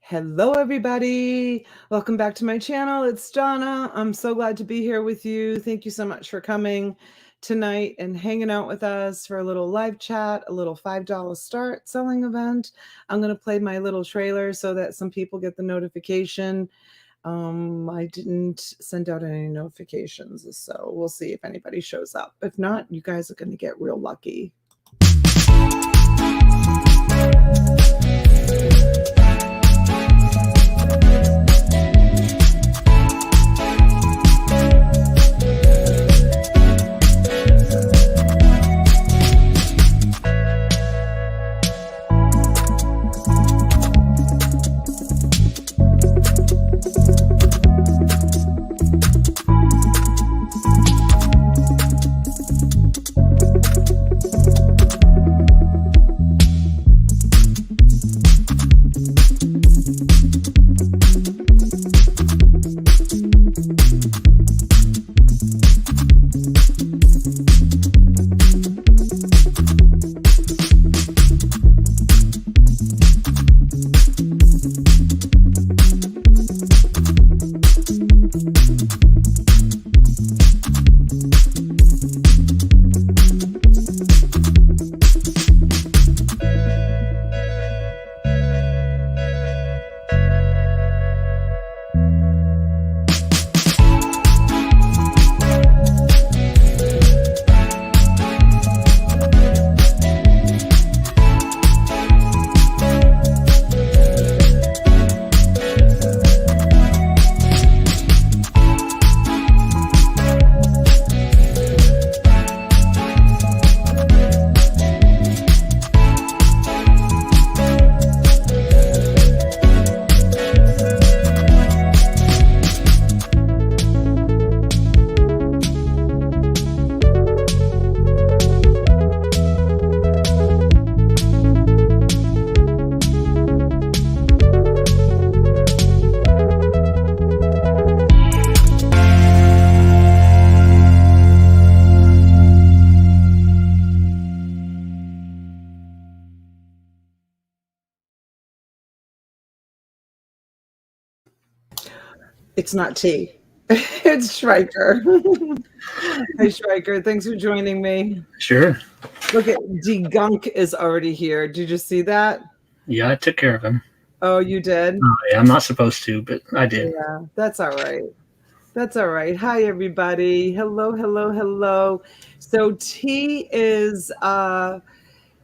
Hello, everybody. Welcome back to my channel. It's Donna. I'm so glad to be here with you. Thank you so much for coming tonight and hanging out with us for a little live chat, a little $5 start selling event. I'm going to play my little trailer so that some people get the notification. I didn't send out any notifications, so we'll see if anybody shows up. If not, you guys are going to get real lucky. It's not tea. It's Schriker. Hi, Schriker. Thanks for joining me. Sure. Look at D-Gunk is already here. Did you see that? Yeah, I took care of him. Oh, you did? Yeah, I'm not supposed to, but I did. Yeah, that's all right. That's all right. Hi, everybody. Hello, hello, hello. So T is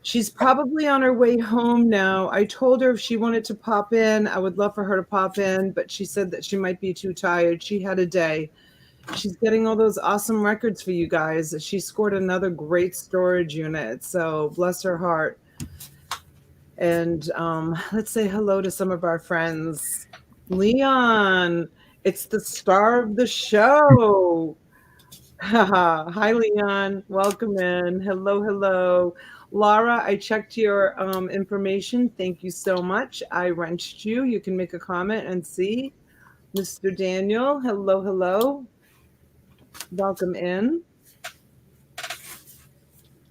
she's probably on her way home now. I told her if she wanted to pop in, I would love for her to pop in, but she said that she might be too tired. She had a day. She's getting all those awesome records for you guys. She scored another great storage unit, so bless her heart. And let's say hello to some of our friends. Leon, it's the star of the show. Hi, Leon. Welcome in. Hello, hello. Laura, I checked your information. Thank you so much. I wrenched you. You can make a comment and see. Mr. Daniel, hello, hello. Welcome in.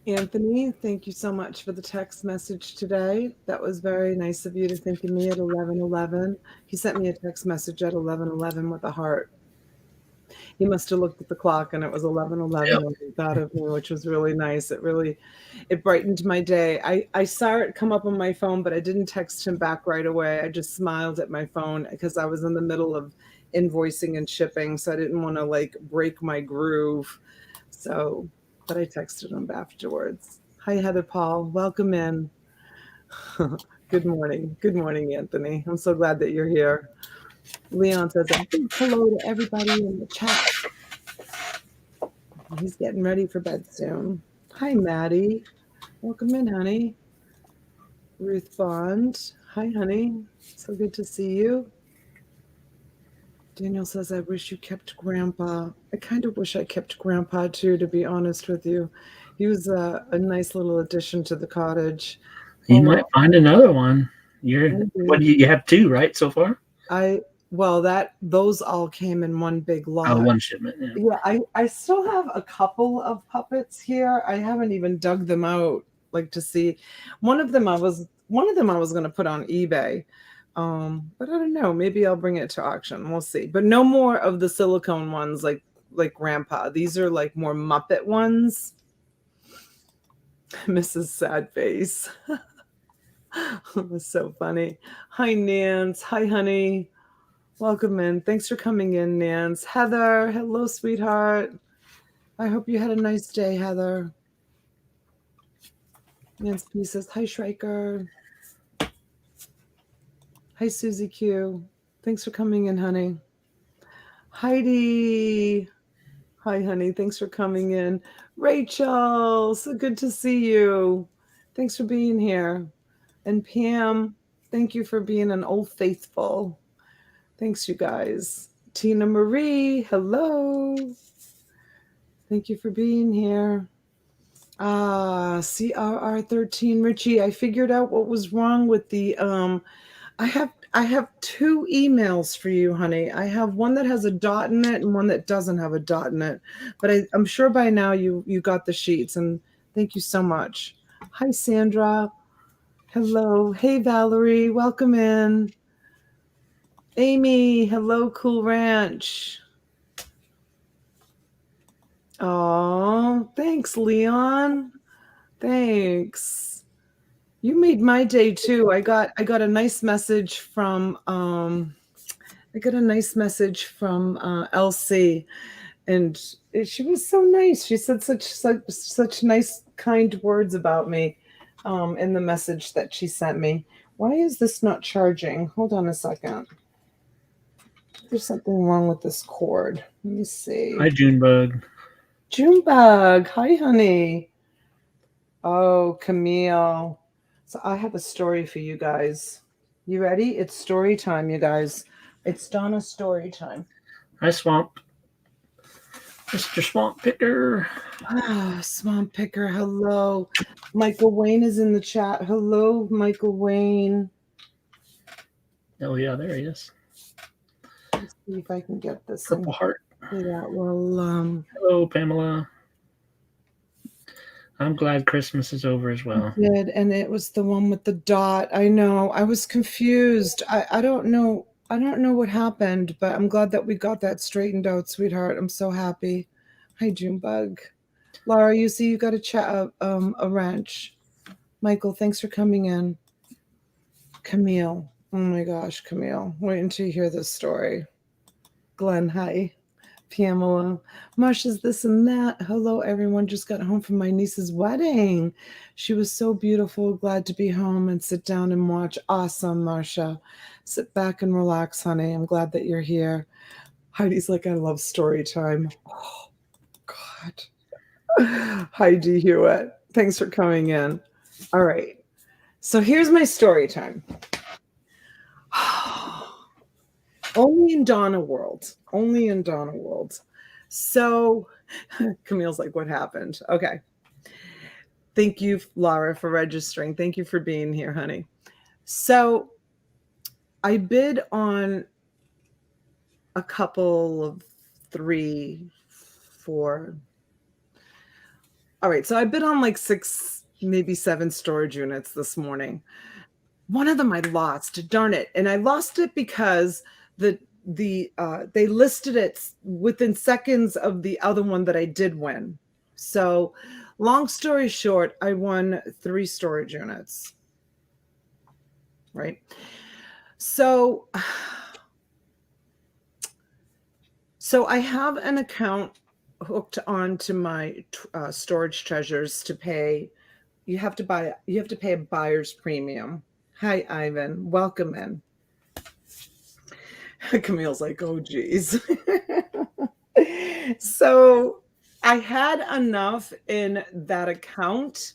Anthony, thank you so much for the text message today. That was very nice of you to think of me at 11:11. He sent me a text message at 11:11 with a heart. He must have looked at the clock and it was 11:11 when he thought of me, which was really nice. It brightened my day. I saw it come up on my phone, but I didn't text him back right away. I just smiled at my phone because I was in the middle of invoicing and shipping, so I didn't want to like break my groove. So, but I texted him afterwards. Hi, Heather Paul. Welcome in. Good morning. Good morning, Anthony. I'm so glad that you're here. Leon says a big hello to everybody in the chat. He's getting ready for bed soon. Hi, Maddie. Welcome in, honey. Ruth Bond. Hi, honey. So good to see you. Daniel says, I wish you kept Grandpa. I kind of wish I kept Grandpa, too, to be honest with you. He was a nice little addition to the cottage. You might find another one. What do you have two, right, so far? Those all came in one big lot. Oh, one shipment. Yeah, I still have a couple of puppets here. I haven't even dug them out, like to see. One of them I was going to put on eBay, But I don't know. Maybe I'll bring it to auction. We'll see. But no more of the silicone ones like Grandpa. These are like more Muppet ones. Mrs. Sad Face. It was so funny. Hi, Nance. Hi, honey. Welcome in. Thanks for coming in, Nance. Heather. Hello, sweetheart. I hope you had a nice day, Heather. Nance P says, hi, Schreiker. Hi, Susie Q. Thanks for coming in, honey. Heidi. Hi, honey. Thanks for coming in. Rachel. So good to see you. Thanks for being here. And Pam, thank you for being an old faithful. Thanks, you guys. Tina Marie, hello. Thank you for being here. CRR13 Richie, I figured out what was wrong with the I have two emails for you, honey. I have one that has a dot in it and one that doesn't have a dot in it. But I'm sure by now you got the sheets, and thank you so much. Hi, Sandra. Hello. Hey, Valerie. Welcome in. Amy. Hello, Cool Ranch. Oh, thanks, Leon. Thanks. You made my day too. I got a nice message from LC, and she was so nice. She said such nice, kind words about me in the message that she sent me. Why is this not charging? Hold on a second. There's something wrong with this cord. Let me see. Hi, Junebug. Junebug. Hi, honey. Oh, Camille. So I have a story for you guys. You ready? It's story time, you guys. It's Donna's story time. Hi, Swamp. Mr. Swamp Picker. Swamp Picker, hello. Michael Wayne is in the chat. Hello, Michael Wayne. Oh, yeah, there he is. Let's see if I can get this. Purple heart. Yeah, well, hello, Pamela. I'm glad Christmas is over as well. I did, and it was the one with the dot. I know. I was confused. I don't know. I don't know what happened, but I'm glad that we got that straightened out, sweetheart. I'm so happy. Hi, Junebug. Laura, you see you got a wrench. Michael, thanks for coming in. Camille. Oh my gosh, Camille. Wait until you hear this story. Glenn, hi. Pamela, Marsha's this and that. Hello, everyone. Just got home from my niece's wedding. She was so beautiful. Glad to be home and sit down and watch. Awesome, Marsha. Sit back and relax, honey. I'm glad that you're here. Heidi's like, I love story time. Oh, God. Heidi Hewitt, thanks for coming in. All right. So here's my story time. Only in Donna World. Only in Donna World. So Camille's like, what happened? Okay. Thank you, Laura, for registering. Thank you for being here, honey. So I bid on a couple of 3, 4. All right. So I bid on like 6, maybe 7 storage units this morning. One of them I lost. Darn it. And I lost it because they listed it within seconds of the other one that I did win. So long story short, I won 3 storage units. Right. So I have an account hooked onto my storage treasures to pay. You have to pay a buyer's premium. Hi, Ivan. Welcome in. Camille's like, oh, geez. So I had enough in that account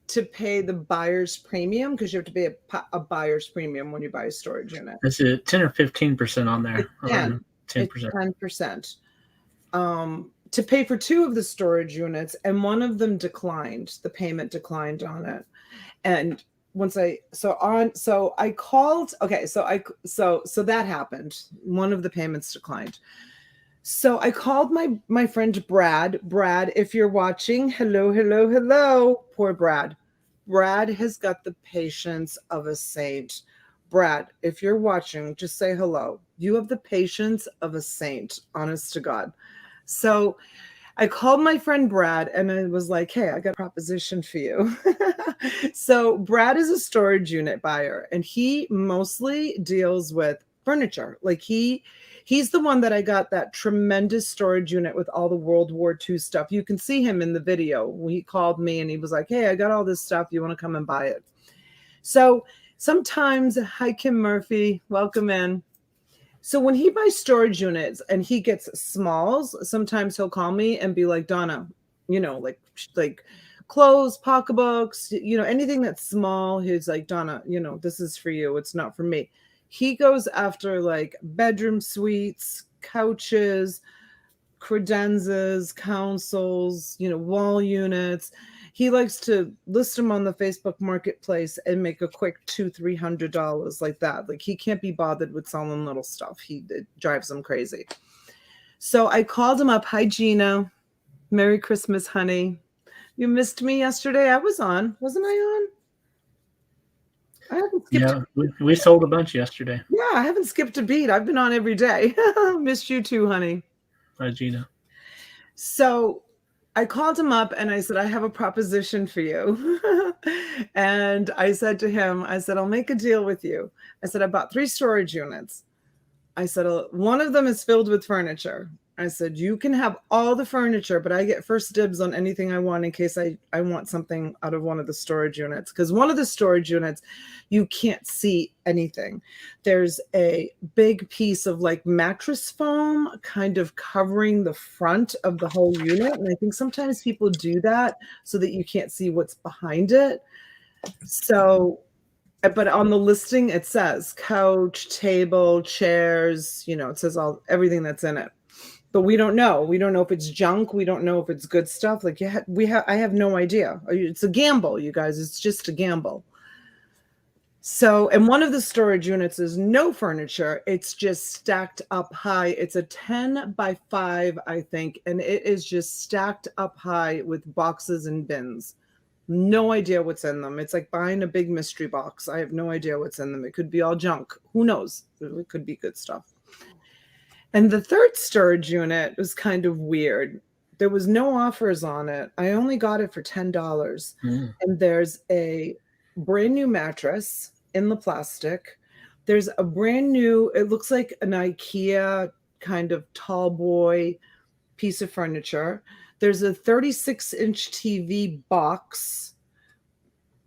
to pay the buyer's premium, because you have to pay a buyer's premium when you buy a storage unit. Is it 10 or 15% on there? It's 10%. To pay for 2 of the storage units, and one of them declined. The payment declined on it. And once I called. Okay, so that happened. One of the payments declined. So I called my friend Brad. Brad, if you're watching, hello. Poor Brad. Brad has got the patience of a saint. Brad, if you're watching, just say hello. You have the patience of a saint, honest to God. So I called my friend Brad and I was like, hey, I got a proposition for you. So Brad is a storage unit buyer and he mostly deals with furniture. Like he's the one that I got that tremendous storage unit with all the World War II stuff. You can see him in the video. He called me and he was like, hey, I got all this stuff. You want to come and buy it? So sometimes, hi, Kim Murphy, welcome in. So when he buys storage units and he gets smalls, sometimes he'll call me and be like, Donna, like clothes, pocketbooks, anything that's small. He's like, Donna, this is for you. It's not for me. He goes after like bedroom suites, couches, credenzas, consoles, wall units. He likes to list them on the Facebook marketplace and make a quick $200-300 like that. Like he can't be bothered with selling little stuff. It drives him crazy. So I called him up. Hi, Gina. Merry Christmas, honey. You missed me yesterday. I was on. Wasn't I on? I haven't skipped. Yeah, we sold a bunch yesterday. Yeah, I haven't skipped a beat. I've been on every day. Missed you too, honey. Hi, Gina. So I called him up and I said, I have a proposition for you. And I said to him, I said, I'll make a deal with you. I said, I bought 3 storage units. I said, one of them is filled with furniture. I said, you can have all the furniture, but I get first dibs on anything I want in case I want something out of one of the storage units. Because one of the storage units, you can't see anything. There's a big piece of like mattress foam kind of covering the front of the whole unit. And I think sometimes people do that so that you can't see what's behind it. So, but on the listing, it says couch, table, chairs, it says everything that's in it. But we don't know. We don't know if it's junk. We don't know if it's good stuff. Like I have no idea. It's a gamble, you guys. It's just a gamble. So, and one of the storage units is no furniture. It's just stacked up high. It's a 10 by 5, I think. And it is just stacked up high with boxes and bins. No idea what's in them. It's like buying a big mystery box. I have no idea what's in them. It could be all junk. Who knows? It could be good stuff. And the third storage unit was kind of weird. There was no offers on it. I only got it for $10. And there's a brand new mattress in the plastic. There's a brand new, it looks like an IKEA kind of tall boy piece of furniture. There's a 36-inch TV box.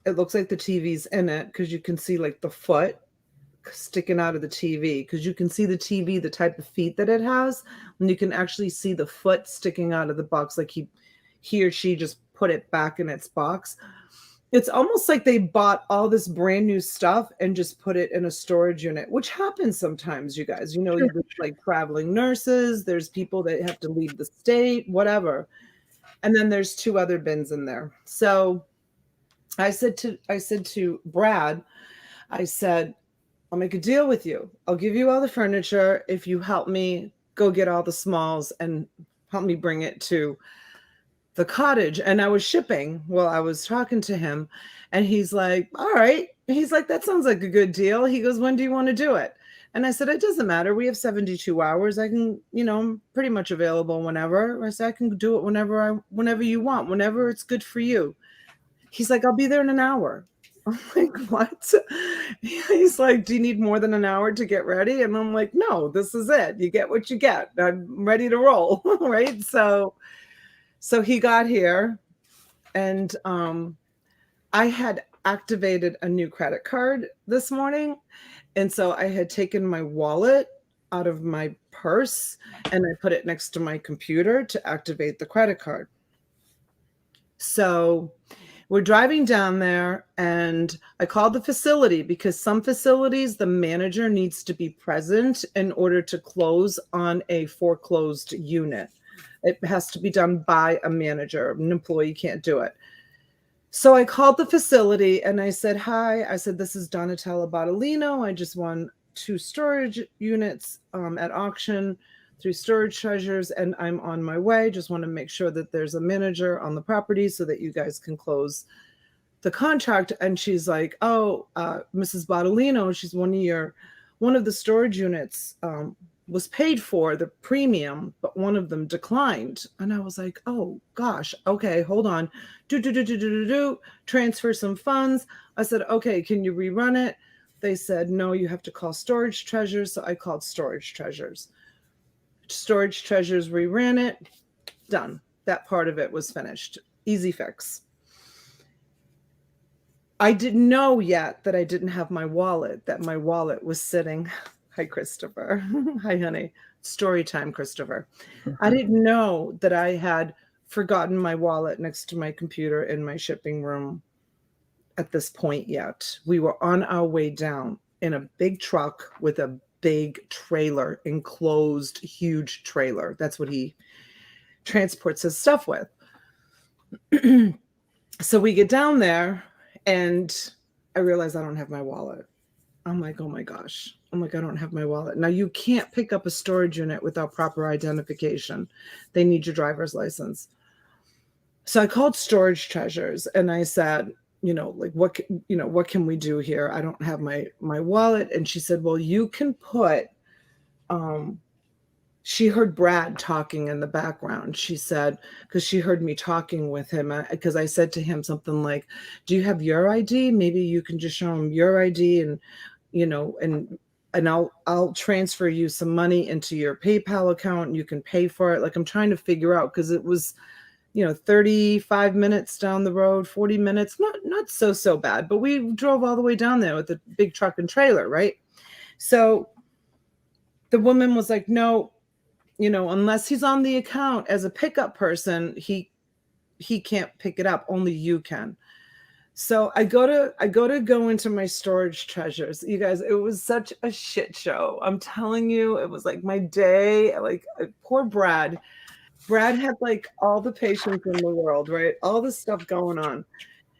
It looks like the TV's in it because you can see like the foot sticking out of the TV, because you can see the TV, the type of feet that it has, and you can actually see the foot sticking out of the box, like he or she just put it back in its box. It's almost like they bought all this brand new stuff and just put it in a storage unit, which happens sometimes, you guys. Sure. There's like traveling nurses, there's people that have to leave the state, whatever. And then there's 2 other bins in there. So I said to Brad, I said, I'll make a deal with you. I'll give you all the furniture if you help me go get all the smalls and help me bring it to the cottage. And I was shipping while I was talking to him. And he's like, all right. He's like, that sounds like a good deal. He goes, when do you want to do it? And I said, it doesn't matter. We have 72 hours. I can, I'm pretty much available whenever. I said, I can do it whenever you want, whenever it's good for you. He's like, I'll be there in an hour. I'm like, what? He's like, do you need more than an hour to get ready? And I'm like, no, this is it. You get what you get. I'm ready to roll. Right. So he got here and I had activated a new credit card this morning. And so I had taken my wallet out of my purse and I put it next to my computer to activate the credit card. So we're driving down there and I called the facility because some facilities, the manager needs to be present in order to close on a foreclosed unit. It has to be done by a manager. An employee can't do it. So I called the facility and I said, hi, I said, this is Donatella Bottolino. I just won 2 storage units at auction through Storage Treasures, and I'm on my way. Just want to make sure that there's a manager on the property so that you guys can close the contract, and she's like, oh, Mrs. Bottolino, she's one of the storage units was paid for the premium, but one of them declined. And I was like, oh gosh, okay, hold on. Transfer some funds. I said, okay, can you rerun it? They said, no, you have to call Storage Treasures. So I called Storage Treasures. Storage Treasures reran it. Done. That part of it was finished. Easy fix. I didn't know yet that I didn't have my wallet, that my wallet was sitting. Hi, Christopher. Hi, honey. Story time, Christopher. I didn't know that I had forgotten my wallet next to my computer in my shipping room at this point yet. We were on our way down in a big truck with a big trailer, enclosed, huge trailer. That's what he transports his stuff with. So we get down there and I realize I don't have my wallet. I'm like, oh my gosh. I'm like, I don't have my wallet. Now, you can't pick up a storage unit without proper identification. They need your driver's license. So I called Storage Treasures and I said, like, what can we do here? I don't have my wallet. And she said, well, you can put, she heard Brad talking in the background. She said, because she heard me talking with him, because I said to him something like, do you have your ID? Maybe you can just show him your ID and I'll transfer you some money into your PayPal account and you can pay for it. Like, I'm trying to figure out, because it was, 35 minutes down the road, 40 minutes, not so bad, but we drove all the way down there with the big truck and trailer, right? So the woman was like, no, unless he's on the account as a pickup person, he can't pick it up. Only you can. So I go to into my Storage Treasures. You guys, it was such a shit show. I'm telling you, it was like my day. Like, poor Brad. Brad had like all the patience in the world, right? All the stuff going on.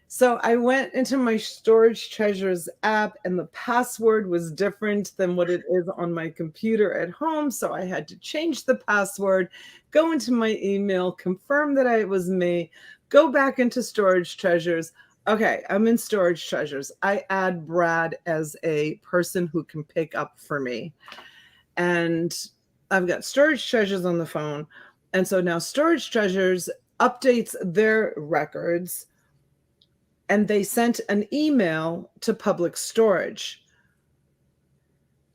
So I went into my Storage Treasures app and the password was different than what it is on my computer at home. So I had to change the password, go into my email, confirm that it was me, go back into Storage Treasures. Okay, I'm in Storage Treasures. I add Brad as a person who can pick up for me. And I've got Storage Treasures on the phone. And so now Storage Treasures updates their records and they sent an email to Public Storage.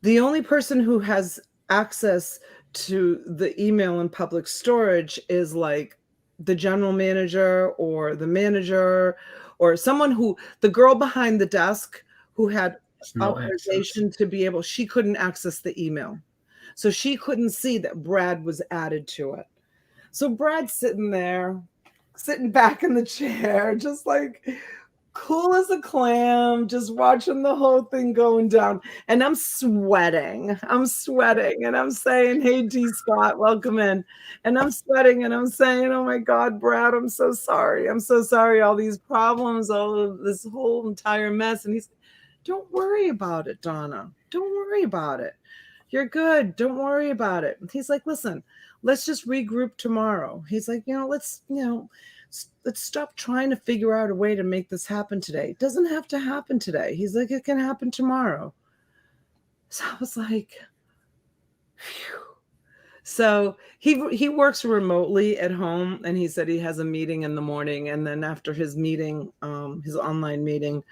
The only person who has access to the email in Public Storage is like the general manager or the manager or someone the girl behind the desk who had authorization to be able, she couldn't access the email. So she couldn't see that Brad was added to it. So Brad's sitting back in the chair, just like cool as a clam, just watching the whole thing going down. And I'm sweating. And I'm saying, hey, D. Scott, welcome in. And I'm sweating and I'm saying, oh my God, Brad, I'm so sorry. I'm so sorry. All these problems, all of this whole entire mess. And he's, don't worry about it, Donna. Don't worry about it. You're good. Don't worry about it. He's like, listen, let's just regroup tomorrow. He's like, let's stop trying to figure out a way to make this happen today. It doesn't have to happen today. He's like, it can happen tomorrow. So I was like, phew. So he works remotely at home, and he said he has a meeting in the morning, and then after his meeting, his online meeting,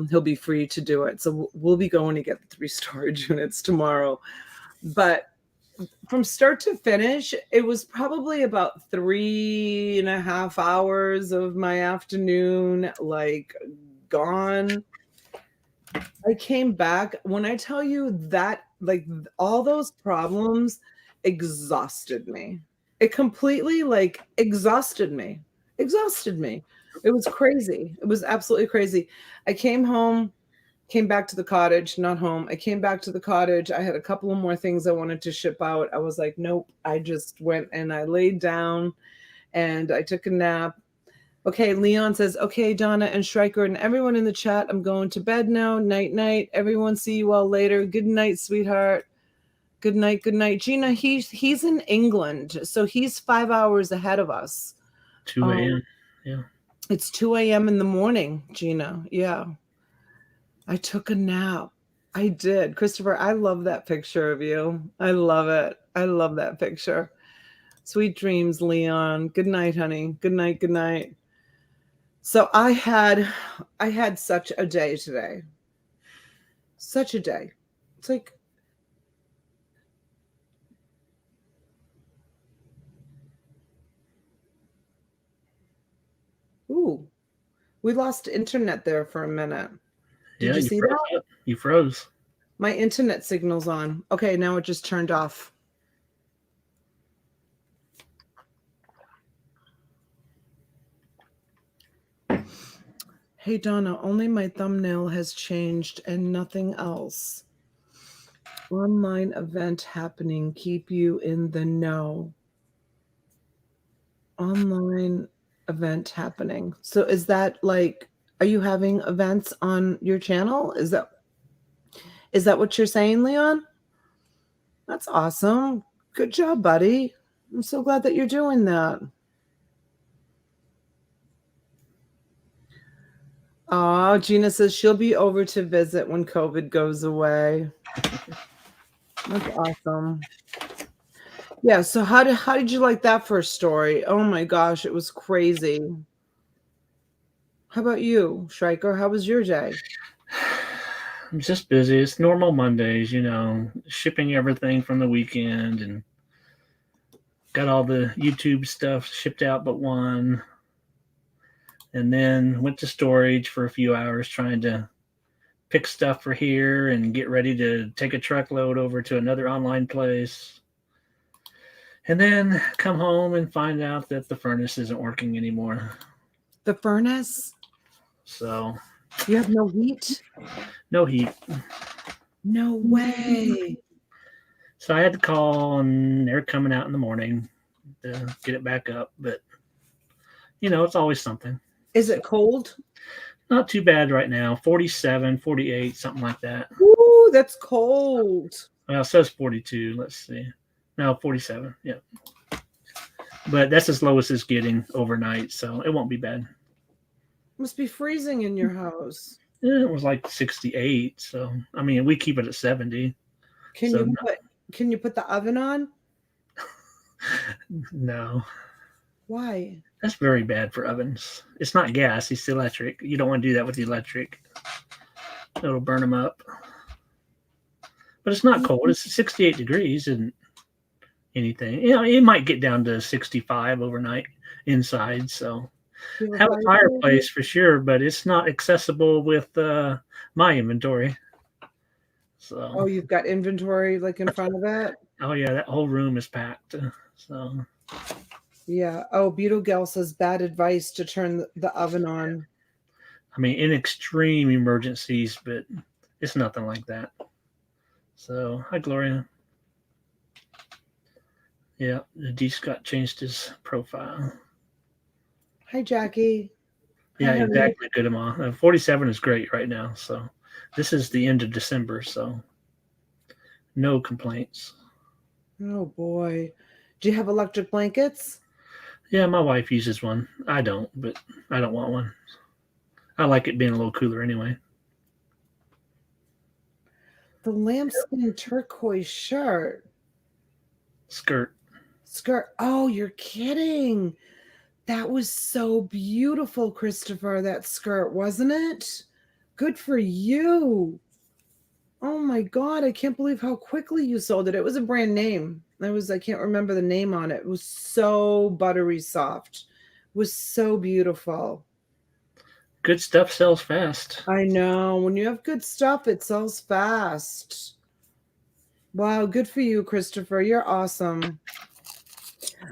he'll be free to do it. So we'll be going to get the 3 storage units tomorrow. But from start to finish, it was probably about 3.5 hours of my afternoon, like, gone. I came back. When I tell you that, like, all those problems exhausted me. It completely, like, exhausted me. It was crazy. It was absolutely crazy. I came back to the cottage, not home. I came back to the cottage. I had a couple of more things I wanted to ship out. I was like, nope. I just went and I laid down and I took a nap. Okay, Leon says, okay, Donna and Stryker and everyone in the chat, I'm going to bed now. Night, night. Everyone, see you all later. Good night, sweetheart. Good night, good night. Gina, he's in England, so he's 5 hours ahead of us. 2 a.m. Yeah. It's 2 a.m. in the morning, Gina. Yeah. I took a nap. I did. Christopher, I love that picture of you. I love it. I love that picture. Sweet dreams, Leon. Good night, honey. Good night. Good night. So I had such a day today. Such a day. It's like, ooh, we lost internet there for a minute. Did Yeah, you you see froze that? up. You froze. My internet signal's on. Okay, now it just turned off. Hey, Donna, only my thumbnail has changed and nothing else. Online event happening. Keep you in the know. Online event happening. So is that like, are you having events on your channel? Is that what you're saying, Leon? That's awesome. Good job, buddy. I'm so glad that you're doing that. Oh, Gina says she'll be over to visit when COVID goes away. That's awesome. Yeah, so how did you like that first story? Oh my gosh, it was crazy. How about you, Stryker? How was your day? I'm just busy. It's normal Mondays, shipping everything from the weekend and got all the YouTube stuff shipped out but one. And then went to storage for a few hours trying to pick stuff for here and get ready to take a truckload over to another online place. And then come home and find out that the furnace isn't working anymore. The furnace? So, You have no heat? no heat. No way. So I had to call, and they're coming out in the morning to get it back up. But, it's always something. Is it cold? Not too bad right now. 47, 48, something like that. Ooh, that's cold. Well, it says 42. Let's see. No, 47. Yeah. But that's as low as it's getting overnight, so it won't be bad. Must be freezing in your house. It was like 68. So, I mean, we keep it at 70. Can you put the oven on? No. Why? That's very bad for ovens. It's not gas, it's electric. You don't want to do that with the electric. It'll burn them up. But it's not cold. It's 68 degrees and anything. It might get down to 65 overnight inside. So have a fireplace for sure, but it's not accessible with my inventory. So. Oh, you've got inventory like in front of it? Oh yeah, that whole room is packed. So. Yeah. Oh, Beetlegal says bad advice to turn the oven on. I mean, in extreme emergencies, but it's nothing like that. So, hi, Gloria. Yeah, D. Scott changed his profile. Hi, Jackie. Yeah, exactly. Good, Emma. 47 is great right now. So, this is the end of December, so no complaints. Oh, boy. Do you have electric blankets? Yeah, my wife uses one. I don't, but I don't want one. I like it being a little cooler anyway. The lambskin turquoise shirt. Skirt. Oh, you're kidding. That was so beautiful, Christopher, that skirt, wasn't it? Good for you. Oh my God, I can't believe how quickly you sold it. It was a brand name. I can't remember the name on it. It was so buttery soft. It was so beautiful. Good stuff sells fast. I know. When you have good stuff, it sells fast. Wow, good for you, Christopher. You're awesome.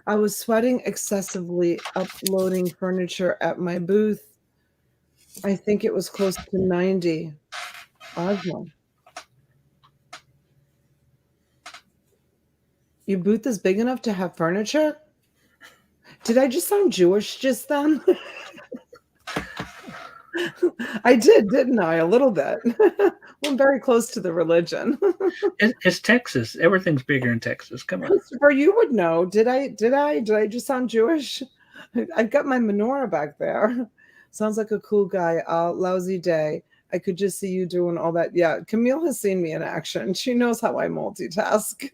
I was sweating excessively uploading furniture at my booth. I think it was close to 90. Awesome. Your booth is big enough to have furniture? Did I just sound Jewish just then? I did, didn't I? A little bit. I'm very close to the religion. It's Texas. Everything's bigger in Texas. Come on. Christopher, you would know. Did I just sound Jewish? I've got my menorah back there. Sounds like a cool guy. Lousy day. I could just see you doing all that. Yeah, Camille has seen me in action. She knows how I multitask.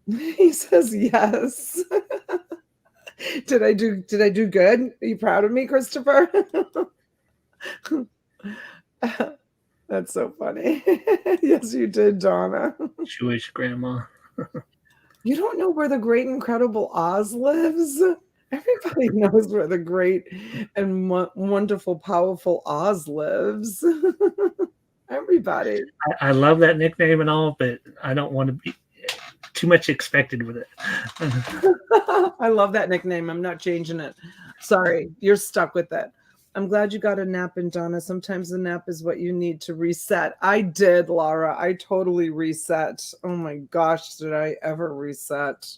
He says yes. Did I do good? Are you proud of me, Christopher? That's so funny. Yes, you did, Donna. Jewish grandma. You don't know where the great incredible Oz lives? Everybody knows where the great and wonderful, powerful Oz lives. Everybody. I love that nickname and all, but I don't want to be too much expected with it. I love that nickname. I'm not changing it. Sorry, you're stuck with it. I'm glad you got a nap in, Donna. Sometimes the nap is what you need to reset. I did, Laura. I totally reset. Oh my gosh, did I ever reset?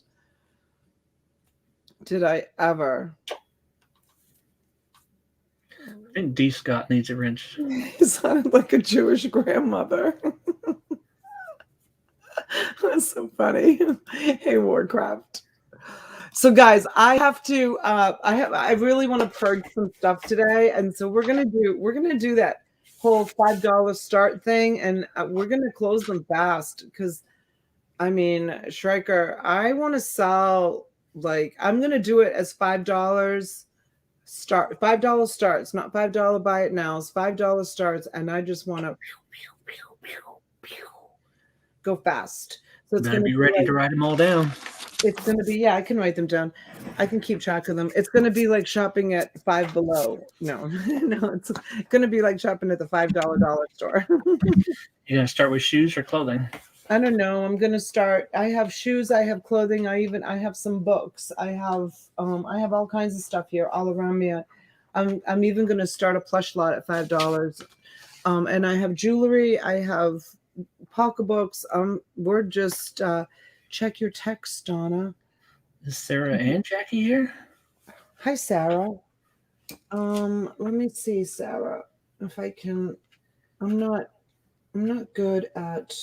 Did I ever? I think D. Scott needs a wrench. He sounded like a Jewish grandmother. That's so funny. Hey, Warcraft. So guys, I have to I really want to purge some stuff today, and so we're gonna do that whole $5 start thing, and we're gonna close them fast because I mean, Shrieker, I want to sell, like, I'm gonna do it as $5 start, $5 starts, not $5 buy it now, it's $5 starts, and I just want to go fast. So it's Better gonna be be ready like, to write them all down. it's going to be, yeah, I can write them down. I can keep track of them. It's going to be like shopping at Five Below. No, no, it's going to be like shopping at the $5 dollar store. You gonna start with shoes or clothing? I don't know. I'm going to start. I have shoes. I have clothing. I have some books. I have all kinds of stuff here all around me. I'm even going to start a plush lot at $5. And I have jewelry. I have pocketbooks. We're just, check your text, Donna. Is Sarah and Jackie here? Hi, Sarah. Let me see, Sarah, if I can. I'm not good at.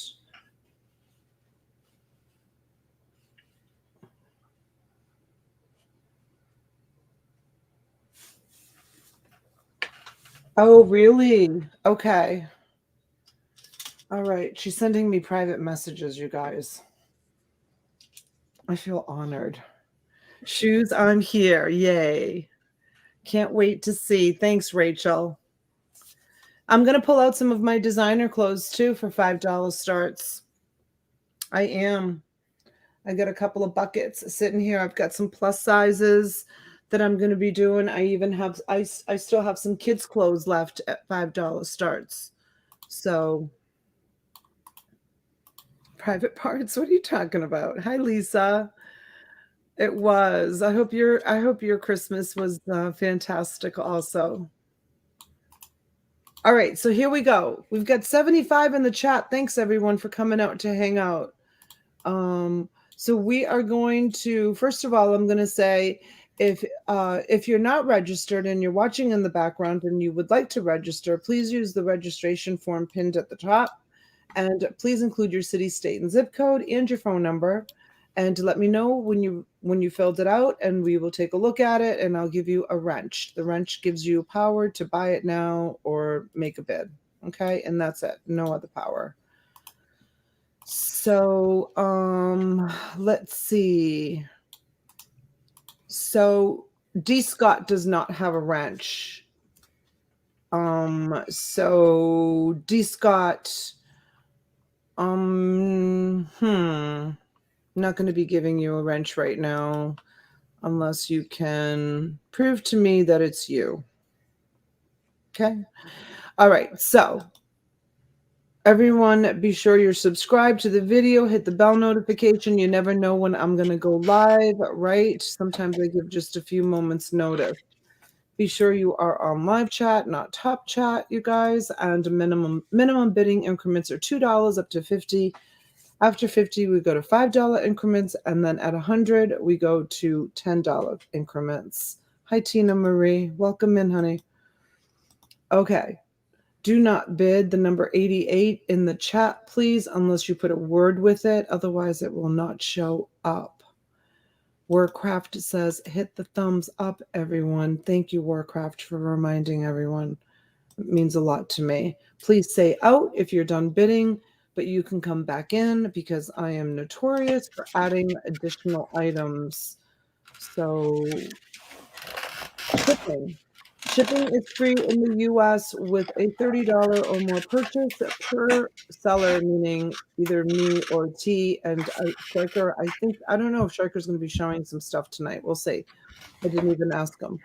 Oh, really? Okay. All right. She's sending me private messages, you guys. I feel honored. Shoes, I'm here. Yay. Can't wait to see. Thanks, Rachel. I'm going to pull out some of my designer clothes too for $5 starts. I am. I got a couple of buckets sitting here. I've got some plus sizes that I'm going to be doing. I even have, I still have some kids' clothes left at $5 starts. So, private parts, what are you talking about? Hi, Lisa. It was. I hope your Christmas was fantastic also. All right, so here we go. We've got 75 in the chat. Thanks everyone for coming out to hang out. So we are going to, first of all, I'm going to say, if you're not registered and you're watching in the background and you would like to register, please use the registration form pinned at the top, and please include your city, state, and zip code and your phone number, and let me know when you filled it out, and we will take a look at it, and I'll give you a wrench. The wrench gives you power to buy it now or make a bid. Okay, and that's it. No other power. So, let's see. So D. Scott does not have a wrench. So D. Scott, not going to be giving you a wrench right now unless you can prove to me that it's you. Okay. All right. So everyone, be sure you're subscribed to the video, hit the bell notification. You never know when I'm going to go live, right? Sometimes I give just a few moments notice. Be sure you are on live chat, not top chat, you guys. And minimum bidding increments are $2 up to 50. After 50, we go to $5 increments, and then at 100, we go to $10 increments. Hi, Tina Marie. Welcome in, honey. Okay. Do not bid the number 88 in the chat, please, unless you put a word with it. Otherwise, it will not show up. Warcraft says, hit the thumbs up, everyone. Thank you, Warcraft, for reminding everyone. It means a lot to me. Please say out if you're done bidding, but you can come back in because I am notorious for adding additional items. So, shipping. Shipping is free in the US with a $30 or more purchase per seller, meaning either me or T. And Striker, I don't know if Striker's going to be showing some stuff tonight. We'll see. I didn't even ask him.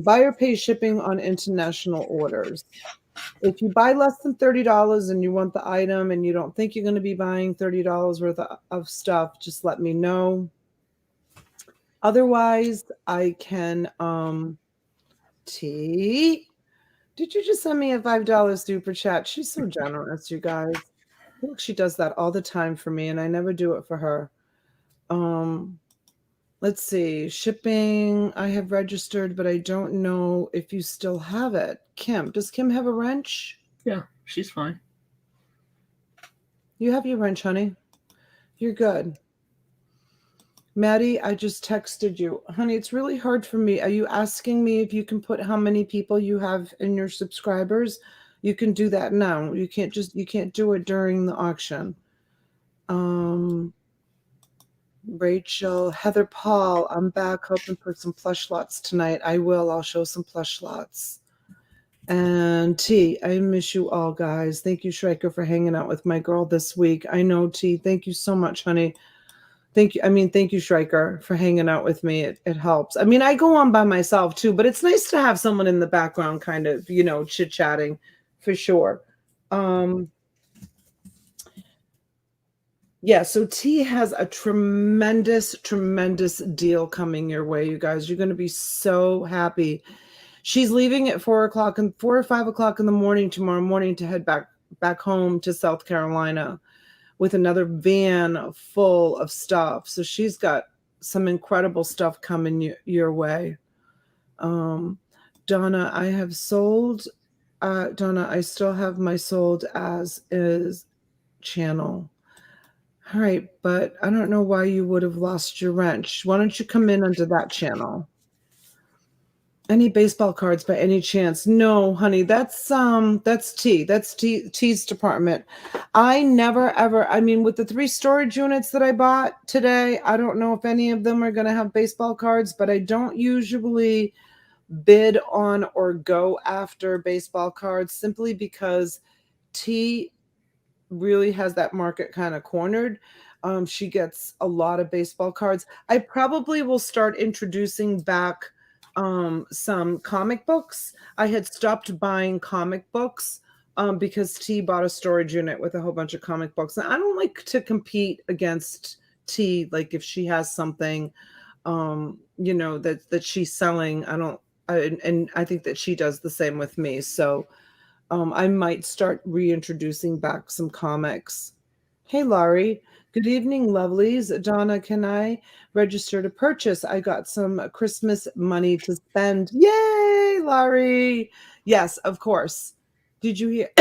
Buyer pays shipping on international orders. If you buy less than $30 and you want the item and you don't think you're going to be buying $30 worth of stuff, just let me know. Otherwise, I can T. Did you just send me a $5 super chat? She's so generous, you guys. I think she does that all the time for me, and I never do it for her. Let's see. Shipping, I have registered, but I don't know if you still have it. Kim, does Kim have a wrench? Yeah, she's fine. You have your wrench, honey. You're good. Maddie, I just texted you. Honey, it's really hard for me. Are you asking me if you can put how many people you have in your subscribers? You can do that now. You can't do it during the auction. Rachel, Heather Paul, I'm back hoping for some plush lots tonight. I will. I'll show some plush lots. And T, I miss you all, guys. Thank you, Schreiker, for hanging out with my girl this week. I know, T. Thank you so much, honey. Thank you, Schreiker, for hanging out with me. It helps. I mean, I go on by myself too, but it's nice to have someone in the background kind of, chit-chatting for sure. Yeah, so T has a tremendous, tremendous deal coming your way, you guys. You're going to be so happy. She's leaving at 4 or 5 o'clock in the morning tomorrow morning to head back home to South Carolina with another van full of stuff. So she's got some incredible stuff coming your way. Donna, I have sold. Donna, I still have my sold as is channel. All right, but I don't know why you would have lost your wrench. Why don't you come in under that channel? Any baseball cards by any chance? No, honey, that's T. That's T's department. I never ever, I mean, with the 3 storage units that I bought today, I don't know if any of them are going to have baseball cards, but I don't usually bid on or go after baseball cards simply because T really has that market kind of cornered. She gets a lot of baseball cards. I probably will start introducing back some comic books. I had stopped buying comic books because T bought a storage unit with a whole bunch of comic books. And I don't like to compete against T. Like if she has something, that she's selling, and I think that she does the same with me. So I might start reintroducing back some comics. Hey, Laurie. Good evening, lovelies. Donna, can I register to purchase? I got some Christmas money to spend. Yay, Laurie. Yes, of course. Did you hear?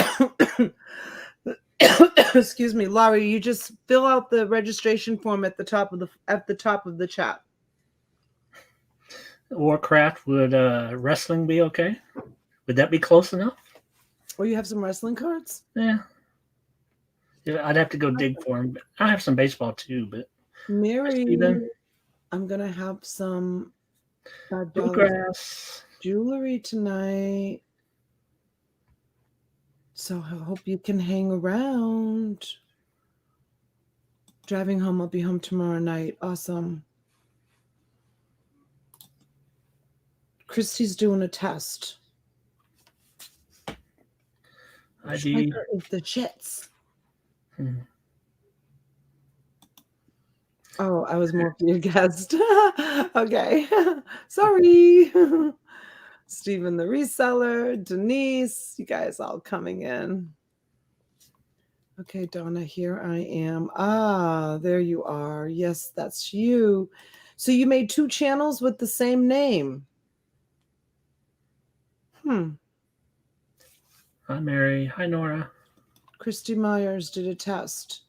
Excuse me, Laurie, you just fill out the registration form at the top of the chat. Warcraft, would wrestling be okay? Would that be close enough? Oh, you have some wrestling cards? Yeah. I'd have to go dig for them. I have some baseball too, but Mary, I'm gonna have some bluegrass jewelry tonight. So I hope you can hang around. Driving home, I'll be home tomorrow night. Awesome. Christy's doing a test. ID is the shits. Hmm. Oh, I was more for your guest. Okay. Sorry. Stephen the reseller, Denise, you guys all coming in. Okay, Donna, here I am. Ah, there you are. Yes, that's you. So you made 2 channels with the same name. Hi, Mary. Hi, Nora. Christy Myers did a test.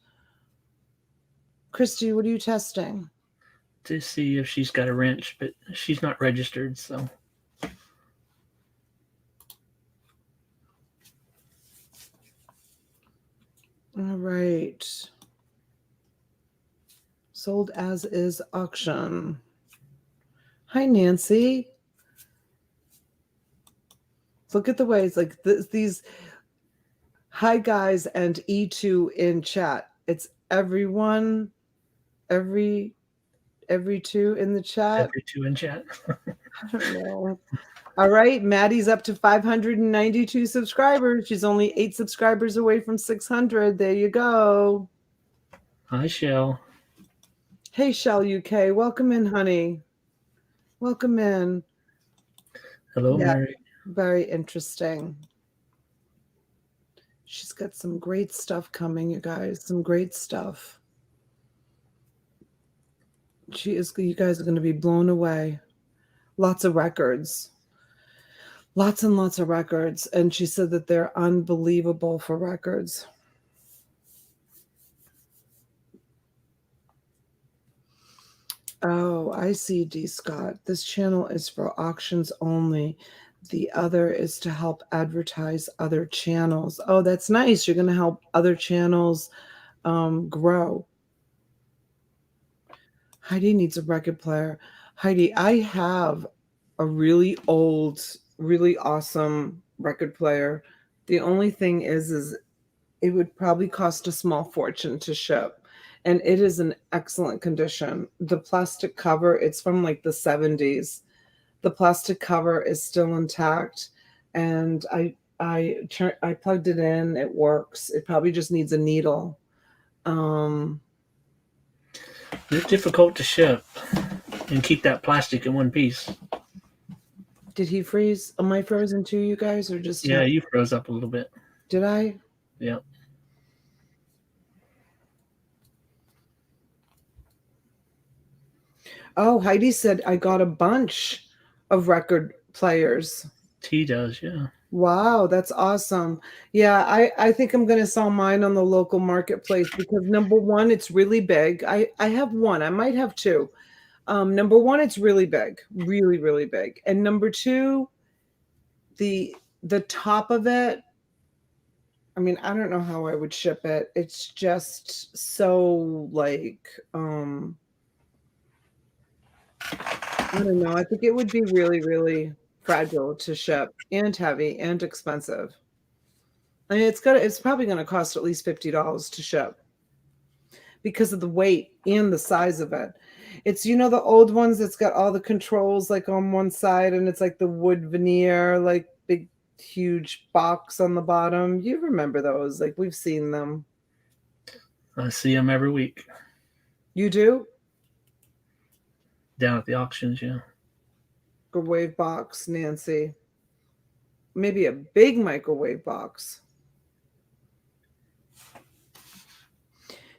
Christy, what are you testing? to see if she's got a wrench, but she's not registered, so. All right. Sold as is auction. Hi, Nancy. Look at the ways like these. Hi, guys, and E2 in chat. It's everyone, every two in the chat. Every two in chat. I don't know. All right, Maddie's up to 592 subscribers. She's only 8 subscribers away from 600. There you go. Hi, Shell. Hey, Shell UK. Welcome in, honey. Welcome in. Hello, Yeah, Mary. very interesting. She's got some great stuff coming, you guys. Some great stuff. You guys are going to be blown away. Lots of records. Lots and lots of records. And she said that they're unbelievable for records. Oh, I see, D. Scott. This channel is for auctions only. The other is to help advertise other channels. Oh, that's nice. You're going to help other channels grow. Heidi needs a record player. Heidi, I have a really old, really awesome record player. The only thing is it would probably cost a small fortune to ship. And it is in excellent condition. The plastic cover, it's from like the 70s. The plastic cover is still intact. And I plugged it in. It works. It probably just needs a needle. They're difficult to ship and keep that plastic in one piece. Did he freeze? Am I frozen too, you guys, or just Yeah, you froze up a little bit. Did I? Yeah. Oh, Heidi said I got a bunch of record players. T does, yeah. Wow, that's awesome. Yeah, I think I'm going to sell mine on the local marketplace because number one, it's really big. I have one. I might have two. Number one, it's really big, really, really big. And number two, the top of it, I mean, I don't know how I would ship it. It's just so like I don't know. I think it would be really, really fragile to ship and heavy and expensive. I mean, it's probably going to cost at least $50 to ship because of the weight and the size of it. It's, the old ones that's got all the controls like on one side and it's like the wood veneer, like big, huge box on the bottom. You remember those? Like we've seen them. I see them every week. You do? Down at the auctions, yeah. Microwave box, Nancy. Maybe a big microwave box.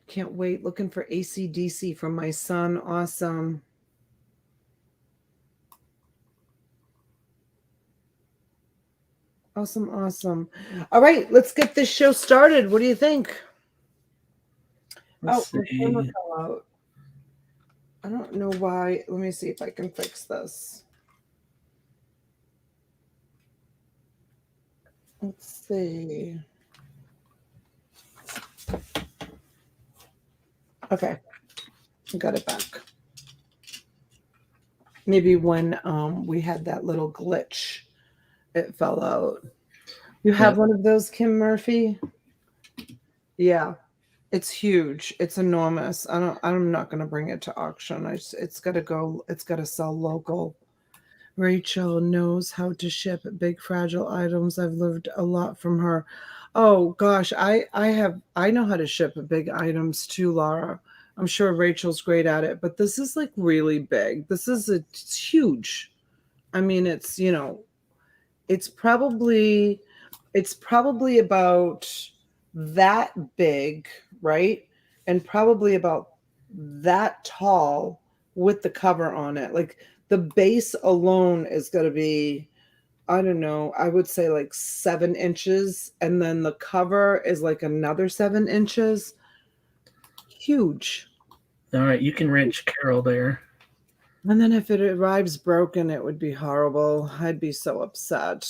Can't wait. Looking for AC/DC from my son. Awesome. Awesome, awesome. All right, let's get this show started. What do you think? Let's the see. camera fell out. I don't know why. Let me see if I can fix this. Let's see. Okay, I got it back. Maybe when we had that little glitch, it fell out. You have one of those, Kim Murphy? Yeah, it's huge. It's enormous. I'm not going to bring it to auction. It's got to go. It's got to sell local. Rachel knows how to ship big fragile items. I've learned a lot from her. Oh gosh, I know how to ship big items too, Laura. I'm sure Rachel's great at it, but this is like really big. It's huge. I mean, it's it's probably about that big, right? And probably about that tall with the cover on it. Like the base alone is going to be, I don't know, I would say like 7 inches. And then the cover is like another 7 inches. Huge. All right, you can wrench Carol there. And then if it arrives broken, it would be horrible. I'd be so upset.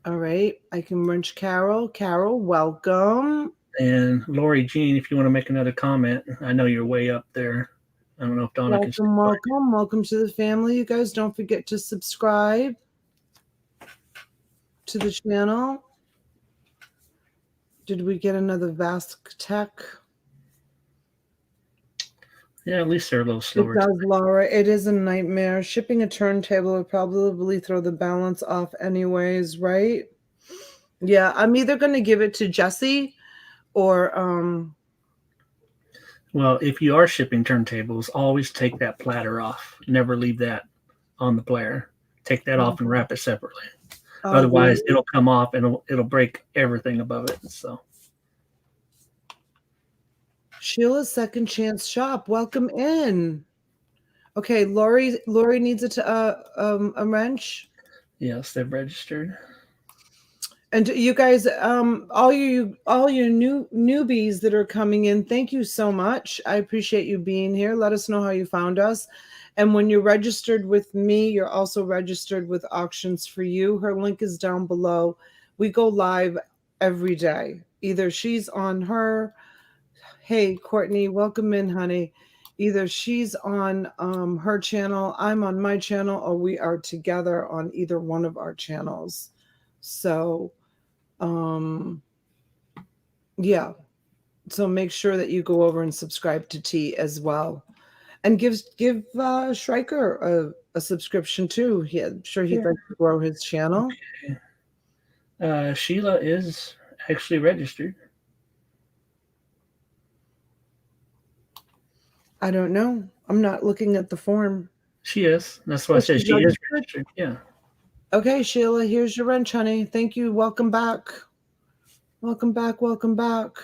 All right. I can wrench Carol. Carol, welcome. And Lori Jean, if you want to make another comment, I know you're way up there. I don't know if Donna can still Welcome, find you. welcome. Welcome to the family. You guys don't forget to subscribe to the channel. Did we get another Vask Tech? Yeah, at least they're a little It slower. does, Laura. It is a nightmare. Shipping a turntable would probably throw the balance off anyways, right? Yeah, I'm either going to give it to Jesse or Well, if you are shipping turntables, always take that platter off. Never leave that on the player. Take that off and wrap it separately. Otherwise, really? it'll come off and it'll break everything above it. So Sheila's Second Chance Shop. Welcome in. Okay, Lori needs a wrench. yes, they've registered. And you guys, all your newbies that are coming in, thank you so much. I appreciate you being here. Let us know how you found us. And when you're registered with me, you're also registered with Auctions for You. Her link is down below. We go live every day. Either she's on her, hey Courtney, welcome in, honey. Either she's on her channel, I'm on my channel, or we are together on either one of our channels. So yeah, so make sure that you go over and subscribe to T as well, and give Schreiker a subscription too. I'm sure he'd Here. like to grow his channel. Sheila is actually registered. I don't know, I'm not looking at the form. She is. That's why I Oh, said she's she is registered. registered. Yeah. Okay, Sheila, here's your wrench, honey. Thank you. Welcome back. Welcome back. Welcome back.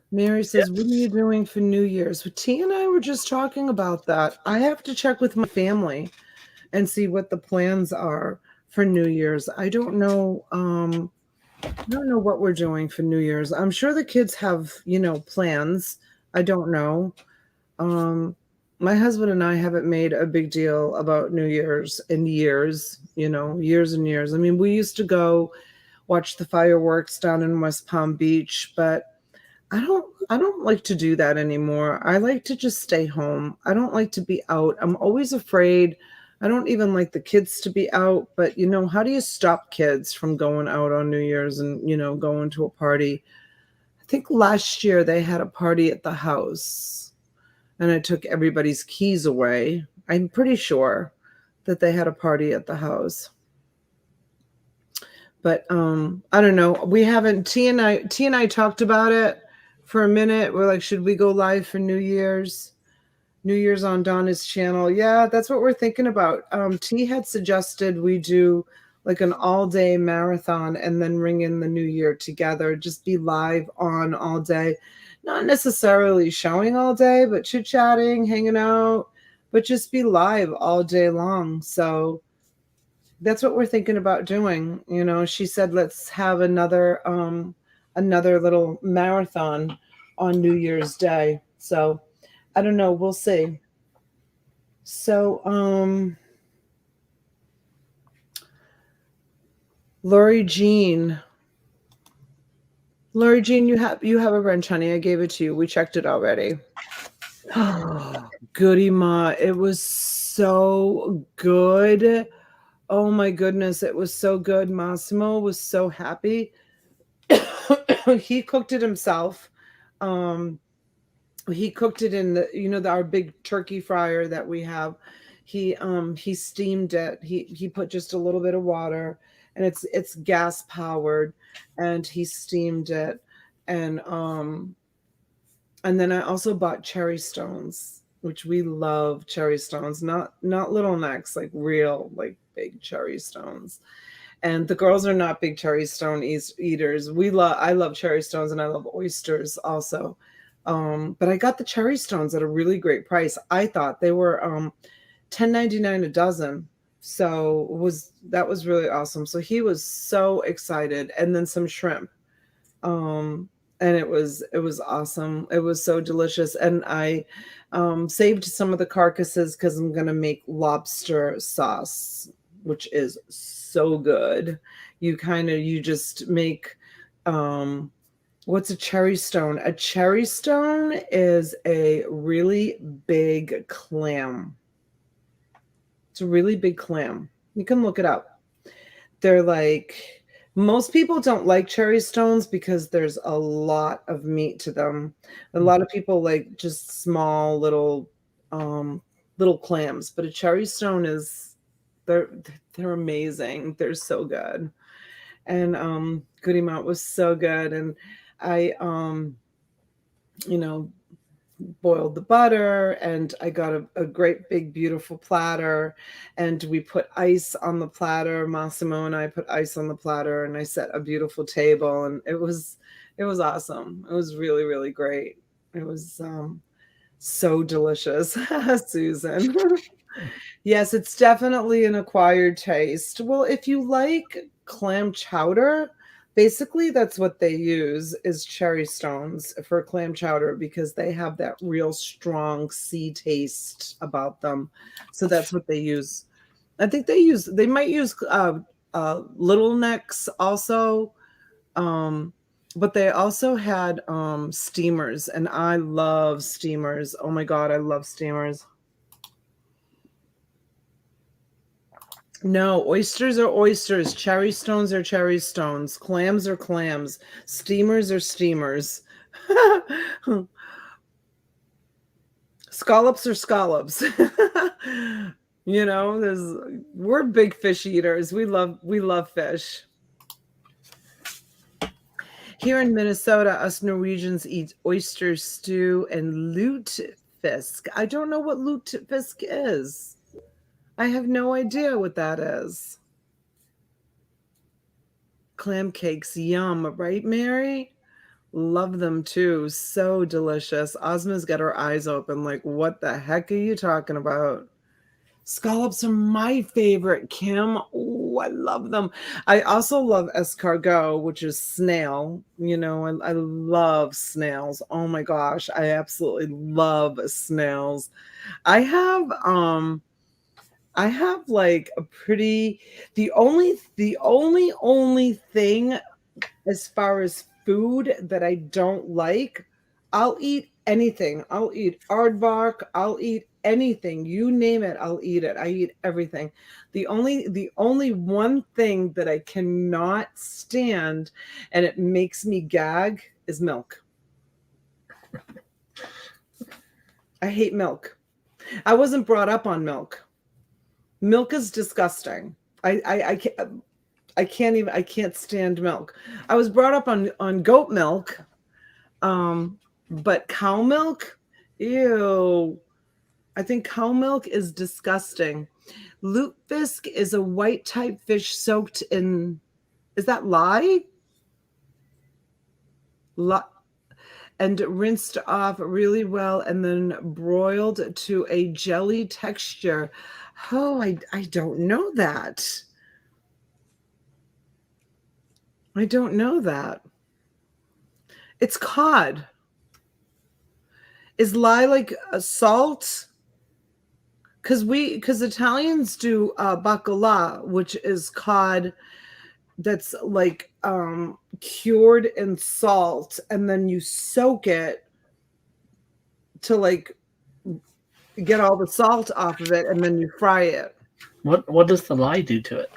Mary says, what are you doing for New Year's? Well, T and I were just talking about that. I have to check with my family and see what the plans are for New Year's. I don't know. I don't know what we're doing for New Year's. I'm sure the kids have, plans. I don't know. My husband and I haven't made a big deal about New Year's in years, years and years. I mean, we used to go watch the fireworks down in West Palm Beach, but I don't like to do that anymore. I like to just stay home. I don't like to be out. I'm always afraid. I don't even like the kids to be out, but how do you stop kids from going out on New Year's and, going to a party? I think last year they had a party at the house and I took everybody's keys away. I'm pretty sure that they had a party at the house. But I don't know. We haven't T and I talked about it for a minute. We're like, should we go live for New Year's? New Year's on Donna's channel. Yeah, that's what we're thinking about. T had suggested we do like an all-day marathon and then ring in the new year together. Just be live on all day. Not necessarily showing all day, but chit-chatting, hanging out, but just be live all day long. So that's what we're thinking about doing. She said let's have another little marathon on New Year's Day. So I don't know, we'll see. So Lori Jean. Lori Jean, you have a wrench, honey. I gave it to you. We checked it already. Goody Ma. It was so good. Oh my goodness, it was so good. Massimo was so happy. He cooked it himself. He cooked it in our big turkey fryer that we have. He steamed it. He put just a little bit of water, and it's gas powered, and he steamed it. And then I also bought cherry stones, which we love. Cherry stones, not little necks, like real, like big cherry stones. And the girls are not big cherry stone eaters. I love cherry stones, and I love oysters also. But I got the cherry stones at a really great price. I thought they were $10.99 a dozen. So that was really awesome. So he was so excited. And then some shrimp. and it was awesome. It was so delicious, and I saved some of the carcasses because I'm gonna make lobster sauce, which is so good. You just make what's a cherry stone? A cherry stone is a really big clam. It's a really big clam. You can look it up. They're like most people don't like cherry stones because there's a lot of meat to them. A lot of people like just small um little clams, but a cherry stone is they're they're amazing. They're so good. And Goody Mount was so good. And I you know boiled the butter, and I got a great big beautiful platter, and we put ice on the platter. Massimo and I put ice on the platter, and I set a beautiful table, and it was awesome. It was really, really great. It was so delicious. Susan. Yes, it's definitely an acquired taste. Well, if you like clam chowder, basically that's what they use is cherry stones for clam chowder because they have that real strong sea taste about them. So that's what they use. I think they might use little necks also. Um, but they also had steamers, and I love steamers. Oh my God, I love steamers. No, oysters are oysters, cherry stones are cherry stones, clams are clams, steamers are steamers. Scallops are scallops. We're big fish eaters. We love fish. Here in Minnesota, us Norwegians eat oyster stew and lutefisk. I don't know what lutefisk is. I have no idea what that is. Clam cakes, yum, right, Mary? Love them too. So delicious. Ozma's got her eyes open, like, what the heck are you talking about? Scallops are my favorite, Kim. Oh, I love them. I also love escargot, which is snail. I love snails. Oh my gosh, I absolutely love snails. I have I have like a pretty the only thing as far as food that I don't like, I'll eat anything. I'll eat aardvark, I'll eat anything. You name it, I'll eat it. I eat everything. The only one thing that I cannot stand and it makes me gag is milk. I hate milk. I wasn't brought up on milk. Milk is disgusting. I can't stand milk. I was brought up on goat milk, but cow milk, ew. I think cow milk is disgusting. Lutefisk is a white type fish soaked in, is that lye? Li- and rinsed off really well and then broiled to a jelly texture. Oh, I don't know that. I don't know that. It's cod. Is lye like a salt? Because Italians do bacala, which is cod that's like cured in salt, and then you soak it to like get all the salt off of it, and then you fry it. What does the lye do to it?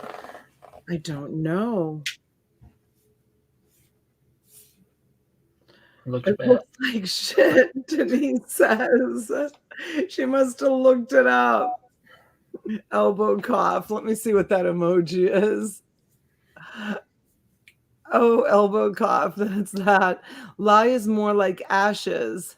I don't know. Looks It bad. looks like shit, Denise says. She must have looked it up. Elbow cough. Let me see what that emoji is. Oh, elbow cough. That's that. Lye is more like ashes.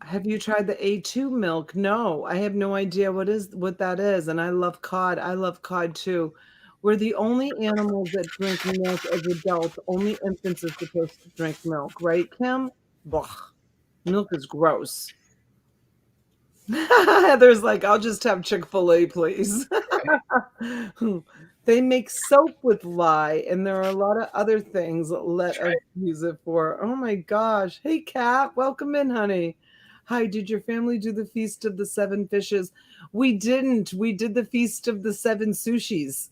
Have you tried the A2 milk? No, I have no idea what that is. And I love cod. I love cod too. We're the only animals that drink milk as adults. Only infants are supposed to drink milk, right, Kim? Blah. Milk is gross. Heather's like, I'll just have Chick-fil-A, please. They make soap with lye, and there are a lot of other things that let That's us right. use it for. Oh my gosh. Hey, Kat, welcome in, honey. Hi, did your family do the Feast of the Seven Fishes? We didn't. We did the Feast of the Seven Sushis.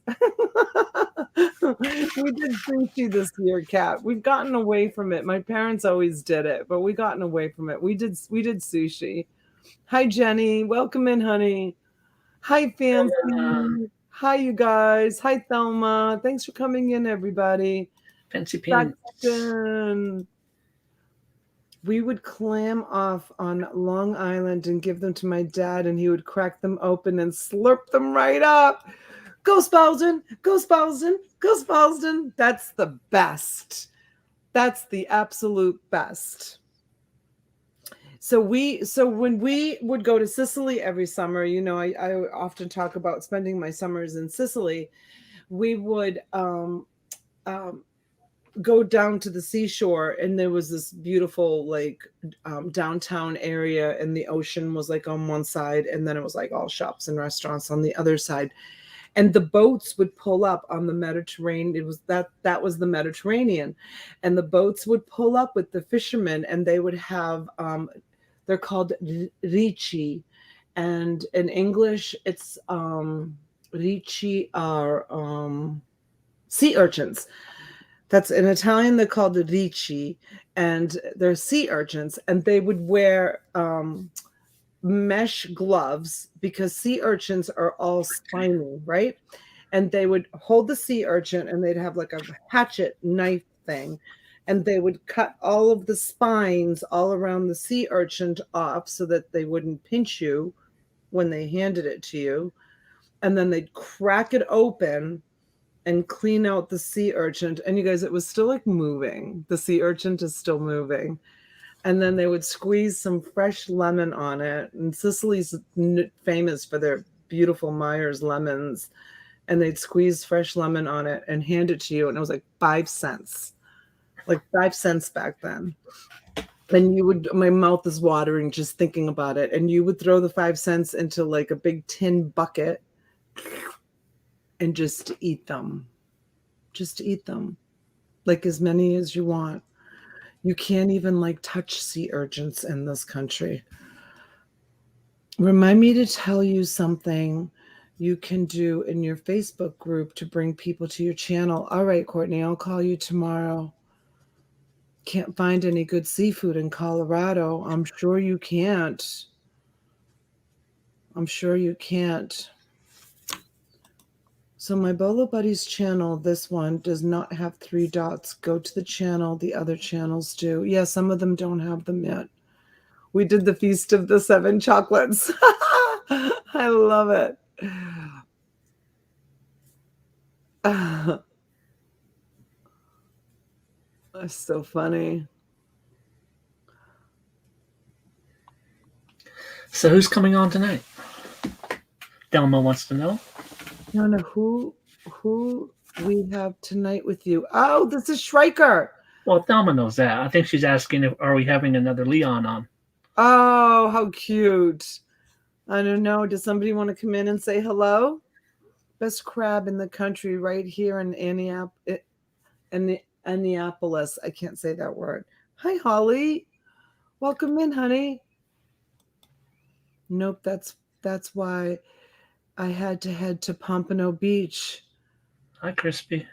We did sushi this year, Kat. We've gotten away from it. My parents always did it, but we gotten away from it. We did sushi. Hi, Jenny. Welcome in, honey. Hi, Uh, Fancy. Hi, you guys. Hi, Thelma. Thanks for coming in, everybody. Fancy pants. Saxon. We would clam off on Long Island and give them to my dad, and he would crack them open and slurp them right up. Go Spalding! Go Spalding! Go Spalding! That's the best. That's the absolute best. So when we would go to Sicily every summer, I often talk about spending my summers in Sicily. We would um, go down to the seashore, and there was this beautiful downtown area, and the ocean was like on one side, and then it was like all shops and restaurants on the other side. And the boats would pull up on the Mediterranean. It was that was the Mediterranean, and the boats would pull up with the fishermen, and they would have they're called ricci, and in English it's ricci are sea urchins. That's in Italian, they're called ricci, and they're sea urchins, and they would wear mesh gloves because sea urchins are all spiny, right? And they would hold the sea urchin, and they'd have like a hatchet knife thing, and they would cut all of the spines all around the sea urchin off so that they wouldn't pinch you when they handed it to you. And then they'd crack it open and clean out the sea urchin. And you guys, it was still like moving. The sea urchin is still moving. And then they would squeeze some fresh lemon on it. And Sicily's famous for their beautiful Myers lemons. And they'd squeeze fresh lemon on it and hand it to you. And it was like 5 cents, like 5 cents back then. And my mouth is watering just thinking about it. And you would throw the 5 cents into like a big tin bucket and just eat them. Just eat them. Like as many as you want. You can't even like touch sea urchins in this country. Remind me to tell you something you can do in your Facebook group to bring people to your channel. All right, Courtney, I'll call you tomorrow. Can't find any good seafood in Colorado. I'm sure you can't. I'm sure you can't. So my Bolo Buddies channel, this one does not have 3 dots. Go to the channel. The other channels do. Yeah, some of them don't have them yet. We did the Feast of the Seven Chocolates. I love it. That's so funny. So who's coming on tonight? Delma wants to know. Nana, who we have tonight with you? Oh, this is Schreiker. Well, Delma knows that. I think she's asking if are we having another Leon on. Oh, how cute. I don't know. Does somebody want to come in and say hello? Best crab in the country right here in Annapolis. I can't say that word. Hi, Holly. Welcome in, honey. Nope, that's why I had to head to Pompano Beach. Hi, Crispy.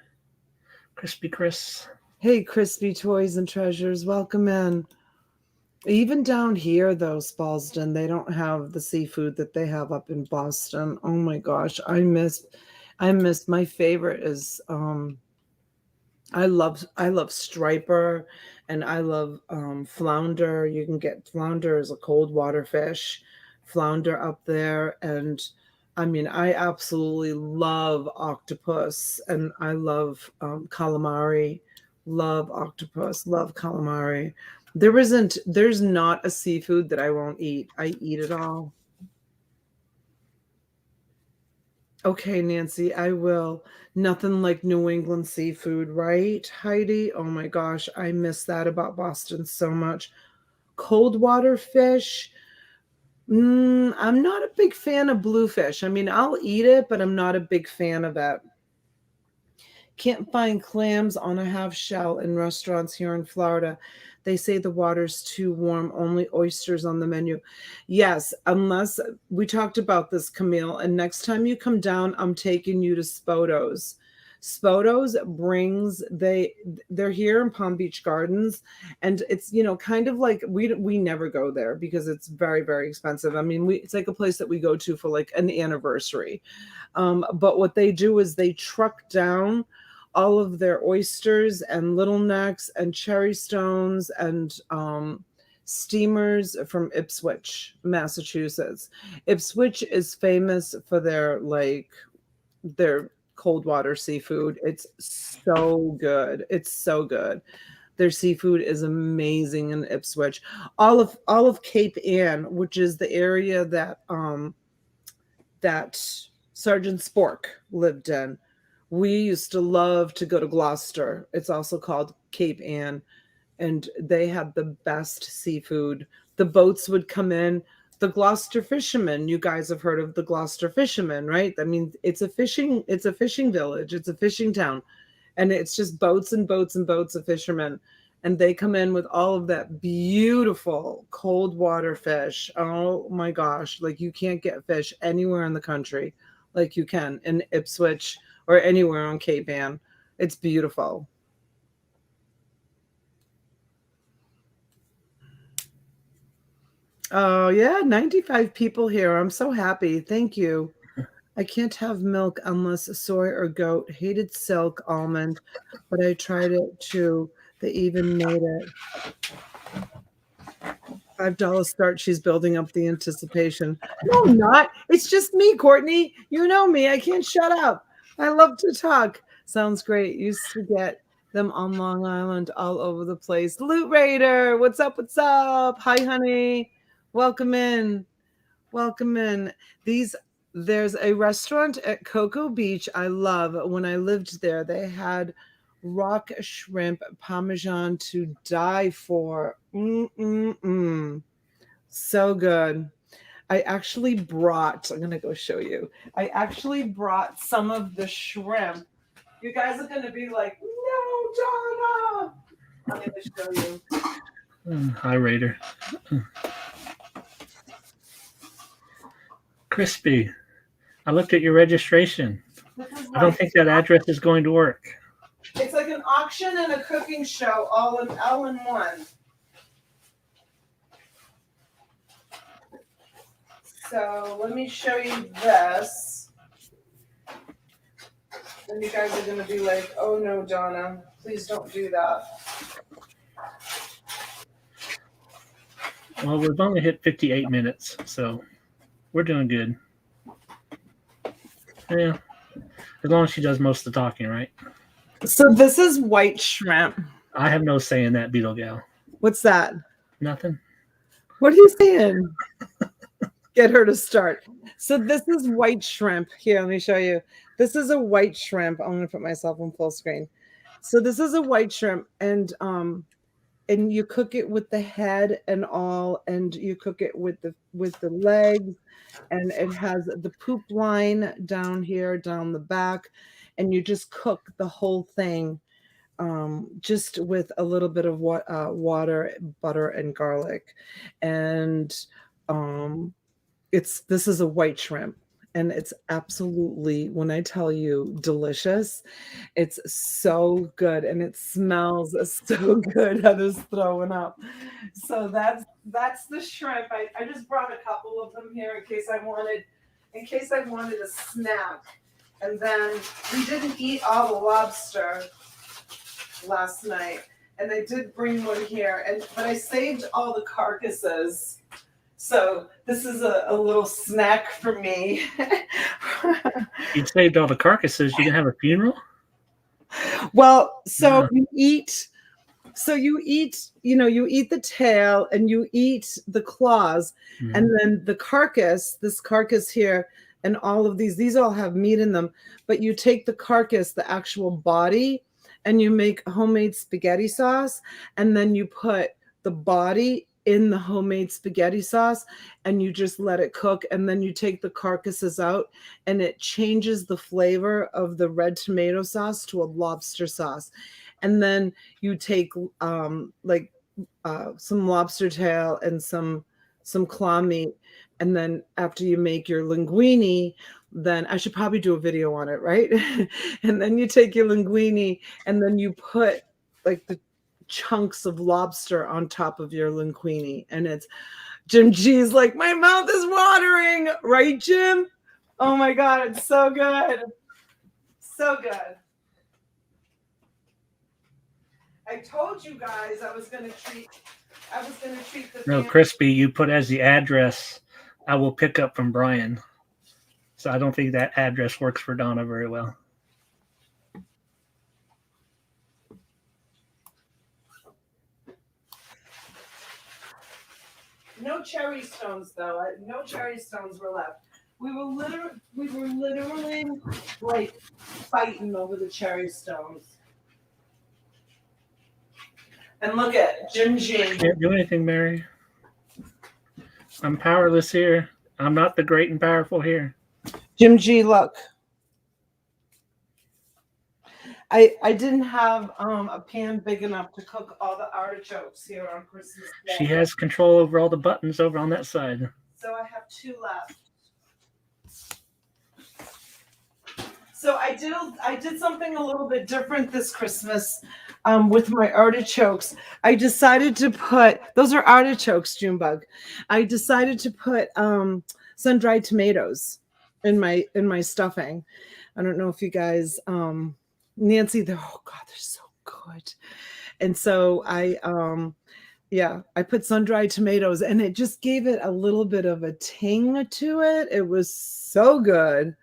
Crispy Chris. Hey, Crispy Toys and Treasures. Welcome in. Even down here, though, Spalston, they don't have the seafood that they have up in Boston. Oh my gosh, I miss. My favorite is I love striper, and I love flounder. You can get flounder as a cold water fish, flounder up there, and I mean I absolutely love octopus, and I love calamari. Love octopus, love calamari. There's not a seafood that I won't eat. I eat it all. Okay, Nancy, I will. Nothing like New England seafood, right, Heidi? Oh my gosh, I miss that about Boston so much. Cold water fish. I'm not a big fan of bluefish. I mean, I'll eat it, but I'm not a big fan of it. Can't find clams on a half shell in restaurants here in Florida. They say the water's too warm, only oysters on the menu. Yes, unless we talked about this, Camille, and next time you come down, I'm taking you to Spoto's. Spoto's brings they're here in Palm Beach Gardens, and it's kind of like we never go there because it's very, very expensive. I mean, it's like a place that we go to for like an anniversary. But what they do is they truck down all of their oysters and little necks and cherry stones and steamers from Ipswich, Massachusetts. Ipswich is famous for their cold water seafood. It's so good. It's so good. Their seafood is amazing in Ipswich. All of Cape Ann, which is the area that Sergeant Spork lived in. We used to love to go to Gloucester. It's also called Cape Ann, and they had the best seafood. The boats would come in. The Gloucester fishermen, you guys have heard of the Gloucester fishermen, right? I mean, it's a fishing village, it's a fishing town, and it's just boats and boats and boats of fishermen. And they come in with all of that beautiful cold water fish. Oh my gosh, like you can't get fish anywhere in the country like you can in Ipswich or anywhere on Cape Ann. It's beautiful. Oh, yeah, 95 people here. I'm so happy. Thank you. I can't have milk unless soy or goat. Hated silk almond, but I tried it too. They even made it. $5 start. She's building up the anticipation. No, I'm not. It's just me, Courtney. You know me. I can't shut up. I love to talk. Sounds great. Used to get them on Long Island all over the place. Loot Raider, what's up? What's up? Hi, honey. Welcome in. Welcome in. There's a restaurant at Cocoa Beach I love. When I lived there, they had rock shrimp parmesan to die for. So good. I'm going to go show you. I actually brought some of the shrimp. You guys are going to be like, no, Donna. I'm going to show you. Hi, Raider. Crispy. I looked at your registration. I don't think that address is going to work. It's like an auction and a cooking show all in one. So let me show you this. And you guys are going to be like, oh no, Donna, please don't do that. Well, we've only hit 58 minutes, so we're doing good. Yeah, as long as she does most of the talking, right? So this is white shrimp. I have no say in that, Beetle Gal. What's that? Nothing. What are you saying? Get her to start. So this is white shrimp. Here, let me show you. This is a white shrimp. I'm going to put myself on full screen. So this is a white shrimp, and you cook it with the head and all, and you cook it with the legs, and it has the poop line down here, down the back, and you just cook the whole thing just with a little bit of water, butter, and garlic. And this is a white shrimp, and it's absolutely, when I tell you, delicious. It's so good, and it smells so good. Heather's throwing up. So that's the shrimp. I just brought a couple of them here in case I wanted a snack. And then we didn't eat all the lobster last night, and I did bring one here, but I saved all the carcasses. So this is a little snack for me. You saved all the carcasses. You didn't have a funeral? Well, so you eat the tail and you eat the claws, and then this carcass here, and all of these all have meat in them, but you take the carcass, the actual body, and you make homemade spaghetti sauce, and then you put the body in the homemade spaghetti sauce, and you just let it cook, and then you take the carcasses out, and it changes the flavor of the red tomato sauce to a lobster sauce. And then you take like some lobster tail and some claw meat, and then after you make your linguine, then I should probably do a video on it, right? And then you take your linguine and then you put like the chunks of lobster on top of your linguine, and it's Jim G's like, my mouth is watering, right, Jim? Oh my God, it's so good. So good. I told you guys I was gonna treat the No, family. Crispy, you put as the address, I will pick up from Brian. So I don't think that address works for Donna very well. No cherry stones though. No cherry stones were left. We were literally like fighting over the cherry stones. And look at Jim G. Can't do anything, Mary. I'm powerless here. I'm not the great and powerful here. Jim G, look. I didn't have a pan big enough to cook all the artichokes here on Christmas Day. She has control over all the buttons over on that side. So I have 2 left. So I did something a little bit different this Christmas with my artichokes. I decided to put, those are artichokes, Junebug. I decided to put sun-dried tomatoes in my stuffing. I don't know if you guys, Nancy, oh God, they're so good. And so I put sun-dried tomatoes, and it just gave it a little bit of a ting to it. It was so good.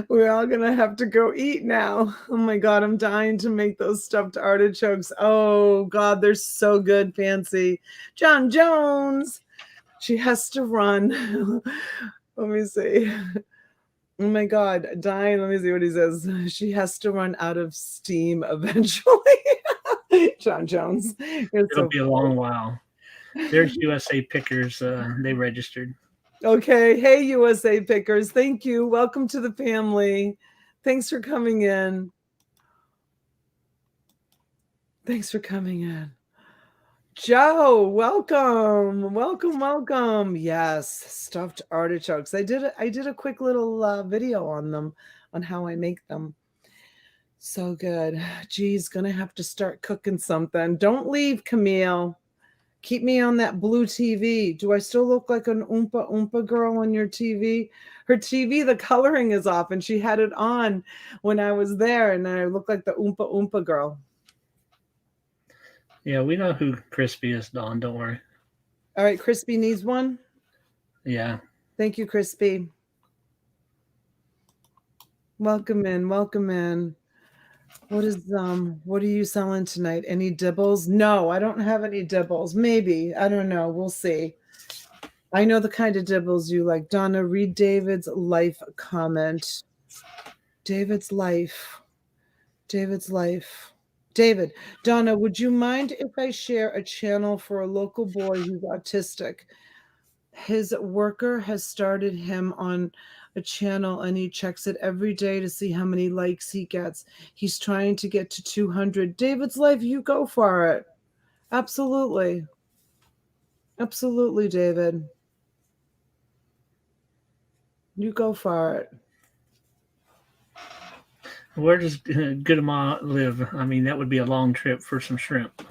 We're all gonna have to go eat now. Oh my God, I'm dying to make those stuffed artichokes. Oh God, they're so good, Fancy. John Jones, she has to run. Let me see. Oh my God, dying. Let me see what he says. She has to run out of steam eventually. John Jones. It'll be a long while. There's USA Pickers. They registered. Okay. Hey, USA Pickers. Thank you. Welcome to the family. Thanks for coming in. Thanks for coming in. Joe, welcome. Welcome, welcome. Yes, stuffed artichokes. I did a quick little video on them, on how I make them. So good. Geez, gonna have to start cooking something. Don't leave, Camille. Keep me on that blue TV. Do I still look like an Oompa Oompa girl on your TV? Her TV, the coloring is off, and she had it on when I was there, and I look like the Oompa Oompa girl. Yeah, we know who Crispy is, Dawn. Don't worry. All right, Crispy needs one. Yeah. Thank you, Crispy. Welcome in. Welcome in. What are you selling tonight? Any dibbles? No, I don't have any dibbles. Maybe. I don't know. We'll see. I know the kind of dibbles you like. Donna, read David's life comment. David's life. David's life. David, Donna, would you mind if I share a channel for a local boy who's autistic? His worker has started him on a channel, and he checks it every day to see how many likes he gets. He's trying to get to 200. David's life, you go for it. Absolutely. Absolutely, David. You go for it. Where does Goodama live? I mean, that would be a long trip for some shrimp.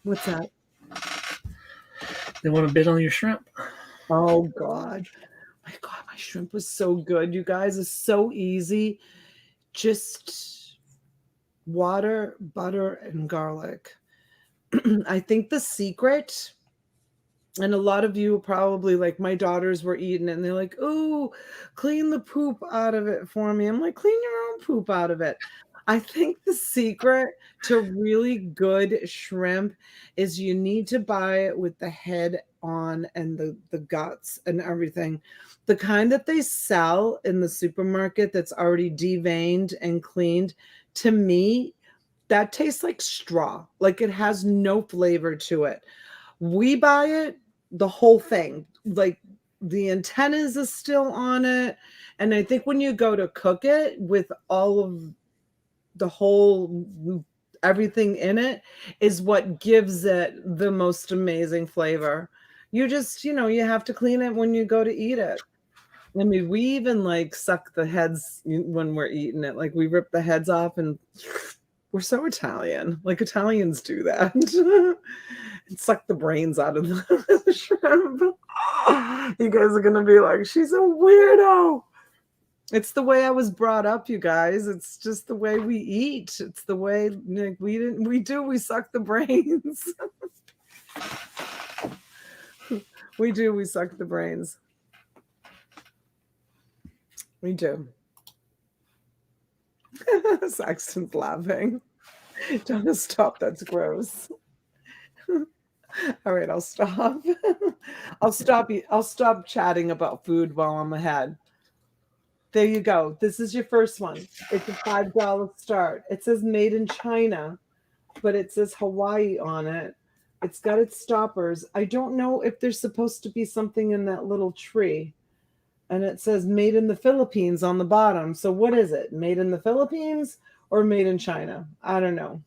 What's that? They want to bid on your shrimp. Oh, God. My God, my shrimp was so good, you guys. It's so easy. Just water, butter, and garlic. I think the secret, and a lot of you probably, like, my daughters were eating it, and they're like, "Ooh, clean the poop out of it for me." I'm like, clean your own poop out of it. I think the secret to really good shrimp is you need to buy it with the head on and the guts and everything. The kind that they sell in the supermarket that's already deveined and cleaned, to me, that tastes like straw. Like it has no flavor to it. We buy it, the whole thing. Like the antennas is still on it. And I think when you go to cook it with all of the whole everything in it is what gives it the most amazing flavor. You just, you have to clean it when you go to eat it. I mean, we even like suck the heads when we're eating it. Like we rip the heads off and we're so Italian. Like Italians do that. And suck the brains out of the shrimp. You guys are gonna be like, she's a weirdo. It's the way I was brought up, you guys. It's just the way we eat. It's the way like, we suck the brains. We suck the brains. We do. Saxton's laughing. Don't stop. That's gross. All right, I'll stop. I'll stop chatting about food while I'm ahead. There you go. This is your first one. It's a $5 start. It says made in China, but it says Hawaii on it. It's got its stoppers. I don't know if there's supposed to be something in that little tree. And it says made in the Philippines on the bottom. So what is it? Made in the Philippines or made in China? I don't know.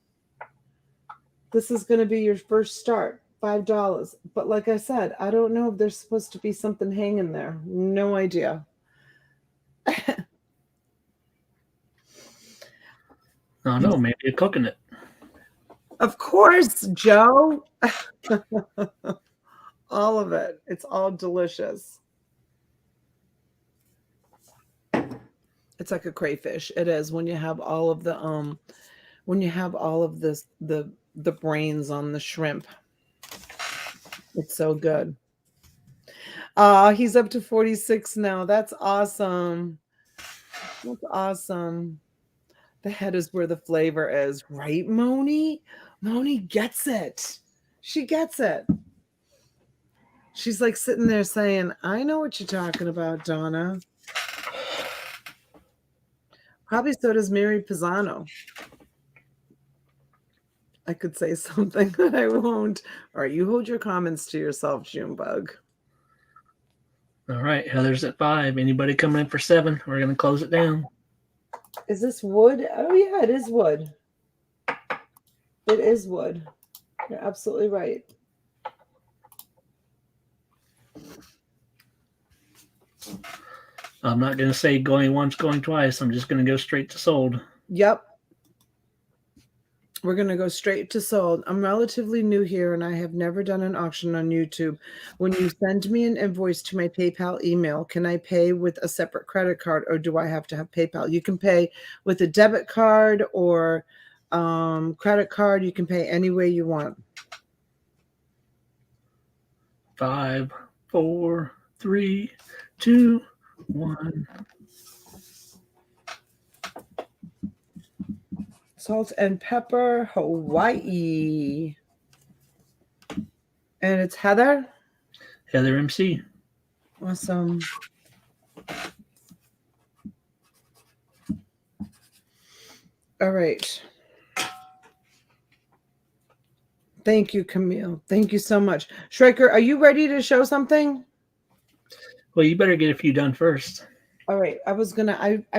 This is going to be your first start, $5. But like I said, I don't know if there's supposed to be something hanging there. No idea. I don't know, maybe a coconut. Of course, Joe. All of it. It's all delicious. It's like a crayfish. It is when you have all of the this the brains on the shrimp. It's so good. He's up to 46 now. That's awesome. That's awesome. The head is where the flavor is, right, Moni? Moni gets it. She gets it. She's like sitting there saying, I know what you're talking about, Donna. Probably so does Mary Pisano. I could say something, but I won't. All right, you hold your comments to yourself, Junebug. All right, Heather's at 5. Anybody coming in for 7? We're going to close it down. Is this wood? Oh, yeah, it is wood. It is wood. You're absolutely right. I'm not going to say going once, going twice. I'm just going to go straight to sold. Yep. We're going to go straight to sold. I'm relatively new here and I have never done an auction on YouTube. When you send me an invoice to my PayPal email, can I pay with a separate credit card or do I have to have PayPal? You can pay with a debit card or credit card. You can pay any way you want. 5, 4, 3, 2, 1. Salt and pepper, Hawaii. And it's Heather? Heather MC. Awesome. All right. Thank you, Camille. Thank you so much. Schreiker, are you ready to show something? Well, you better get a few done first. All right. I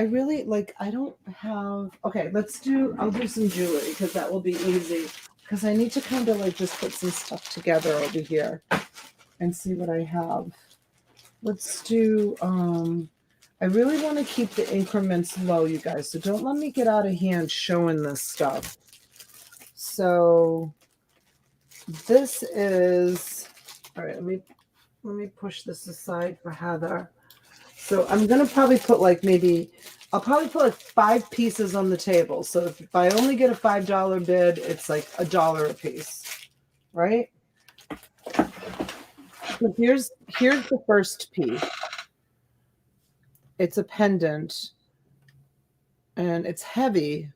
really like, I don't have, okay, I'll do some jewelry because that will be easy. Because I need to kind of like just put some stuff together over here and see what I have. Let's do, I really want to keep the increments low, you guys. So don't let me get out of hand showing this stuff. So this is, all right, let me push this aside for Heather. So I'm going to probably put I'll probably put like 5 pieces on the table. So if I only get a $5 bid, it's like $1 a piece, right? So here's the first piece. It's a pendant and it's heavy.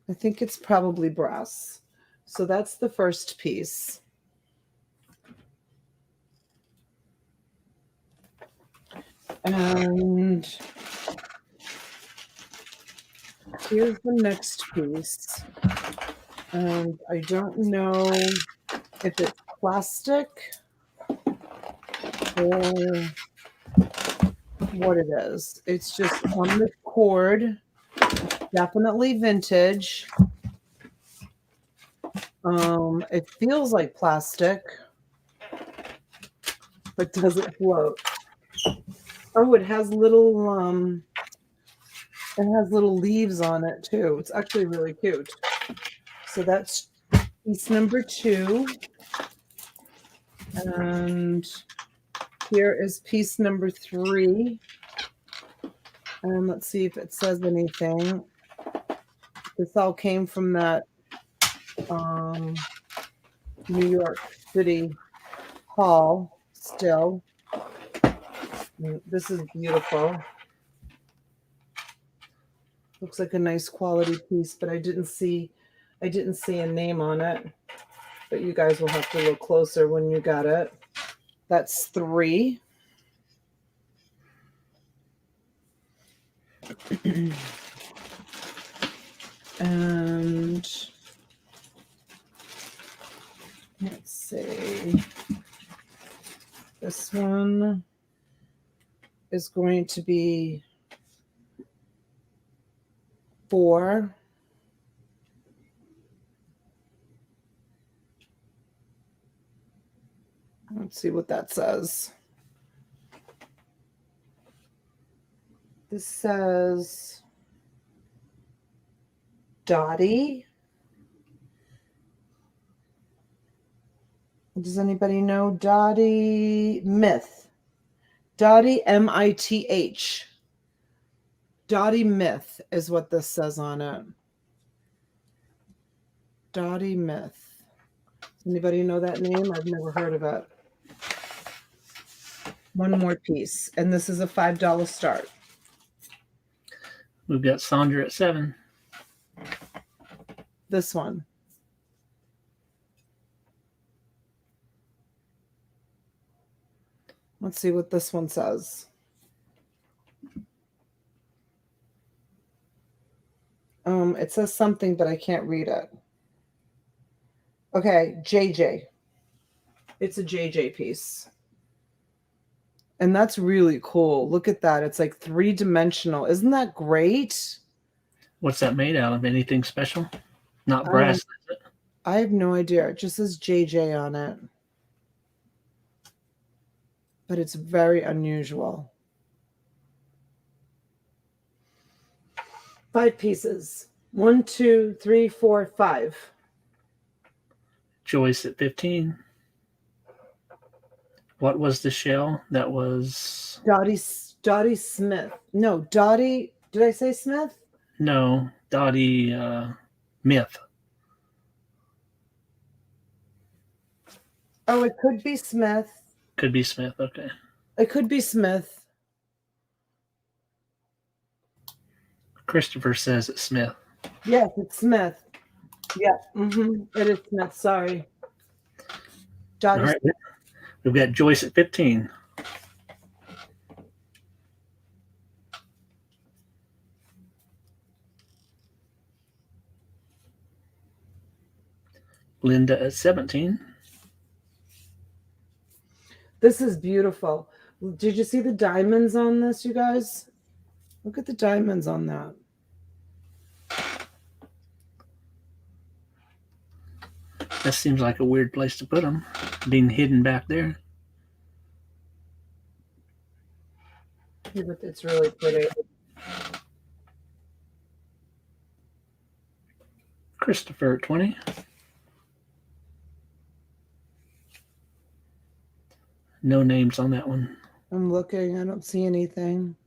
I think it's probably brass. So that's the first piece. And here's the next piece. And I don't know if it's plastic or what it is. It's just on the cord. Definitely vintage. It feels like plastic, but doesn't float. Oh, it has little leaves on it too. It's actually really cute. So that's piece number 2. And here is piece number 3. And let's see if it says anything. This all came from that New York City haul still. This is beautiful. Looks like a nice quality piece, but I didn't see a name on it. But you guys will have to look closer when you got it. That's 3. And let's see. This one is going to be 4. Let's see what that says. This says Dottie. Does anybody know Dottie Myth? Dottie M-I-T-H. Dottie Myth is what this says on it. Dottie Myth. Anybody know that name? I've never heard of it. One more piece, and this is a $5 start. We've got Sandra at 7. This one. Let's see what this one says. It says something, but I can't read it. Okay, JJ. It's a JJ piece. And that's really cool. Look at that. It's like 3-dimensional. Isn't that great? What's that made out of? Anything special? Not brass, is it? I have no idea. It just says JJ on it. But it's very unusual. 5 pieces. 1, 2, 3, 4, 5. Joyce at 15. What was the shell? That was Dottie Smith. No, Dottie. Did I say Smith? No, Dottie Myth. Oh, it could be Smith. Could be Smith. Okay. It could be Smith. Christopher says it's Smith. Yes, it's Smith. Yeah, it is Smith. Sorry. All right. We've got Joyce at 15. Linda at 17. This is beautiful. Did you see the diamonds on this, you guys? Look at the diamonds on that. That seems like a weird place to put them, being hidden back there. Yeah, but it's really pretty. Christopher at 20. No names on that one. I'm looking. I don't see anything.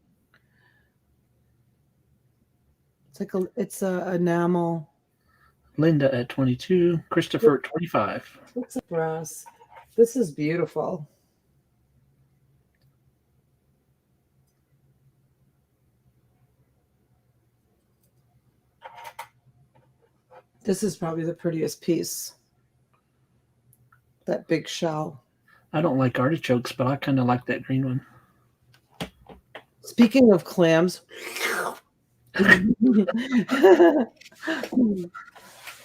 It's a enamel. Linda at 22. Christopher at 25. What's a brass? This is beautiful. This is probably the prettiest piece. That big shell. I don't like artichokes, but I kind of like that green one. Speaking of clams,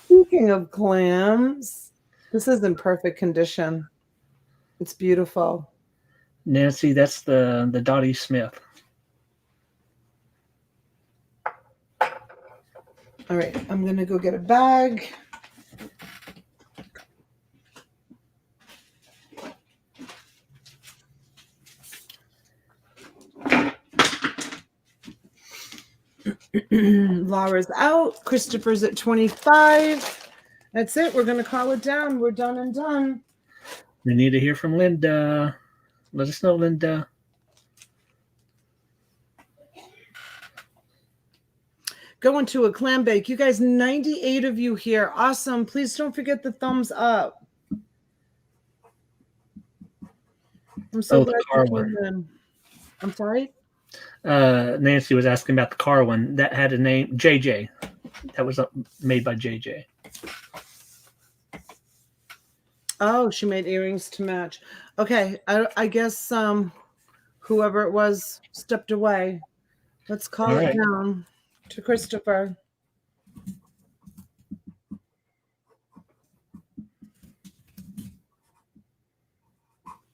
Speaking of clams, this is in perfect condition. It's beautiful. Nancy, that's the Dottie Smith. All right, I'm gonna go get a bag. Laura's out. Christopher's at 25. That's it. We're gonna call it down. We're done and done. We need to hear from Linda. Let us know, Linda. Going to a clam bake. You guys, 98 of you here. Awesome. Please don't forget the thumbs up. I'm so glad you came in. I'm sorry? Nancy was asking about the car one. That had a name, JJ. That was made by JJ. Oh, she made earrings to match. Okay, I guess whoever it was stepped away. Let's call it down to Christopher.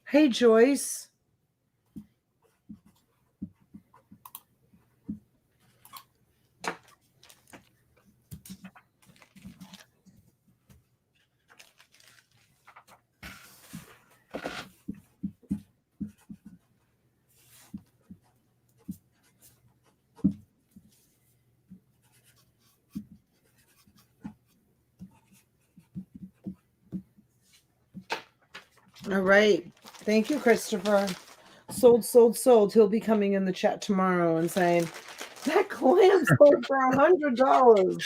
Hey, Joyce. All right. Thank you, Christopher. Sold, sold, sold. He'll be coming in the chat tomorrow and saying, that clam sold for $100.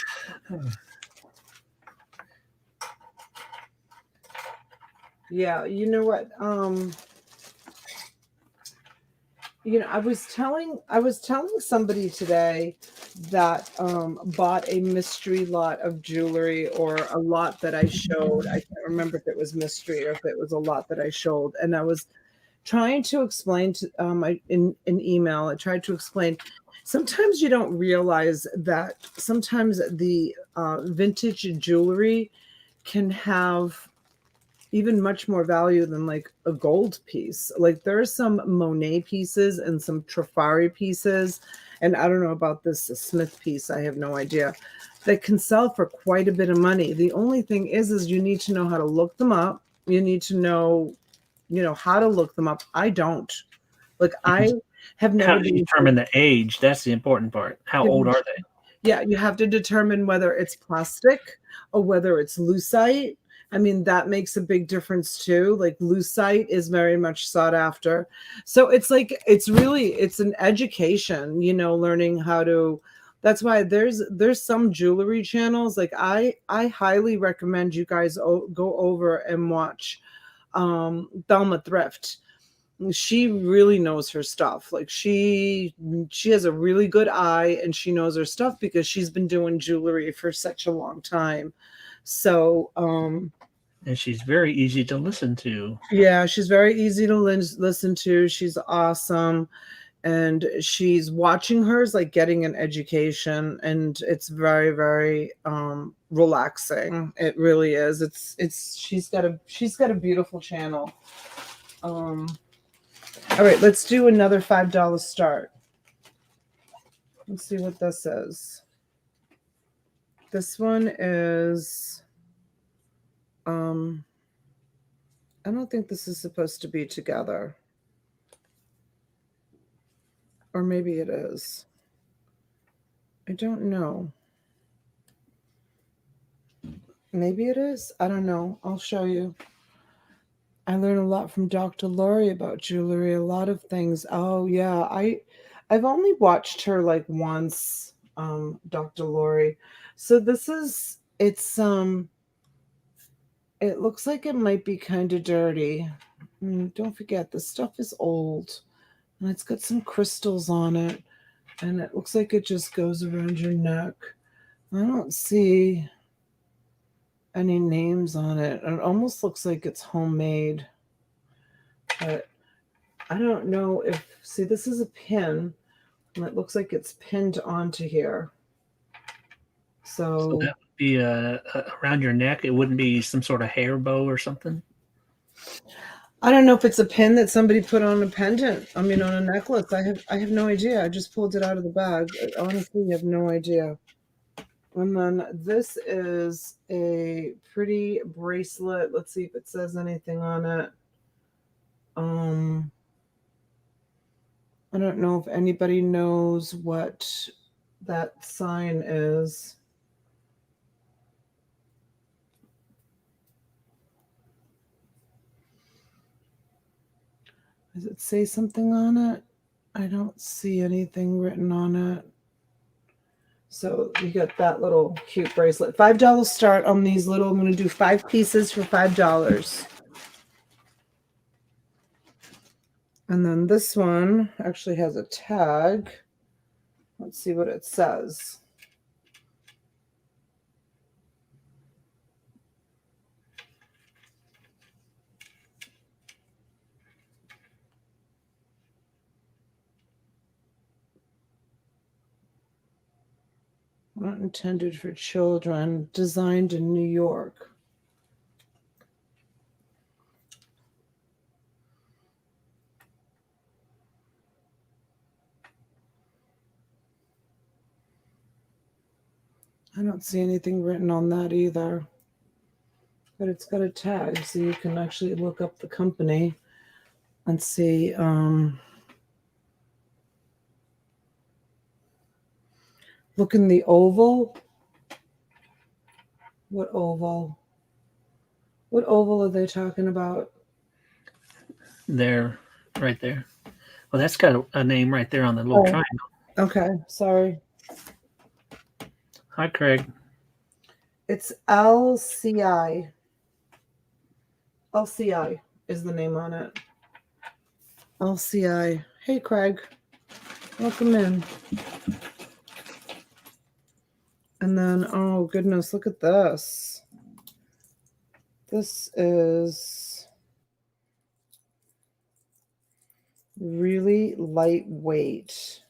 Yeah, you know what? I was telling somebody today that bought a mystery lot of jewelry, or a lot that I showed. I can't remember if it was mystery or if it was a lot that I showed. And I was trying to explain to in an email, I tried to explain, sometimes you don't realize that sometimes the vintage jewelry can have even much more value than like a gold piece. Like there are some Monet pieces and some Trifari pieces, and I don't know about this Smith piece, I have no idea, that can sell for quite a bit of money. The only thing is you need to know how to look them up. You need to know, how to look them up. I don't. Like I have never How do you determine the age? That's the important part. How old are they? Yeah, you have to determine whether it's plastic or whether it's lucite. I mean, that makes a big difference too. Like lucite is very much sought after. So it's like, it's an education, learning how to, that's why there's some jewelry channels. Like I highly recommend you guys go over and watch Thelma Thrift. She really knows her stuff. Like she has a really good eye, and she knows her stuff because she's been doing jewelry for such a long time. So and she's very easy to listen to. Yeah, she's very easy to listen to. She's awesome, and she's watching hers like getting an education, and it's very, very relaxing. It really is. She's got a beautiful channel. All right, let's do another $5 start. Let's see what this is. This one is, I don't think this is supposed to be together. Or maybe it is. I don't know. Maybe it is. I don't know. I'll show you. I learned a lot from Dr. Lori about jewelry, a lot of things. Oh yeah, I've only watched her like once, Dr. Lori. So it looks like it might be kind of dirty. Don't forget, the stuff is old, and it's got some crystals on it, and it looks like it just goes around your neck. I don't see any names on it. It almost looks like it's homemade. But I don't know see, this is a pin. And it looks like it's pinned onto here. So So that would be around your neck. It wouldn't be some sort of hair bow or something. I don't know if it's a pin that somebody put on a pendant. I mean, on a necklace. I have no idea. I just pulled it out of the bag. I honestly have no idea. And then this is a pretty bracelet. Let's see if it says anything on it. I don't know if anybody knows what that sign is. Does it say something on it? I don't see anything written on it. So you got that little cute bracelet. $5 start on these little. I'm going to do 5 pieces for $5. And then this one actually has a tag. Let's see what it says. Not intended for children, designed in New York. I don't see anything written on that either. But it's got a tag, so you can actually look up the company and see. Look in the oval. What oval? What oval are they talking about? There, right there. Well, that's got a name right there on the little triangle. Okay, sorry. Hi, Craig. It's LCI. LCI is the name on it. LCI. Hey, Craig. Welcome in. And then, oh goodness, look at this. This is really lightweight.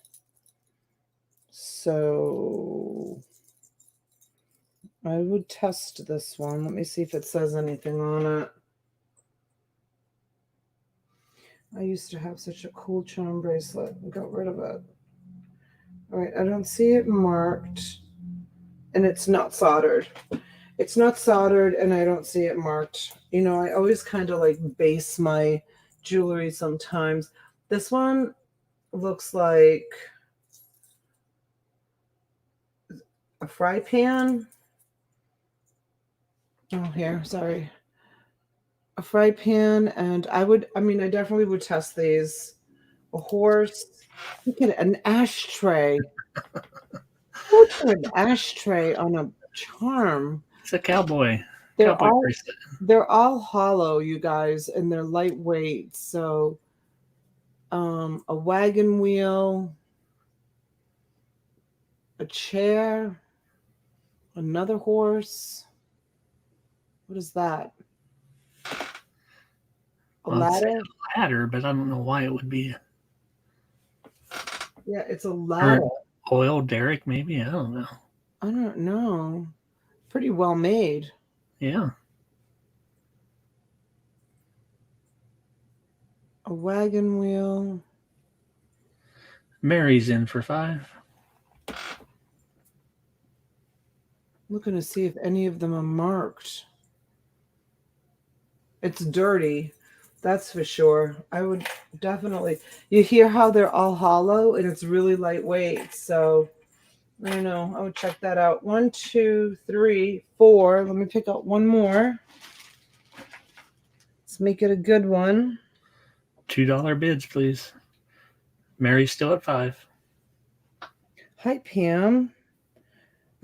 So I would test this one. Let me see if it says anything on it. I used to have such a cool charm bracelet. I got rid of it. All right, I don't see it marked. And it's not soldered. It's not soldered, and I don't see it marked. You know, I always kind of like base my jewelry sometimes. This one looks like a fry pan. Oh, here, sorry. A fry pan, and I definitely would test these. A horse. Look at it, an ashtray. Who put an ashtray on a charm? It's a cowboy They're all bracelet. they're all hollow, you guys, and they're lightweight. So, a wagon wheel, a chair, another horse. What is that? A Well, it's ladder? a ladder, but I don't know why it would be. Yeah, it's a Or ladder. oil derrick, maybe. I don't know. I don't know. Pretty well made. Yeah. A wagon wheel. Mary's in for 5. Looking to see if any of them are marked. It's dirty. That's for sure. I would definitely. You hear how they're all hollow and it's really lightweight. So I don't know. I would check that out. 1, 2, 3, 4. Let me pick out one more. Let's make it a good one. $2 bids, please. Mary's still at 5. Hi, Pam.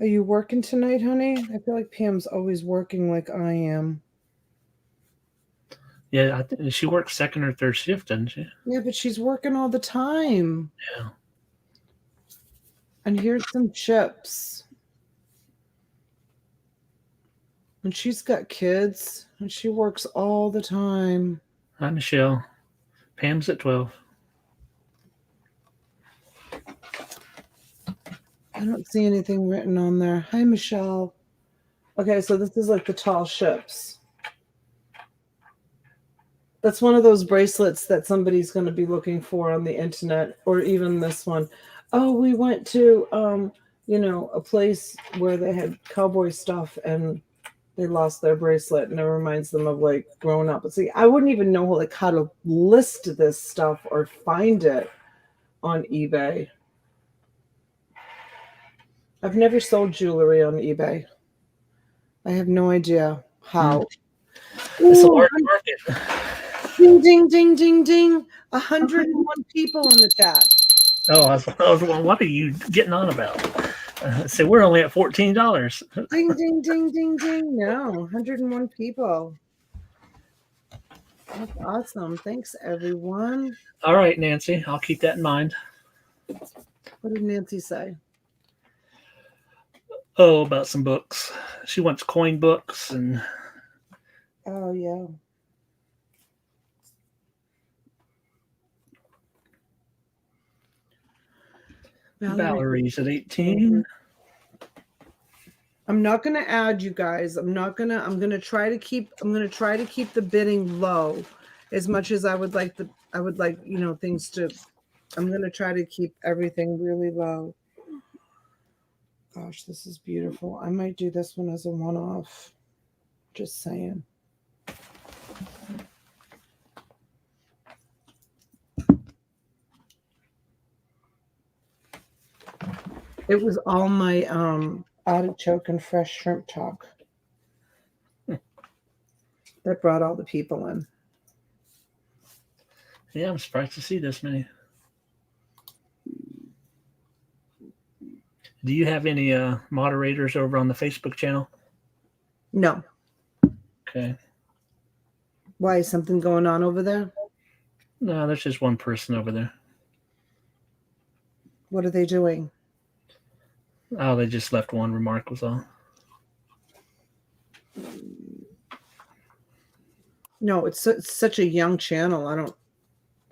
Are you working tonight, honey? I feel like Pam's always working like I am. Yeah, she works second or third shift, doesn't she? Yeah, but she's working all the time. Yeah. And here's some chips. And she's got kids, and she works all the time. Hi, Michelle. Pam's at 12. I don't see anything written on there. Hi, Michelle. Okay, so this is like the tall ships. That's one of those bracelets that somebody's going to be looking for on the internet, or even this one. Oh, we went to, a place where they had cowboy stuff and they lost their bracelet, and it reminds them of like growing up. But see, I wouldn't even know like how to list this stuff or find it on eBay. I've never sold jewelry on eBay. I have no idea how. It's a Ooh, large market. ding, ding, ding, ding, ding. 101 people in the chat. Oh, I was what are you getting on about? So we're only at $14. Ding, ding, ding, ding, ding. No, 101 people. That's awesome. Thanks, everyone. All right, Nancy, I'll keep that in mind. What did Nancy say? Oh, about some books. She wants coin books and. Oh, yeah. Valerie's at 18. I'm not going to add you guys. I'm going to try to keep the bidding low as much as I would like, things to, I'm going to try to keep everything really low. Gosh, this is beautiful. I might do this one as a one-off. Just saying. It was all my artichoke and fresh shrimp talk that brought all the people in. Yeah, I'm surprised to see this many. Do you have any moderators over on the Facebook channel? No. Okay. Why? Is something going on over there? No, there's just one person over there. What are they doing? Oh, they just left one remark was all. No, it's such a young channel. I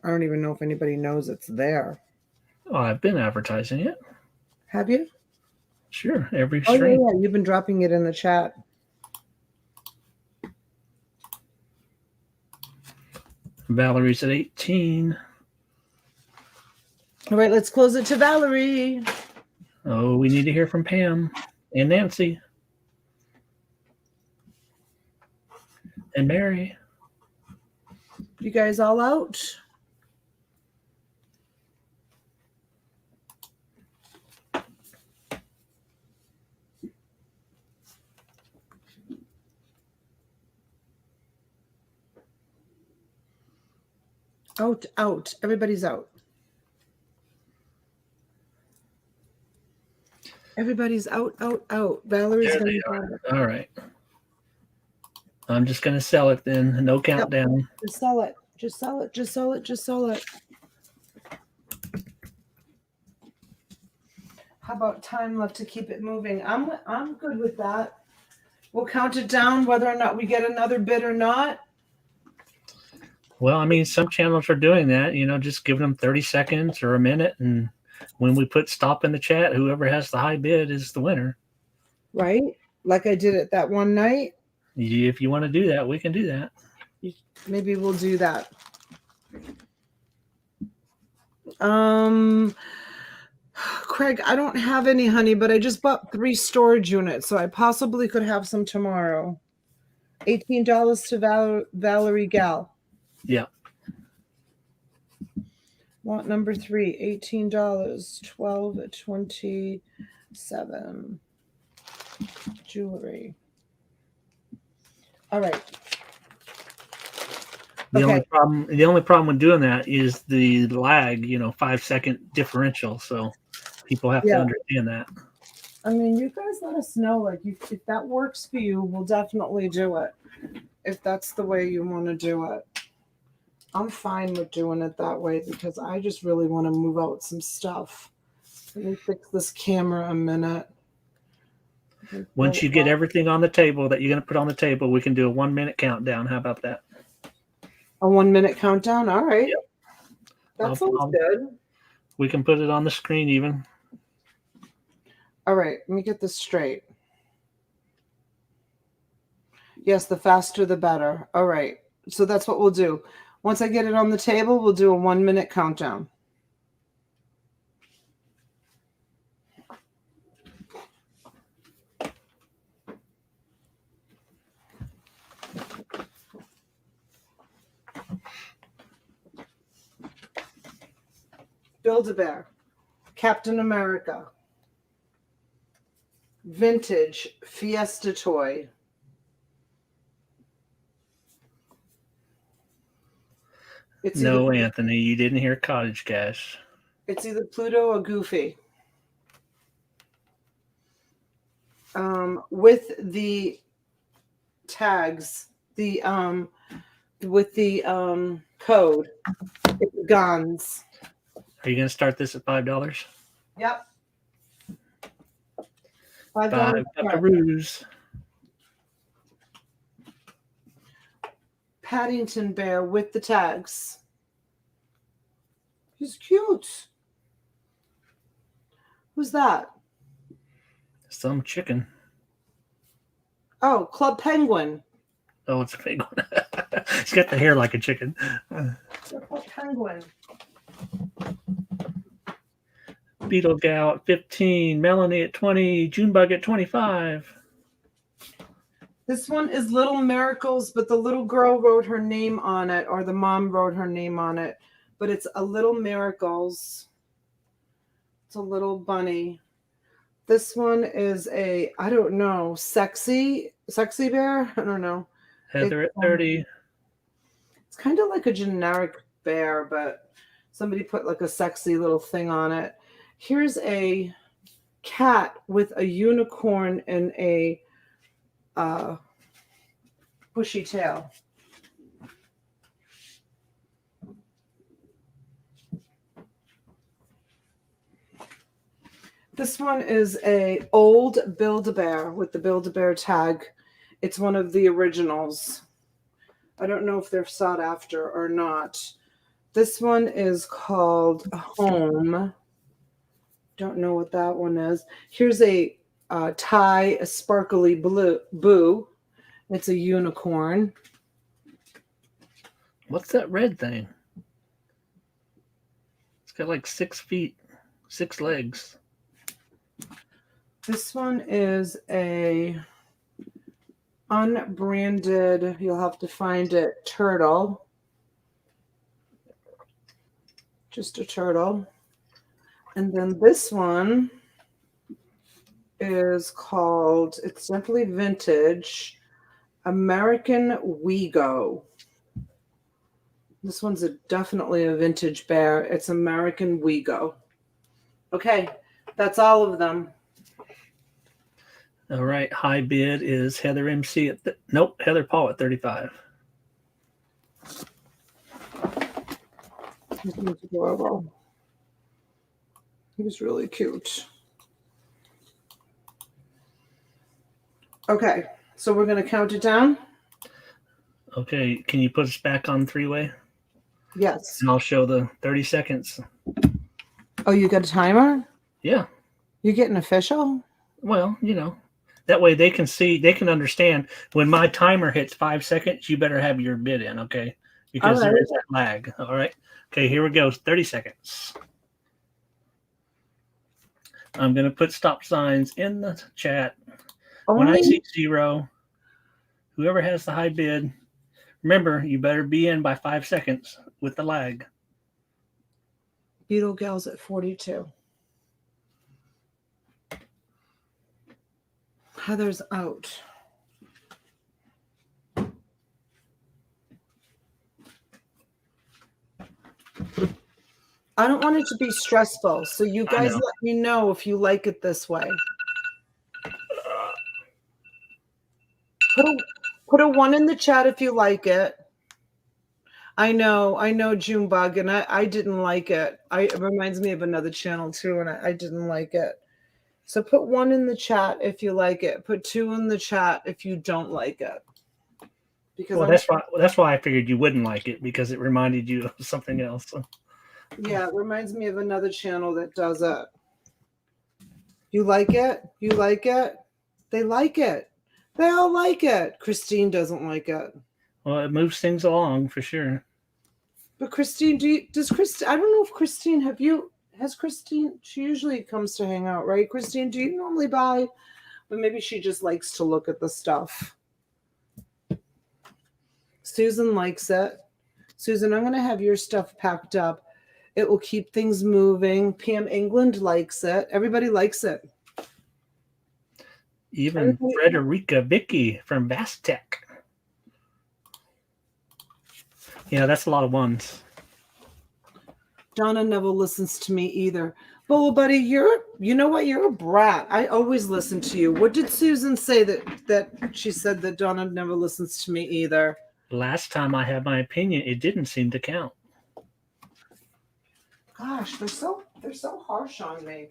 don't even know if anybody knows it's there. Oh, I've been advertising it. Have you? Sure, every stream. stream. Oh, yeah, you've been dropping it in the chat. Valerie's at 18. All right, let's close it to Valerie. Oh, we need to hear from Pam and Nancy and Mary. You guys all out? Out. Everybody's out. Everybody's out. Valerie's There they are. All right. I'm just going to sell it then. No countdown. Yep. Just sell it. How about time left to keep it moving? I'm good with that. We'll count it down whether or not we get another bid or not. Well, I mean, some channels are doing that, just giving them 30 seconds or a minute. And when we put stop in the chat, whoever has the high bid is the winner. Right? Like I did it that one night. If you want to do that, we can do that. Maybe we'll do that. Craig, I don't have any, honey, but I just bought 3 storage units, so I possibly could have some tomorrow. $18 to Valerie Gal. Yeah. Lot number 3, $18, 12 at 27. Jewelry. All right. The only problem with doing that is the lag, 5-second differential. So people have to understand that. I mean, you guys let us know, like, if that works for you, we'll definitely do it. If that's the way you want to do it. I'm fine with doing it that way because I just really want to move out some stuff. Let me fix this camera a minute. Once you get everything on the table that you're going to put on the table, we can do a 1-minute countdown. How about that? A 1-minute countdown? All right. Yep. That sounds good. We can put it on the screen even. All right, let me get this straight. Yes, the faster the better. All right. So that's what we'll do. Once I get it on the table, we'll do a 1-minute countdown. Build-A-Bear, Captain America, Vintage Fiesta Toy, No, Anthony, you didn't hear Cottage Cash. It's either Pluto or Goofy. With the tags, with the code, it's guns. Are you going to start this at $5? Yep. $5 buckaroos. Paddington Bear with the tags. He's cute. Who's that? Some chicken. Oh, Club Penguin. Oh, it's a penguin. He's got the hair like a chicken. Club Penguin. Beetle Gal at 15, Melanie at 20, Junebug at 25. This one is Little Miracles, but the little girl wrote her name on it, or the mom wrote her name on it. But it's a Little Miracles. It's a little bunny. This one is a, I don't know, sexy bear? I don't know. Heather at 30. It's kind of like a generic bear, but somebody put like a sexy little thing on it. Here's a cat with a unicorn and a bushy tail. This one is a old Build-A-Bear with the Build-A-Bear tag. It's one of the originals. I don't know if they're sought after or not. This one is called Home. Don't know what that one is. Here's a tie, a sparkly boo. It's a unicorn. What's that red thing? It's got like 6 feet, 6 legs. This one is a unbranded, you'll have to find it, turtle. Just a turtle. And then this one is called, it's definitely vintage, American Wego. This one's definitely a vintage bear. It's American Wego. Okay, that's all of them. All right, high bid is Heather MC at Heather Paul at 35. He's adorable. He was really cute. Okay, so we're going to count it down. Okay, can you put us back on three-way? Yes. And I'll show the 30 seconds. Oh, you got a timer? Yeah. You getting official? Well, that way they can see, they can understand when my timer hits 5 seconds, you better have your bid in, okay? Because there is that lag. All right. Okay, here we go. 30 seconds. I'm going to put stop signs in the chat. When I see 0, whoever has the high bid, remember, you better be in by 5 seconds with the lag. Beetle Gal's at 42. Heather's out. I don't want it to be stressful, so you guys let me know if you like it this way. Put a 1 in the chat if you like it. I know, Junebug, and I didn't like it. It reminds me of another channel too, and I didn't like it. So put 1 in the chat if you like it. Put 2 in the chat if you don't like it. Because that's why I figured you wouldn't like it, because it reminded you of something else. Yeah, it reminds me of another channel that does it. You like it? You like it? They like it. They all like it. Christine doesn't like it. Well, it moves things along for sure. But Christine, does Christine, I don't know if Christine, has Christine, she usually comes to hang out, right? Christine, do you normally buy? But maybe she just likes to look at the stuff. Susan likes it. Susan, I'm going to have your stuff packed up. It will keep things moving. Pam England likes it. Everybody likes it. Even Frederica Vicky from Vastec. Yeah, that's a lot of ones. Donna never listens to me either. But buddy, you know what? You're a brat. I always listen to you. What did Susan say that she said that Donna never listens to me either? Last time I had my opinion, it didn't seem to count. Gosh, they're so harsh on me.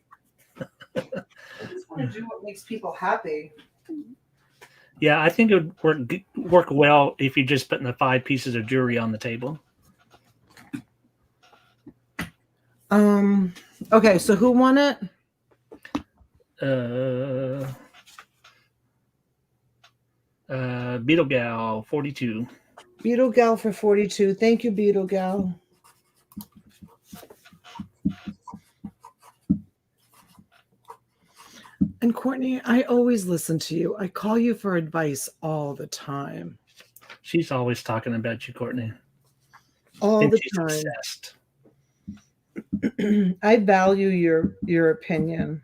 I just want to do what makes people happy. Yeah, I think it would work well if you just putting the 5 pieces of jewelry on the table. Okay, so who won it? Beetle Gal 42. Beetle Gal for 42. Thank you, Beetle Gal. And Courtney, I always listen to you. I call you for advice all the time. She's always talking about you, Courtney. All the she's time. Obsessed. I value your opinion.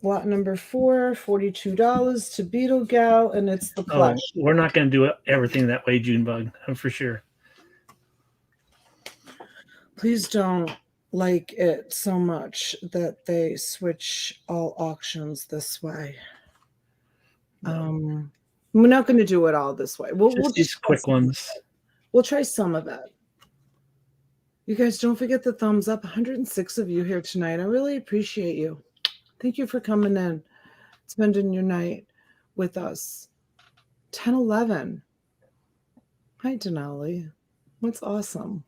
Lot number 4, $42 to Beetle Gal, and it's the plush. Oh, we're not going to do everything that way, Junebug, for sure. Please don't like it so much that they switch all auctions this way. No. We're not going to do it all this way. We'll just these quick ones. We'll try some of it. You guys don't forget the thumbs up. 106 of you here tonight. I really appreciate you. Thank you for coming in, spending your night with us. 10-11. Hi, Denali. That's awesome.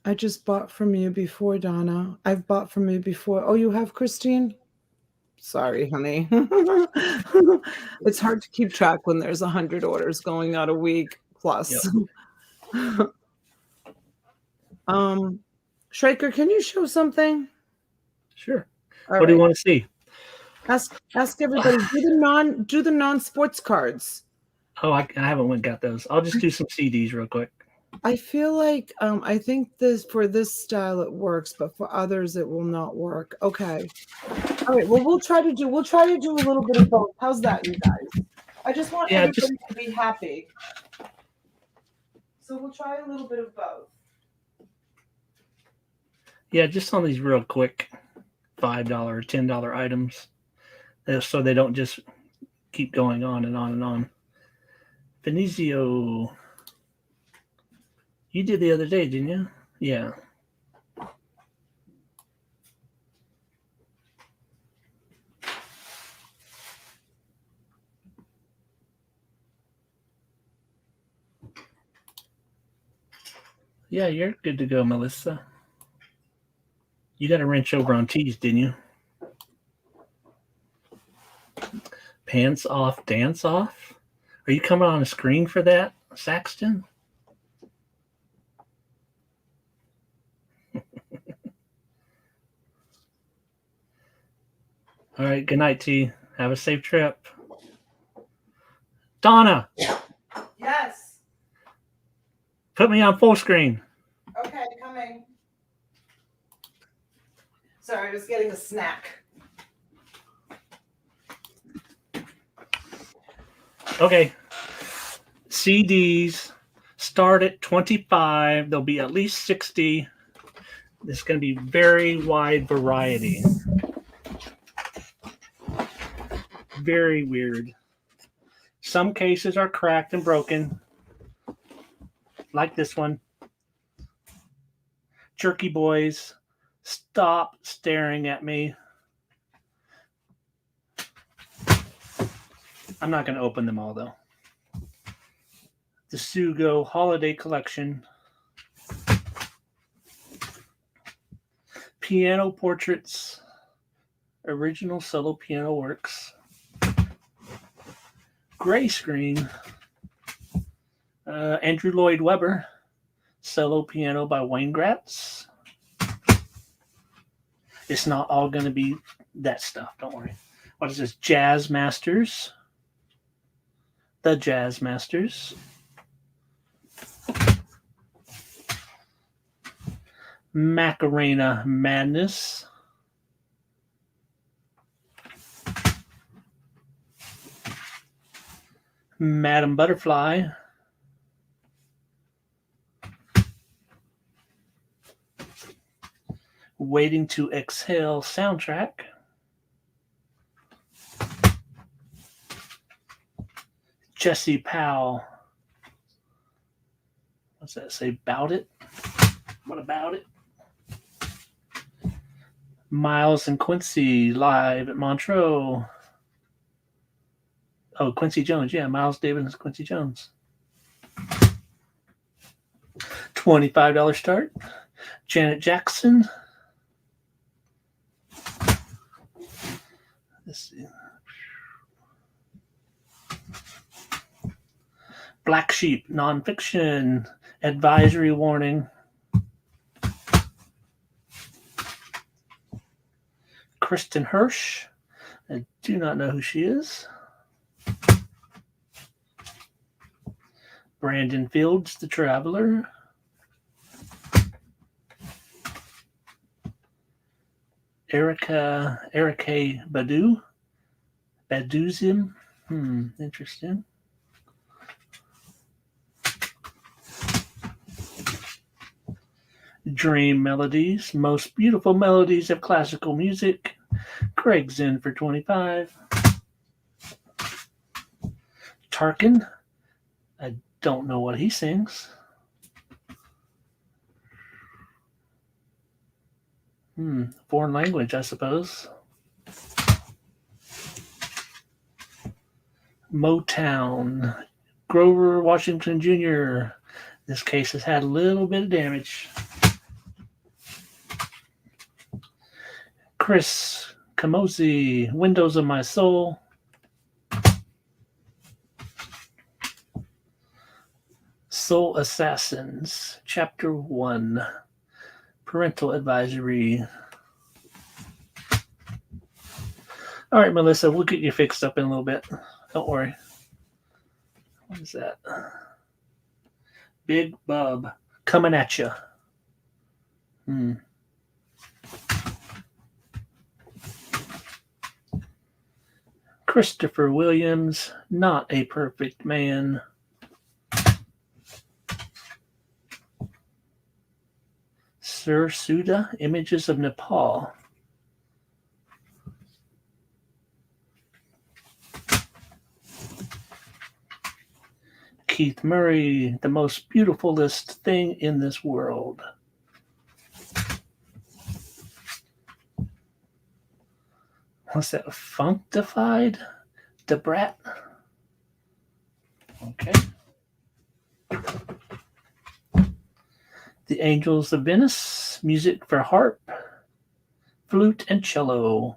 I just bought from you before, Donna. I've bought from you before. Oh, you have, Christine? Sorry, honey. It's hard to keep track when there's 100 orders going out a week plus. Yep. Schreiker, can you show something? Sure. What do you want to see? Ask everybody. Do the non-sports cards. Oh, I haven't got those. I'll just do some CDs real quick. I feel like I think for this style it works, but for others it will not work. Okay. All right. Well, we'll try to do a little bit of both. How's that, you guys? I just want everybody to be happy. So we'll try a little bit of both. Yeah, just on these real quick $5 or $10 items, so they don't just keep going on and on and on. Venezio, you did the other day, didn't you? Yeah. Yeah, you're good to go, Melissa. You got a wrench over on tees, didn't you? Pants off, dance off? Are you coming on a screen for that, Saxton? All right, good night, T. Have a safe trip. Donna! Yes. Put me on full screen. Okay, coming. Sorry, I was getting a snack. Okay. CDs start at 25. There'll be at least 60. There's going to be very wide variety. Very weird. Some cases are cracked and broken, like this one. Jerky boys, stop staring at me. I'm not going to open them all, though. The Sugo Holiday Collection. Piano Portraits, original solo piano works. Gray screen, Andrew Lloyd Webber, solo piano by Wayne Gratz. It's not all going to be that stuff, don't worry. What is this? Jazz Masters. The Jazz Masters. Macarena Madness. Madam Butterfly. Waiting to Exhale soundtrack. Jesse Powell. What's that say? About it? What about it? Miles and Quincy live at Montreux. Oh, Quincy Jones. Yeah, Miles Davis and Quincy Jones. $25 start. Janet Jackson. Let's see. Black Sheep, nonfiction, advisory warning. Kristen Hirsch. I do not know who she is. Brandon Fields, The Traveler. Erica Badu. Baduzim. Interesting. Dream Melodies, Most Beautiful Melodies of Classical Music. Craig's in for $25. Tarkin, I don't know what he sings. Foreign language, I suppose. Motown, Grover Washington Jr. This case has had a little bit of damage. Chris Camozzi, Windows of My Soul. Soul Assassins, Chapter 1. Parental Advisory. All right, Melissa, we'll get you fixed up in a little bit. Don't worry. What is that? Big Bub, coming at you. Christopher Williams, Not a Perfect Man. Sir Suda, Images of Nepal. Keith Murray, The Most Beautifulest Thing in This World. What's that? Functified? Debrat? Okay. The Angels of Venice, music for harp, flute, and cello.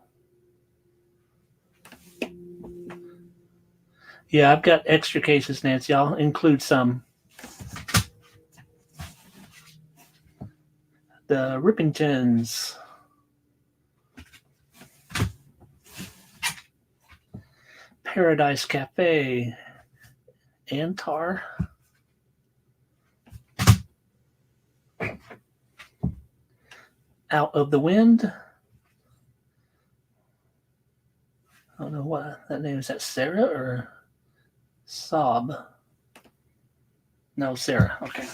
Yeah, I've got extra cases, Nancy. I'll include some. The Rippingtons. Paradise Cafe. Antar. Out of the Wind. I don't know what that name is. That Sarah or Sob? No, Sarah. Okay.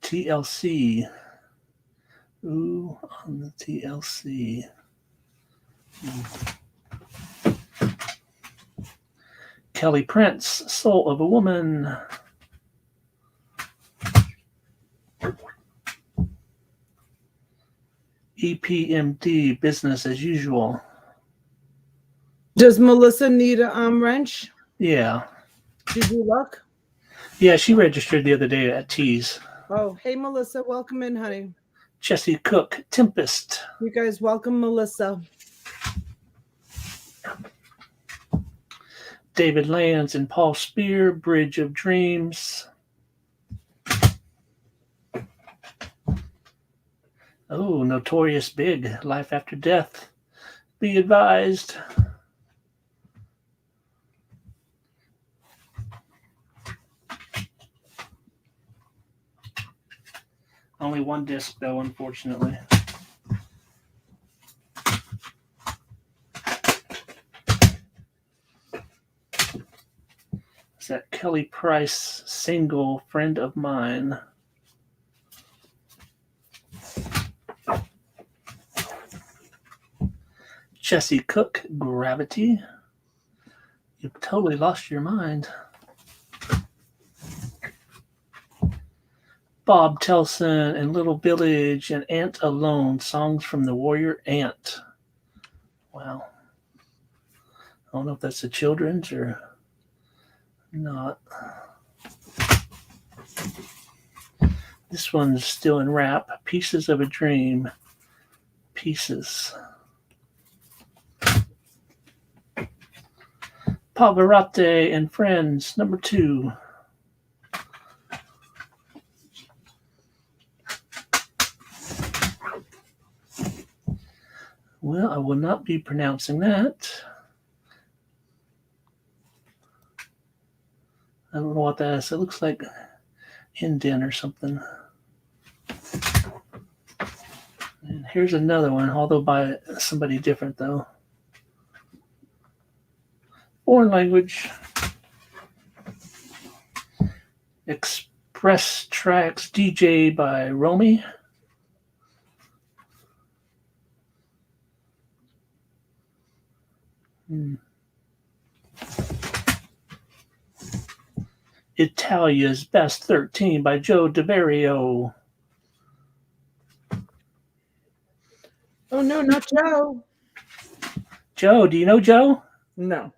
TLC. Ooh, on the TLC. Kelly Prince, Soul of a Woman. EPMD, Business as Usual. Does Melissa need a wrench? Yeah. Did you look? Yeah, she registered the other day at Tees. Oh, hey, Melissa. Welcome in, honey. Jesse Cook, Tempest. You guys welcome Melissa. David Lands and Paul Spear, Bridge of Dreams. Oh, Notorious Big, Life After Death. Be advised. Only one disc, though, unfortunately. It's that Kelly Price single, Friend of Mine. Jesse Cook, Gravity. You've totally lost your mind. Bob Telson and Little Village and Ant Alone, songs from the Warrior Ant. Wow. I don't know if that's the children's or not. This one's still in wrap. Pieces of a Dream. Pieces. Pavarotti and Friends, number 2. Well, I will not be pronouncing that. I don't know what that is. It looks like indent or something. And here's another one, although by somebody different, though. Foreign language. Express Tracks DJ by Romy. Italia's Best 13 by Joe DeBario. Oh, no, not Joe. Joe, do you know Joe? No.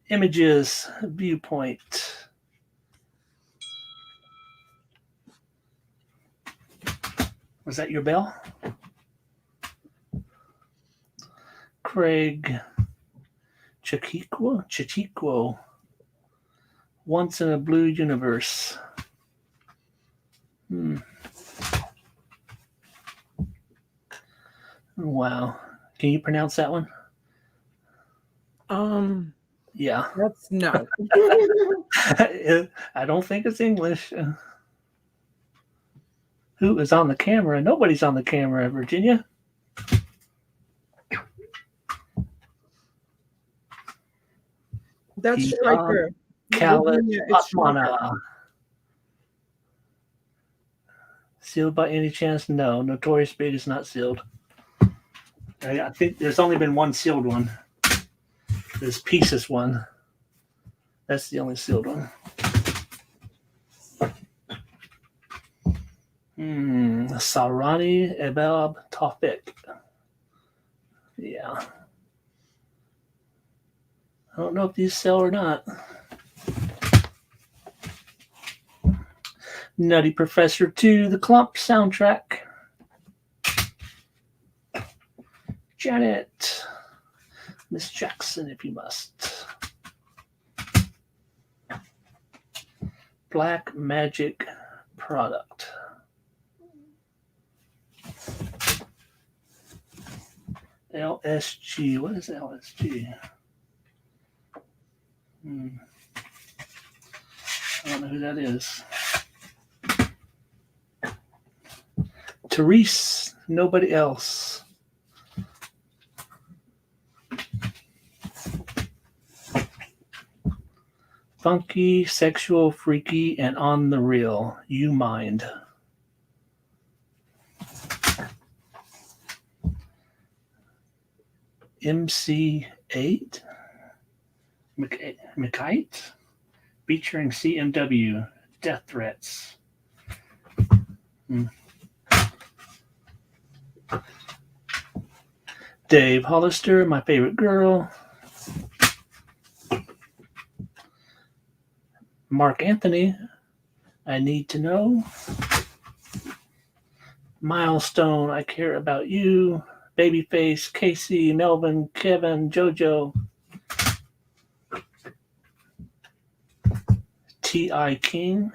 Images, Viewpoint. Was that your bell? Craig Chichiquo. Once in a Blue Universe. Wow. Can you pronounce that one? Yeah. That's no. I don't think it's English. Who is on the camera? Nobody's on the camera, Virginia. That's right there. Kalatmana. Sealed by any chance? No. Notorious Big is not sealed. I think there's only been one sealed one. There's Pieces one. That's the only sealed one. Sarani Ebab Tawfiq. Yeah. I don't know if these sell or not. Nutty Professor 2, The Clump soundtrack. Janet. Miss Jackson, if you must. Black Magic Product. LSG. What is LSG? I don't know who that is. Therese, Nobody Else. Funky, Sexual, Freaky, and On the Real. You Mind. MC8? McKite? Featuring CMW. Death Threats. Dave Hollister, My Favorite Girl. Mark Anthony, I need to know. Milestone, I care about you. Babyface, Casey, Melvin, Kevin, Jojo. T.I. King,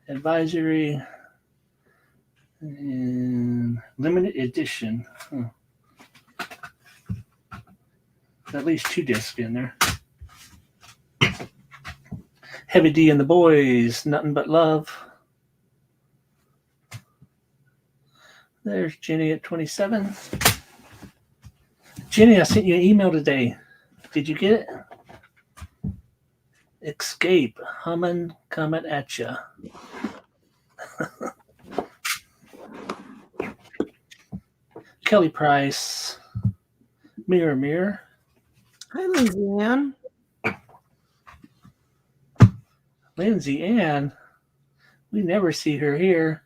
Advisory, and Limited Edition. At least 2 discs in there. Heavy D and the Boys, Nothing But Love. There's Jenny at 27. Jenny, I sent you an email today. Did you get it? Escape, humming, coming at ya. Kelly Price, Mirror Mirror. Hi, Lindsay Ann. Lindsay Ann, we never see her here.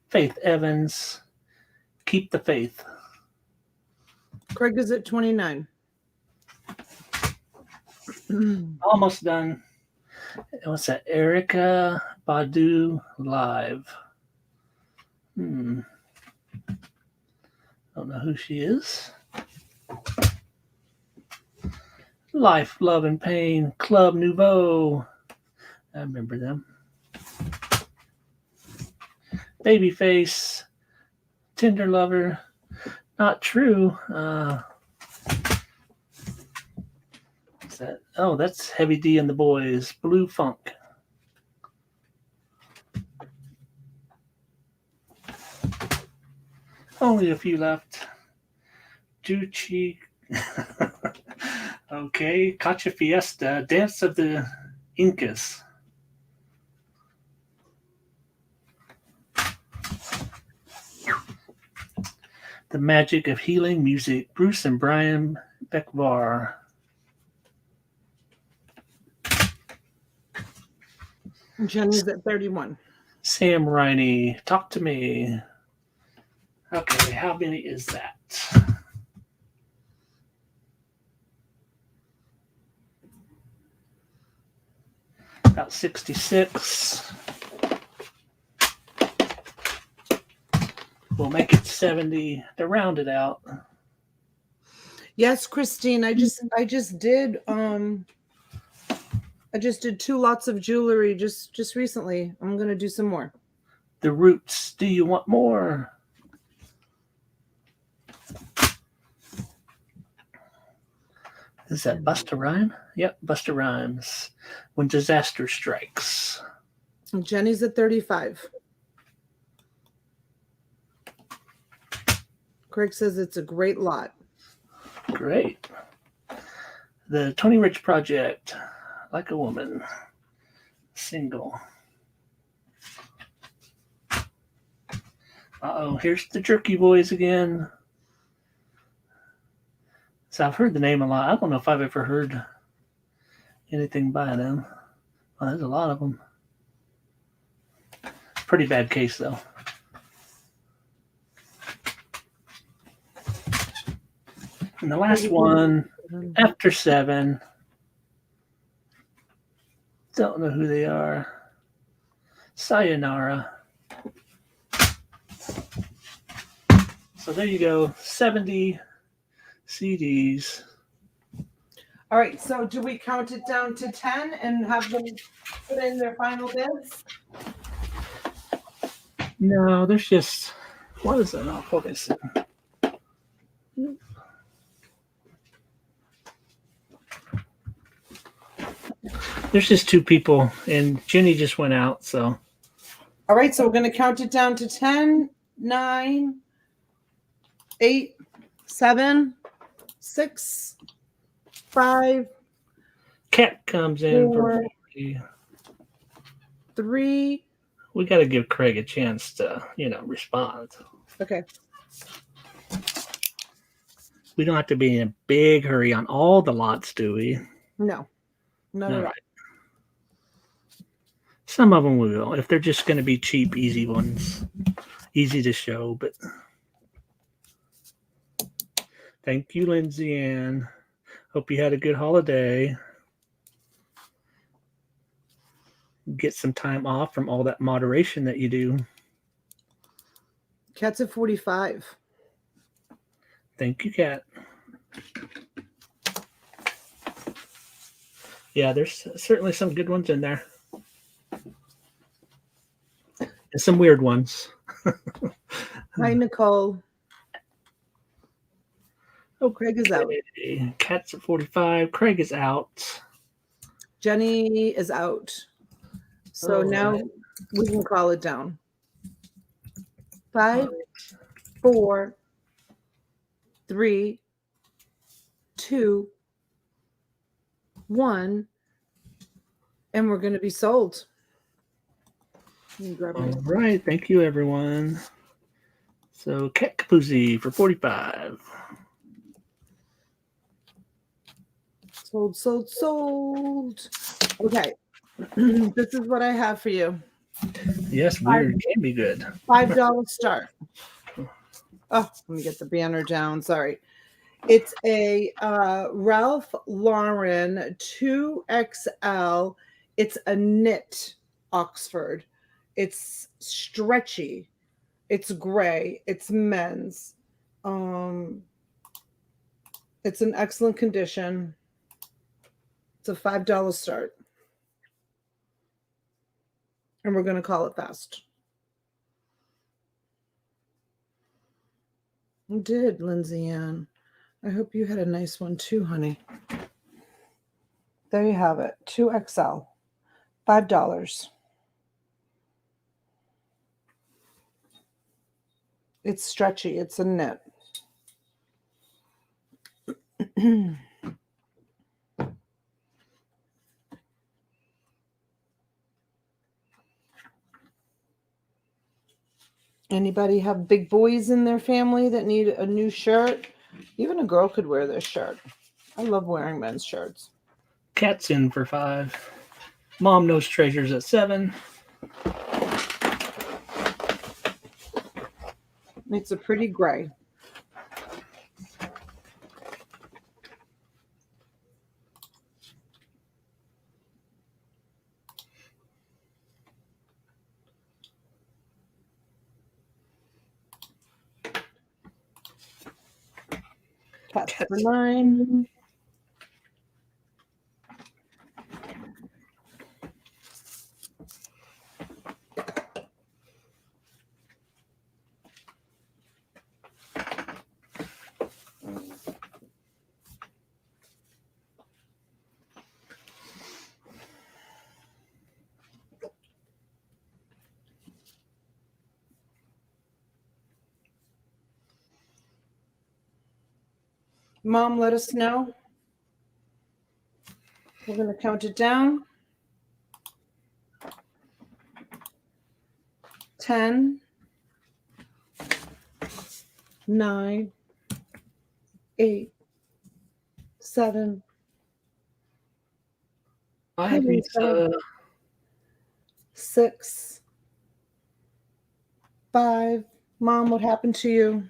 Faith Evans, Keep the Faith. Craig is at 29. Almost done. What's that? Erica Badu Live. Don't know who she is. Life, Love, and Pain, Club Nouveau. I remember them. Babyface, Tender Lover, Not True. What's that? Oh, that's Heavy D and the Boys, Blue Funk. Only a few left. Juchi. Okay, Cacha Fiesta, Dance of the Incas. The Magic of Healing Music, Bruce and Brian Beckvar. Jenny's at 31. Sam Riney, Talk to Me. Okay, how many is that? About 66. We'll make it 70 to round it out. Yes, Christine, I just did 2 lots of jewelry just recently. I'm going to do some more. The Roots, Do You Want More? Is that Busta Rhymes? Yep, Busta Rhymes. When Disaster Strikes. Jenny's at 35. Craig says it's a great lot. Great. The Tony Rich Project, Like a Woman. Single. Uh-oh, here's the Jerky Boys again. So I've heard the name a lot. I don't know if I've ever heard anything by them. Well, there's a lot of them. Pretty bad case, though. And the last one, After 7. Don't know who they are. Sayonara. So there you go, 70 CDs. All right, so do we count it down to 10 and have them put in their final bids? No, there's just, what is it? Not focusing. There's just 2 people, and Jenny just went out, so. All right, so we're going to count it down to 10, 9, 8, 7, 6, 5. Cat comes in 4, for 40. 3. We got to give Craig a chance to, respond. Okay. We don't have to be in a big hurry on all the lots, do we? No, not at all. Some of them we will, if they're just going to be cheap, easy ones. Easy to show, but thank you, Lindsay Ann. Hope you had a good holiday. get some time off from all that moderation that you do. Cat's at 45. Thank you, Kat. Yeah, there's certainly some good ones in there. And some weird ones. Hi, Nicole. Oh, Craig is out. Kat's at 45. Craig is out. Jenny is out. So now right. we can call it down. 5, 4, 3, 2, 1, and we're going to be sold. All right. Thank you, everyone. So, Cat Capuzzi for 45. Sold. Okay. This is what I have for you. Yes, weird can be good. $5 start. Oh, let me get the banner down. Sorry. It's a Ralph Lauren 2XL. It's a knit Oxford. It's stretchy. It's gray. It's men's. It's in excellent condition. It's a $5 start. And we're going to call it fast. You did, Lindsay Ann. I hope you had a nice one too, honey. There you have it. 2XL. $5. It's stretchy. It's a knit. Anybody have big boys in their family that need a new shirt? Even a girl could wear this shirt. I love wearing men's shirts. Cat's in for 5. Mom knows treasures at 7. It's a pretty gray. Cat's for 9. Mom, let us know. We're going to count it down. 10, 9, 8, 7. Hi, Lisa. 6, 5. Mom, what happened to you?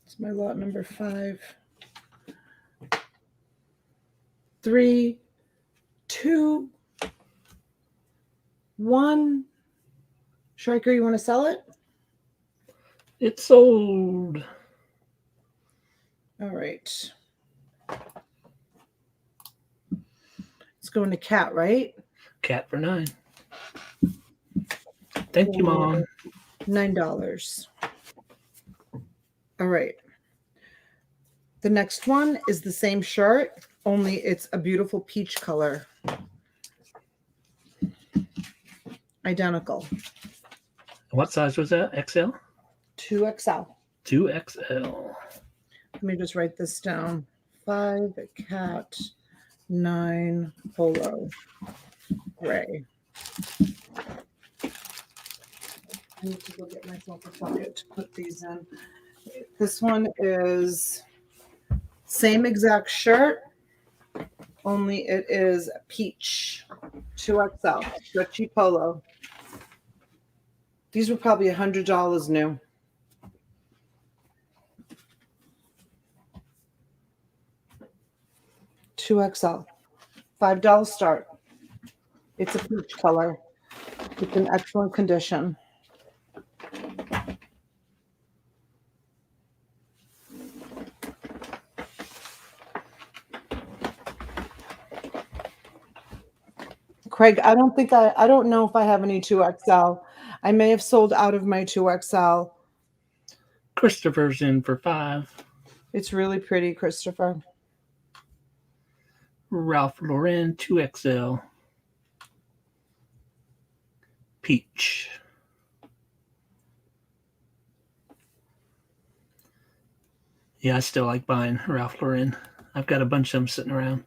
It's my lot number 5. 3, 2, 1. Striker, you want to sell it? It's sold. All right. It's going to Cat, right? Cat for 9. Thank you, Mom. $9. All right. The next one is the same shirt, only it's a beautiful peach color. Identical. What size was that? XL? 2XL. 2XL. Let me just write this down. 5 Cat, 9 Polo, gray. I need to go get myself a bucket to put these in. This one is same exact shirt, only it is peach, 2XL, stretchy polo. These were probably $100 new. 2XL. $5 start. It's a peach color. It's in excellent condition. Craig, I don't know if I have any 2XL. I may have sold out of my 2XL. Christopher's in for $5. It's really pretty, Christopher. Ralph Lauren 2XL. Peach. Yeah, I still like buying Ralph Lauren. I've got a bunch of them sitting around.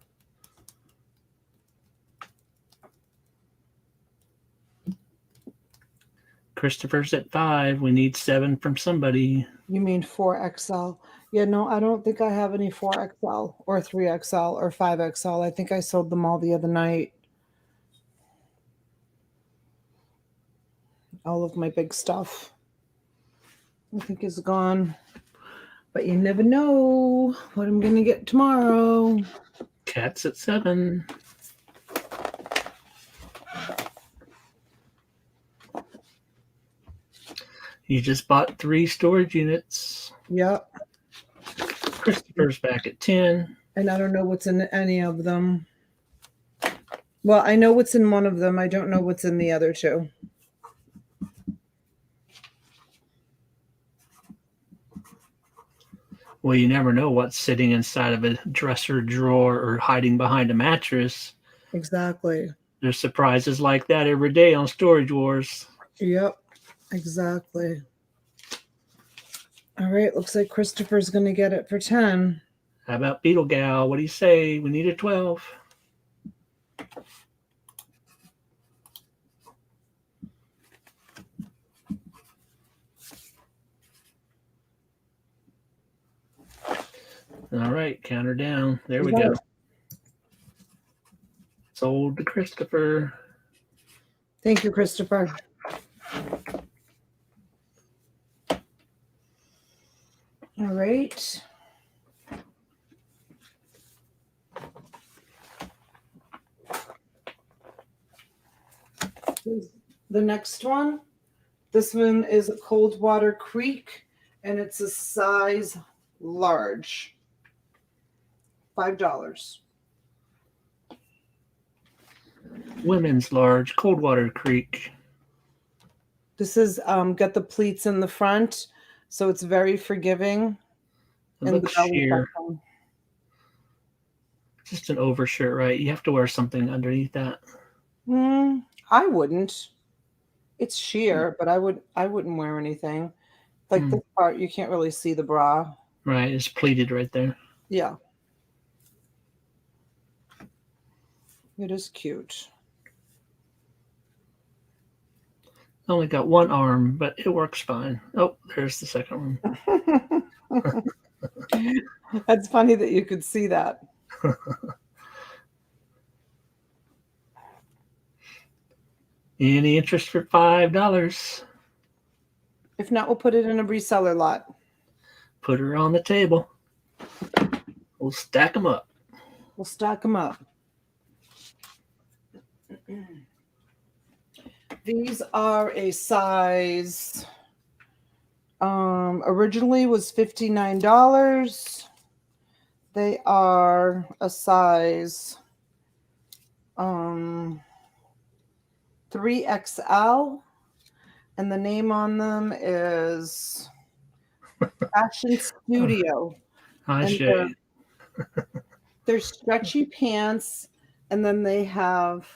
Christopher's at 5. We need 7 from somebody. You mean 4XL? Yeah, no, I don't think I have any 4XL or 3XL or 5XL. I think I sold them all the other night. All of my big stuff, I think, is gone. But you never know what I'm going to get tomorrow. Cat's at 7. You just bought 3 storage units. Yep. Christopher's back at 10. And I don't know what's in any of them. Well, I know what's in one of them. I don't know what's in the other two. Well, you never know what's sitting inside of a dresser drawer or hiding behind a mattress. Exactly. There's surprises like that every day on Storage Wars. Yep, exactly. All right, looks like Christopher's going to get it for 10. How about Beetle Gal? What do you say? We need a 12. All right, count her down. There we go. Sold to Christopher. Thank you, Christopher. All right. The next one, this one is a Coldwater Creek, and it's a size large. $5. Women's large, Coldwater Creek. This is got the pleats in the front, so it's very forgiving. It looks sheer. Just an overshirt, right? You have to wear something underneath that. I wouldn't. It's sheer, but I wouldn't wear anything. Like this part, you can't really see the bra. Right, it's pleated right there. Yeah. It is cute. Only got one arm, but it works fine. Oh, there's the second one. That's funny that you could see that. Any interest for $5? If not, we'll put it in a reseller lot. Put her on the table. We'll stack them up. We'll stack them up. These are a size, originally was $59. They are a size 3XL, and the name on them is Fashion Studio. Hi, Shay. They're stretchy pants, and then they have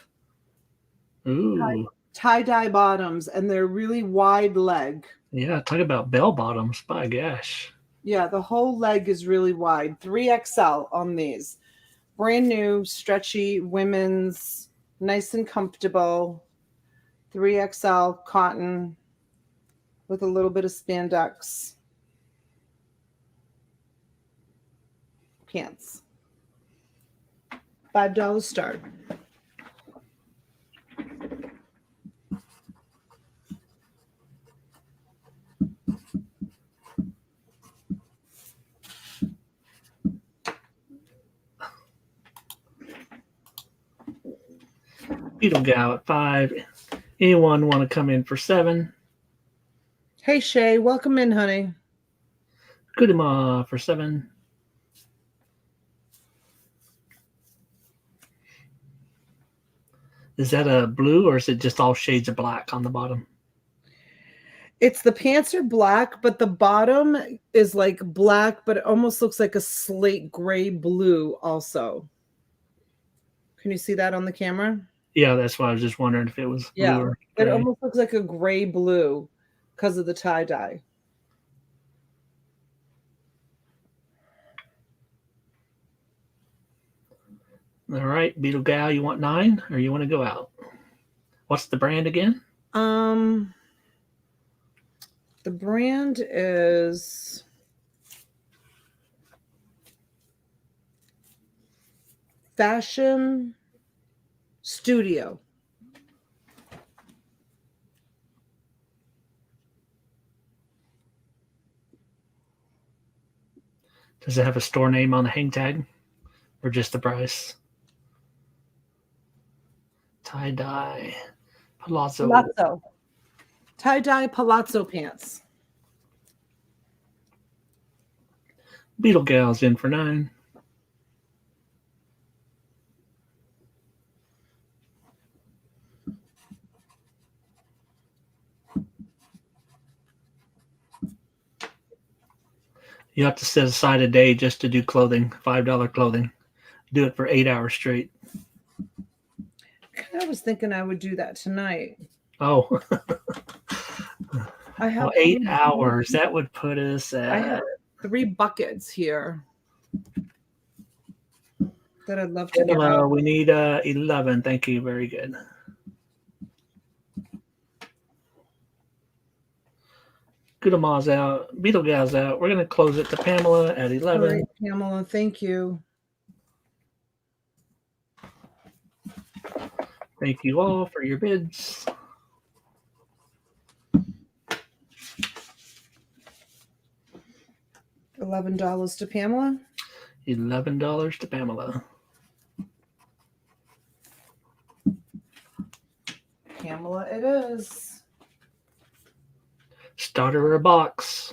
tie-dye bottoms, and they're really wide leg. Yeah, talk about bell bottoms. By gosh. Yeah, the whole leg is really wide. 3XL on these. Brand new, stretchy, women's, nice and comfortable. 3XL cotton with a little bit of spandex pants. $5 start. Beetle Gal at 5. Anyone want to come in for 7? Hey, Shay, welcome in, honey. Kudama for 7. Is that a blue or is it just all shades of black on the bottom? It's the pants are black, but the bottom is like black, but it almost looks like a slate gray blue also. Can you see that on the camera? Yeah, that's why I was just wondering if it was blue or It gray. almost looks like a gray blue because of the tie-dye. All right, Beetle Gal, you want 9 or you want to go out? What's the brand again? The brand is Fashion Studio. Does it have a store name on the hang tag or just the price? Tie-dye Palazzo. Tie-dye palazzo pants. Beetle Gal's in for 9. You have to set aside a day just to do clothing, $5 clothing. Do it for 8 hours straight. I was thinking I would do that tonight. Oh, I have 8 hours. That would put us at. I have 3 buckets here that I'd love to get out. We need 11. Thank you. Very good. Kudama's out. Beetle Gal's out. We're going to close it to Pamela at 11. All right, Pamela, thank you. Thank you all for your bids. $11 to Pamela. $11 to Pamela. Pamela, it is. Starter a box.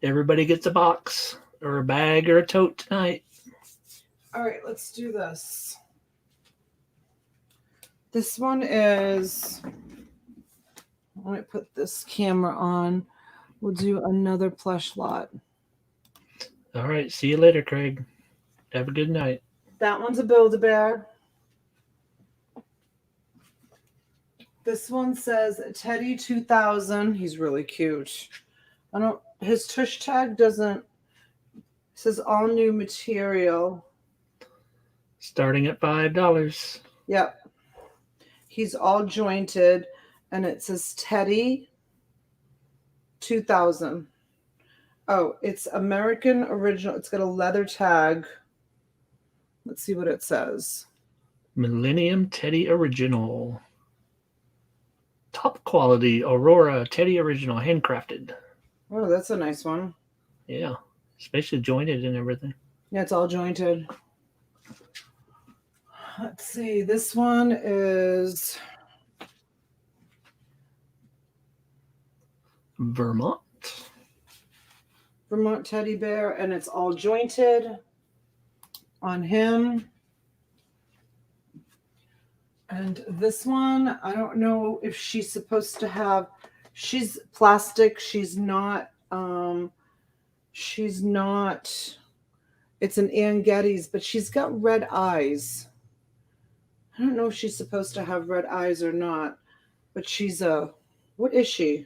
Everybody gets a box or a bag or a tote tonight. All right, let's do this. This one is, let me put this camera on. We'll do another plush lot. All right. See you later, Craig. Have a good night. That one's a Build-A-Bear. This one says Teddy 2000. He's really cute. His tush tag doesn't, it says all new material. Starting at $5. Yep. He's all jointed and it says Teddy 2000. Oh, it's American original. It's got a leather tag. Let's see what it says. Millennium Teddy Original. Top quality Aurora Teddy Original, handcrafted. Oh, that's a nice one. Yeah, especially jointed and everything. Yeah, it's all jointed. Let's see. This one is Vermont teddy bear, and it's all jointed on him. And this one, I don't know if she's supposed to have, she's plastic. She's not, it's an Ann Getty's, but she's got red eyes. I don't know if she's supposed to have red eyes or not, but she's what is she?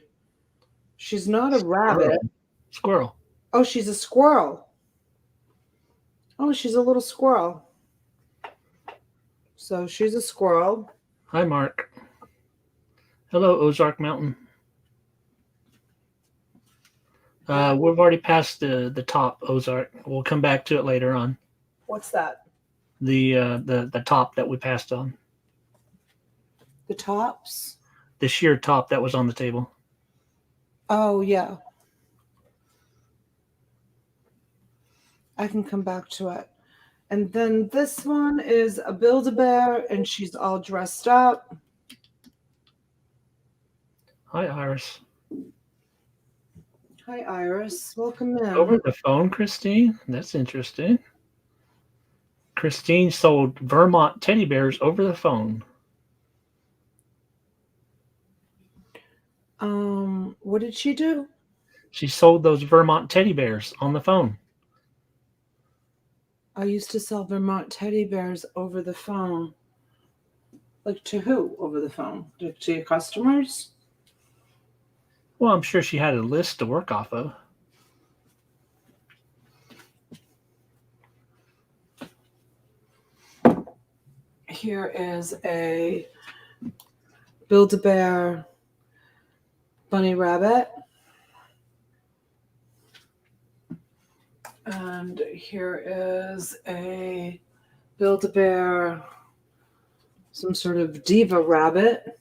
She's not a rabbit. Squirrel. Oh, she's a squirrel. Oh, she's a little squirrel. So she's a squirrel. Hi, Mark. Hello, Ozark Mountain. We've already passed the top, Ozark. We'll come back to it later on. What's that? The top that we passed on. The tops? The sheer top that was on the table. Oh, yeah. I can come back to it. And then this one is a Build-A-Bear, and she's all dressed up. Hi, Iris. Hi, Iris. Welcome in. Over the phone, Christine? That's interesting. Christine sold Vermont teddy bears over the phone. What did she do? She sold those Vermont teddy bears on the phone. I used to sell Vermont teddy bears over the phone. Like to who over the phone? To your customers? Well, I'm sure she had a list to work off of. Here is a Build-A-Bear bunny rabbit. And here is a Build-A-Bear, some sort of diva rabbit.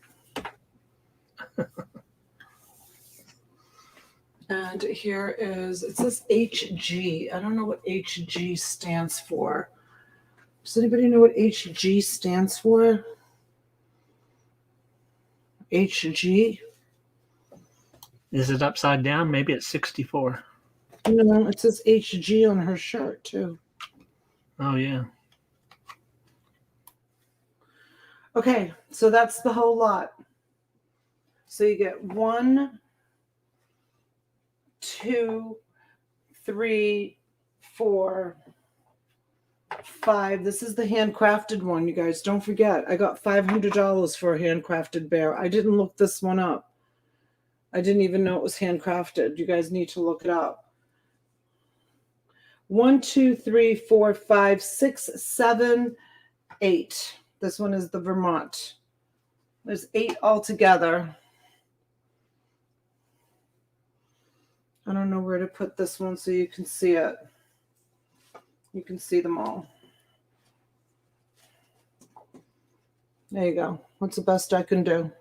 And here is, it says HG. I don't know what HG stands for. Does anybody know what HG stands for? HG? Is it upside down? Maybe it's 64. No, it says HG on her shirt too. Oh, yeah. Okay, so that's the whole lot. So you get 1, 2, 3, 4, 5. This is the handcrafted one, you guys. Don't forget, I got $500 for a handcrafted bear. I didn't look this one up. I didn't even know it was handcrafted. You guys need to look it up. 1, 2, 3, 4, 5, 6, 7, 8. This one is the Vermont. There's 8 altogether. I don't know where to put this one so you can see it. You can see them all. There you go. What's the best I can do?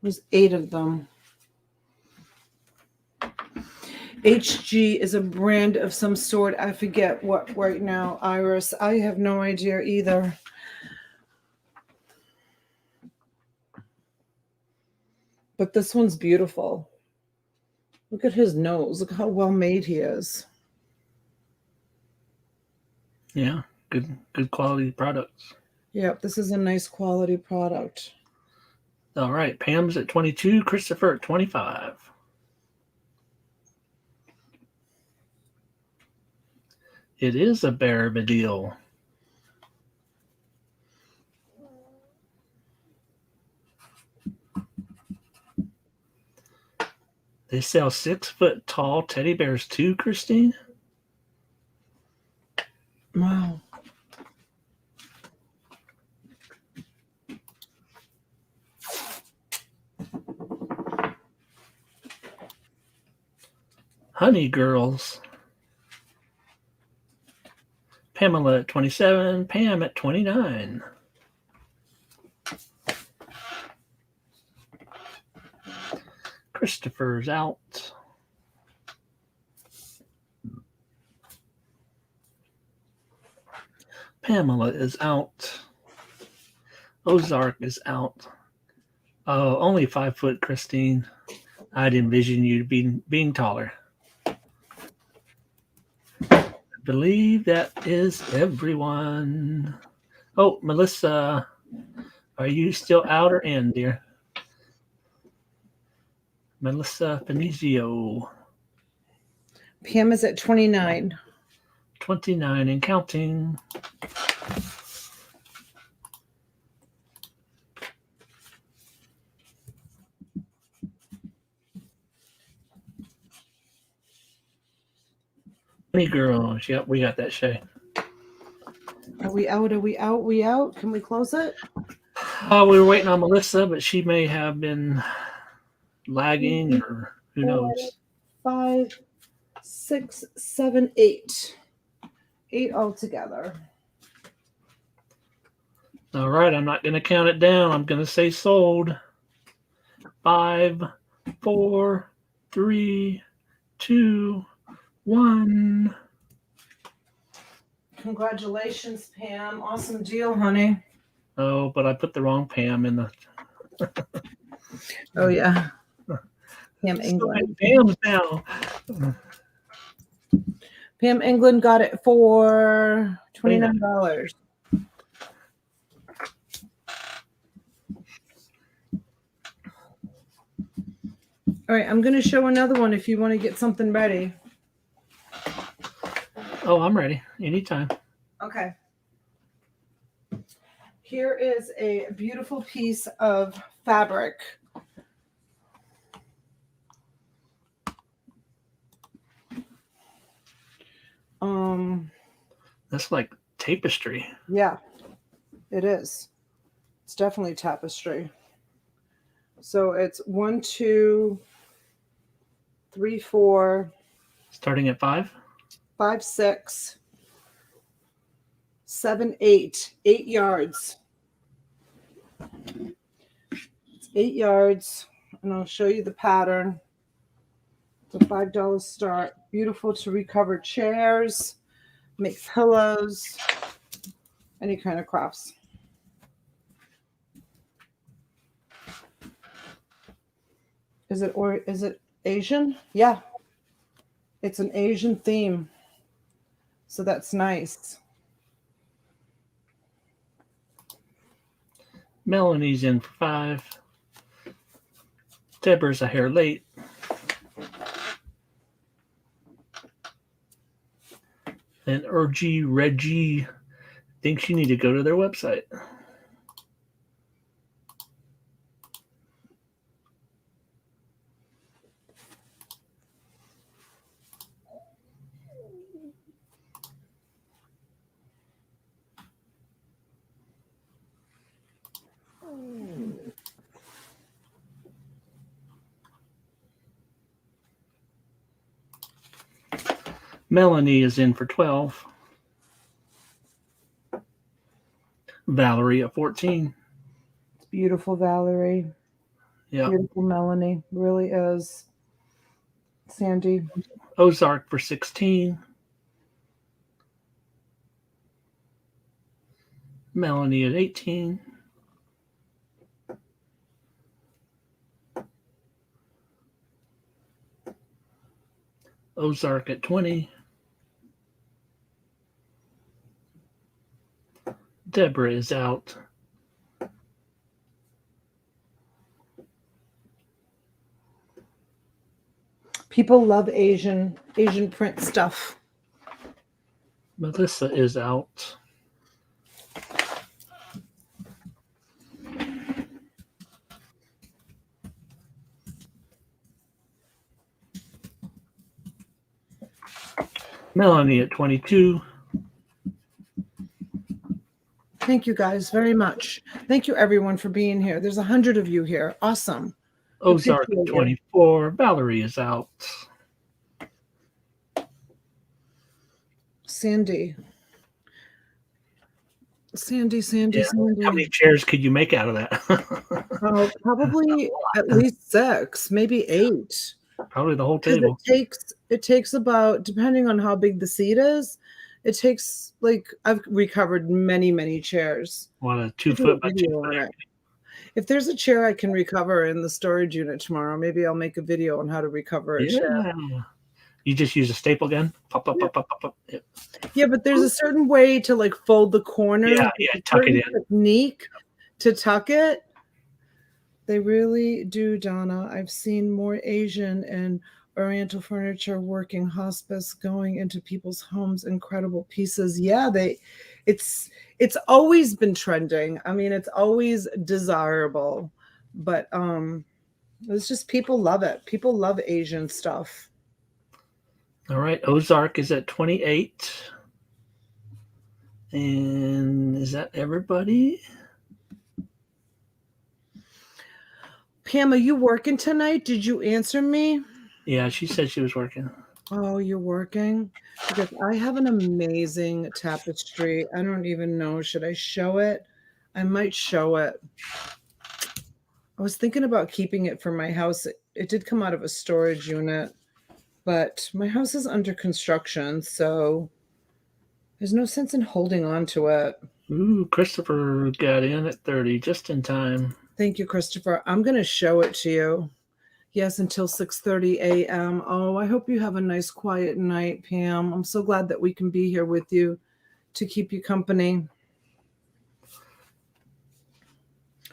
There's 8 of them. HG is a brand of some sort. I forget what right now, Iris. I have no idea either. But this one's beautiful. Look at his nose. Look how well made he is. Yeah, good quality products. Yep, this is a nice quality product. All right, Pam's at 22, Christopher at 25. It is a bear of a deal. They sell 6-foot tall teddy bears too, Christine? Wow. Honey Girls. Pamela at 27, Pam at 29. Christopher's out. Pamela is out. Ozark is out. Oh, only 5 foot, Christine. I'd envision you being taller. I believe that is everyone. Oh, Melissa, are you still out or in, dear? Melissa Finizio. Pam is at 29. 29 and counting. Honey Girls. Yep, we got that, Shay. Are we out? Are we out? We out? Can we close it? We were waiting on Melissa, but she may have been lagging or who knows. 5, 6, 7, 8. 8 altogether. All right, I'm not going to count it down. I'm going to say sold. 5, 4, 3, 2, 1. Congratulations, Pam. Awesome deal, honey. Oh, but I put the wrong Pam in the. Oh, yeah. Pam So many England. Pams now. Pam England got it for $29. All right, I'm going to show another one if you want to get something ready. Oh, I'm ready. Anytime. Okay. Here is a beautiful piece of fabric. That's like tapestry. Yeah, it is. It's definitely tapestry. So it's 1, 2, 3, 4, Starting at 5. 5, 6, 7, 8. 8 yards. It's 8 yards, and I'll show you the pattern. It's a $5 start. Beautiful to recover chairs, make pillows, any kind of crafts. Is it Asian? Yeah. It's an Asian theme. So that's nice. Melanie's in for 5. Deborah's a hair late. And Reggie thinks you need to go to their website. Melanie is in for 12. Valerie at 14. It's beautiful, Valerie. Yeah. Beautiful, Melanie. Really is. Sandy. Ozark for 16. Melanie at 18. Ozark at 20. Deborah is out. People love Asian print stuff. Melissa is out. Melanie at 22. Thank you guys very much. Thank you everyone for being here. There's 100 of you here. Awesome. Ozark at 24. Valerie is out. Sandy. Yeah. Sandy. How many chairs could you make out of that? Oh, probably at least 6, maybe 8. Probably the whole table. It takes about, depending on how big the seat is, it takes, like, I've recovered many chairs. What, a 2 foot by 2 foot? If there's a chair I can recover in the storage unit tomorrow, maybe I'll make a video on how to recover a chair. You just use a staple gun? Pop. Yep. Yeah, but there's a certain way to, like, fold the corners. Yeah, tuck it in. Technique to tuck it. They really do, Donna. I've seen more Asian and Oriental furniture working hospice, going into people's homes, incredible pieces. Yeah, it's always been trending. I mean, it's always desirable, but it's just people love it. People love Asian stuff. All right, Ozark is at 28. And is that everybody? Pam, are you working tonight? Did you answer me? Yeah, she said she was working. Oh, you're working? Because I have an amazing tapestry. I don't even know. Should I show it? I might show it. I was thinking about keeping it for my house. It did come out of a storage unit, but my house is under construction, so There's no sense in holding on to it. Ooh, Christopher got in at 30, just in time. Thank you, Christopher. I'm going to show it to you. Yes, until 6:30 a.m. Oh, I hope you have a nice quiet night, Pam. I'm so glad that we can be here with you to keep you company.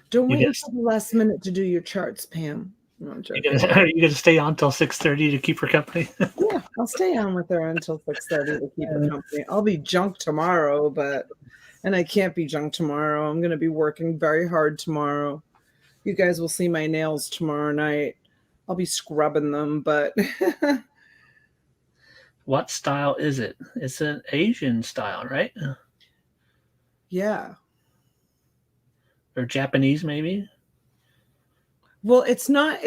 Don't wait until the last minute to do your charts, Pam. No, I'm joking. Are you gonna stay on till 6:30 to keep her company? Yeah, I'll stay on with her until 6:30 to keep her company. I'll be junk tomorrow, and I can't be junk tomorrow. I'm going to be working very hard tomorrow. You guys will see my nails tomorrow night. I'll be scrubbing them, but What style is it? It's an Asian style, right? yeah. Or Japanese, maybe? Well, it's not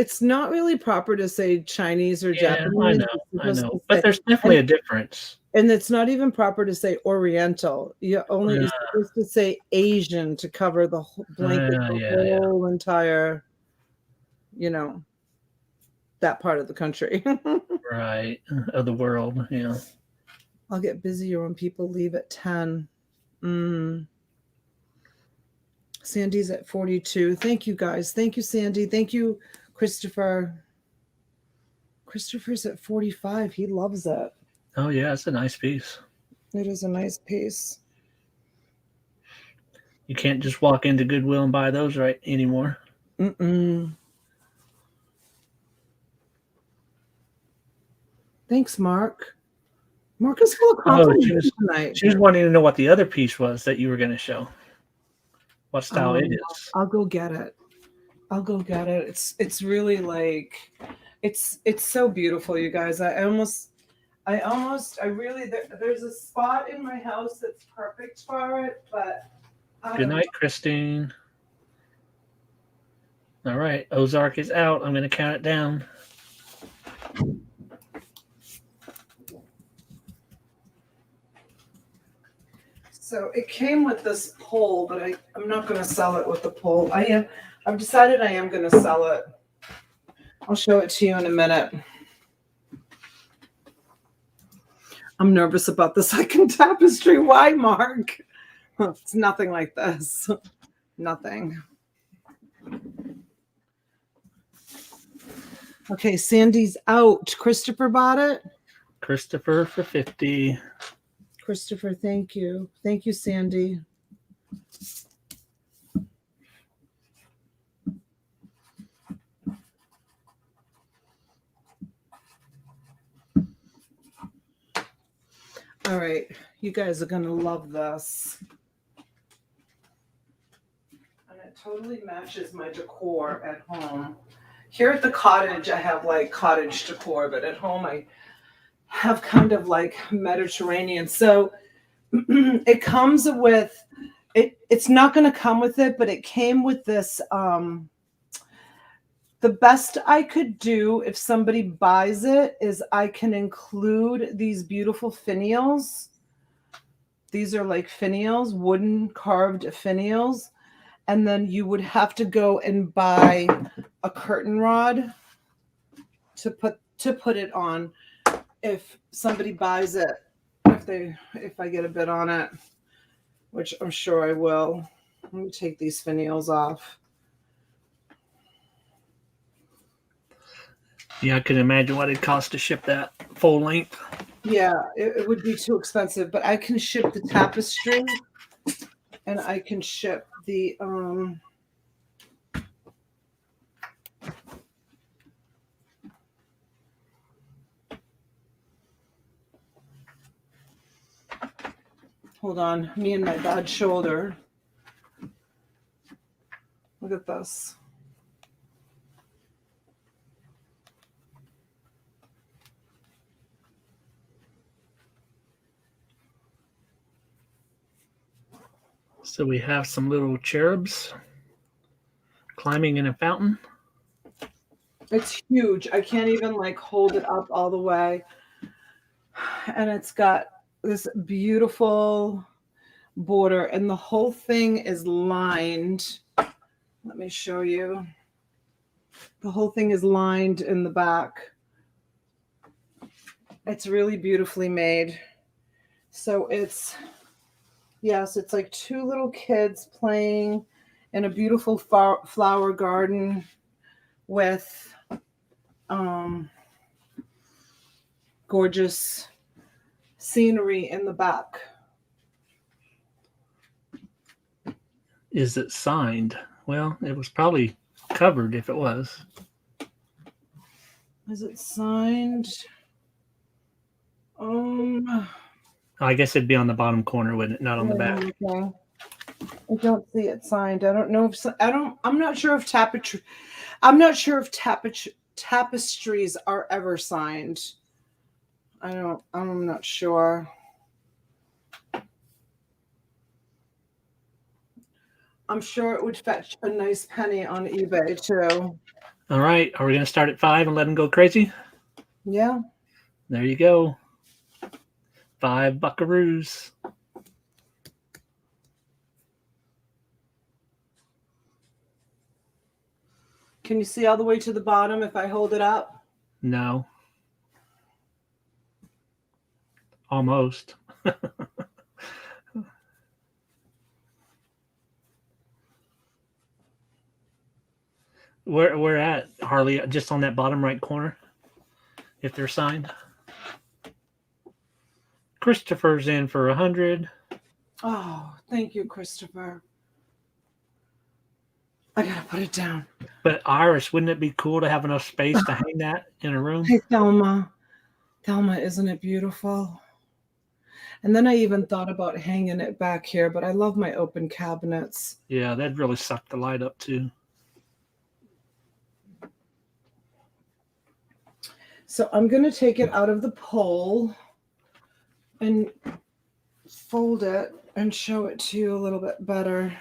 really proper to say Chinese or Yeah, Japanese. I know. But there's definitely a difference. And it's not even proper to say Oriental. You're supposed to say Asian to cover the whole blanket, the whole entire, that part of the country. Right. Of the world, yeah. I'll get busier when people leave at 10. Sandy's at 42. Thank you, guys. Thank you, Sandy. Thank you, Christopher. Christopher's at 45. He loves it. Oh, yeah, it's a nice piece. It is a nice piece. You can't just walk into Goodwill and buy those right anymore. Thanks, Mark. Mark is full of confidence tonight. She was wanting to know what the other piece was that you were going to show. What style it is. I'll go get it. It's really like, it's so beautiful, you guys. There's a spot in my house that's perfect for it, but. Good night, Christine. All right, Ozark is out. I'm going to count it down. So it came with this pole, but I'm not going to sell it with the pole. I've decided I am going to sell it. I'll show it to you in a minute. I'm nervous about the second tapestry. Why, Mark? It's nothing like this. Nothing. Okay, Sandy's out. Christopher bought it? Christopher for 50. Christopher, thank you. Thank you, Sandy. All right, you guys are going to love this. And it totally matches my decor at home. Here at the cottage, I have like cottage decor, but at home I have kind of like Mediterranean. So it comes with, it's not going to come with it, but it came with this. The best I could do if somebody buys it is I can include these beautiful finials. These are like finials, wooden carved finials. And then you would have to go and buy a curtain rod to put it on if somebody buys it, if I get a bid on it, which I'm sure I will. Let me take these finials off. Yeah, I can imagine what it costs to ship that full length. Yeah, it would be too expensive, but I can ship the tapestry and I can ship the hold on, me and my bad shoulder. Look at this. So we have some little cherubs climbing in a fountain. It's huge. I can't even like hold it up all the way. And it's got this beautiful border and the whole thing is lined. Let me show you. The whole thing is lined in the back. It's really beautifully made. So it's, yes, it's like two little kids playing in a beautiful flower garden with gorgeous scenery in the back. Is it signed? Well, it was probably covered if it was. Is it signed? I guess it'd be on the bottom corner, wouldn't it? Not on the back. Okay. I don't see it signed. I don't know if I'm not sure if tapestries are ever signed. I'm not sure. I'm sure it would fetch a nice penny on eBay too. All right. Are we going to start at 5 and let them go crazy? Yeah. There you go. 5 buckaroos. Can you see all the way to the bottom if I hold it up? No. Almost. Where at, Harley? Just on that bottom right corner, if they're signed. Christopher's in for 100. Oh, thank you, Christopher. I gotta put it down. But Iris, wouldn't it be cool to have enough space to hang that in a room? Hey, Thelma. Thelma, isn't it beautiful? And then I even thought about hanging it back here, but I love my open cabinets. Yeah, that'd really suck the light up too. So I'm going to take it out of the pole and fold it and show it to you a little bit better.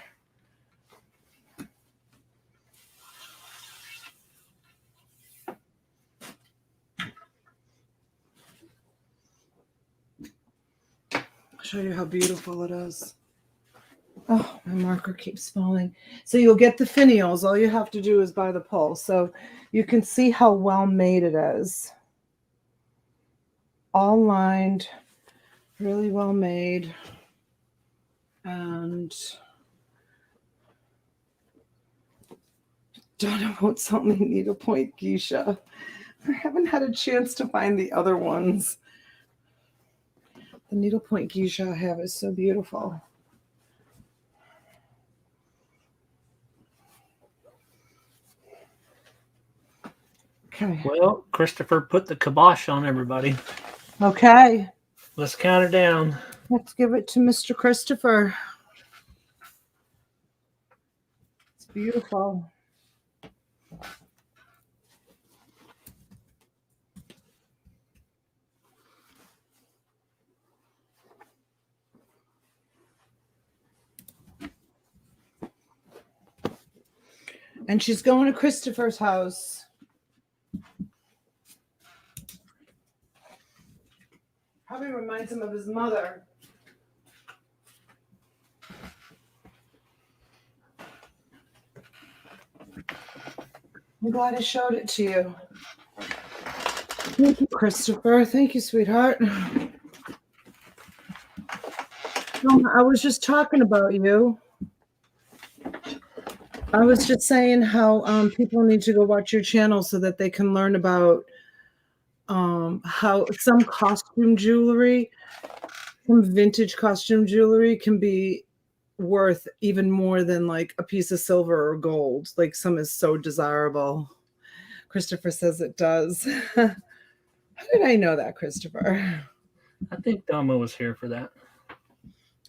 Show you how beautiful it is. Oh, my marker keeps falling. So you'll get the finials. All you have to do is buy the pole. So you can see how well made it is. All lined, really well made. And Donna won't sell me needlepoint geisha. I haven't had a chance to find the other ones. The needlepoint geisha I have is so beautiful. Okay. Well, Christopher put the kibosh on everybody. Okay. Let's count her down. Let's give it to Mr. Christopher. It's beautiful. And she's going to Christopher's house. Probably reminds him of his mother. I'm glad I showed it to you. Thank you, Christopher. Thank you, sweetheart. I was just talking about you. I was just saying how people need to go watch your channel so that they can learn about how some costume jewelry, some vintage costume jewelry can be worth even more than like a piece of silver or gold. Like some is so desirable. Christopher says it does. How did I know that, Christopher? I think Dama was here for that.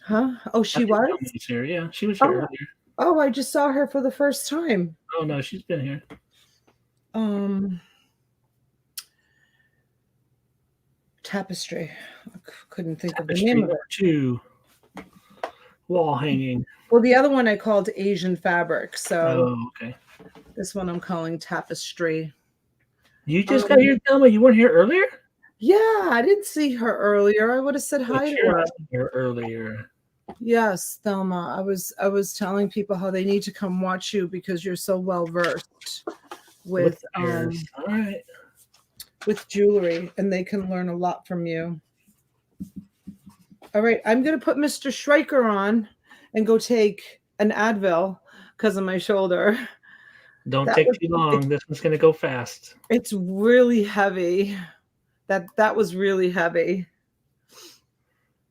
Huh? Oh, she was? Dama was here. Yeah, she was here earlier. Oh, I just saw her for the first time. Oh no, she's been here. Tapestry. I couldn't think Tapestry of the name of it. 2. Wall hanging. Well, the other one I called Asian fabric. So okay. This one I'm calling tapestry. You just got here, Thelma? You weren't here earlier? Yeah, I didn't see her earlier. I would have said hi to her. Here earlier. Yes, Thelma. I was telling people how they need to come watch you because you're so well versed with all right. with jewelry, and they can learn a lot from you. All right, I'm going to put Mr. Schreiker on and go take an Advil because of my shoulder. Don't That take was too long. This one's going to go fast. It's really heavy. That was really heavy.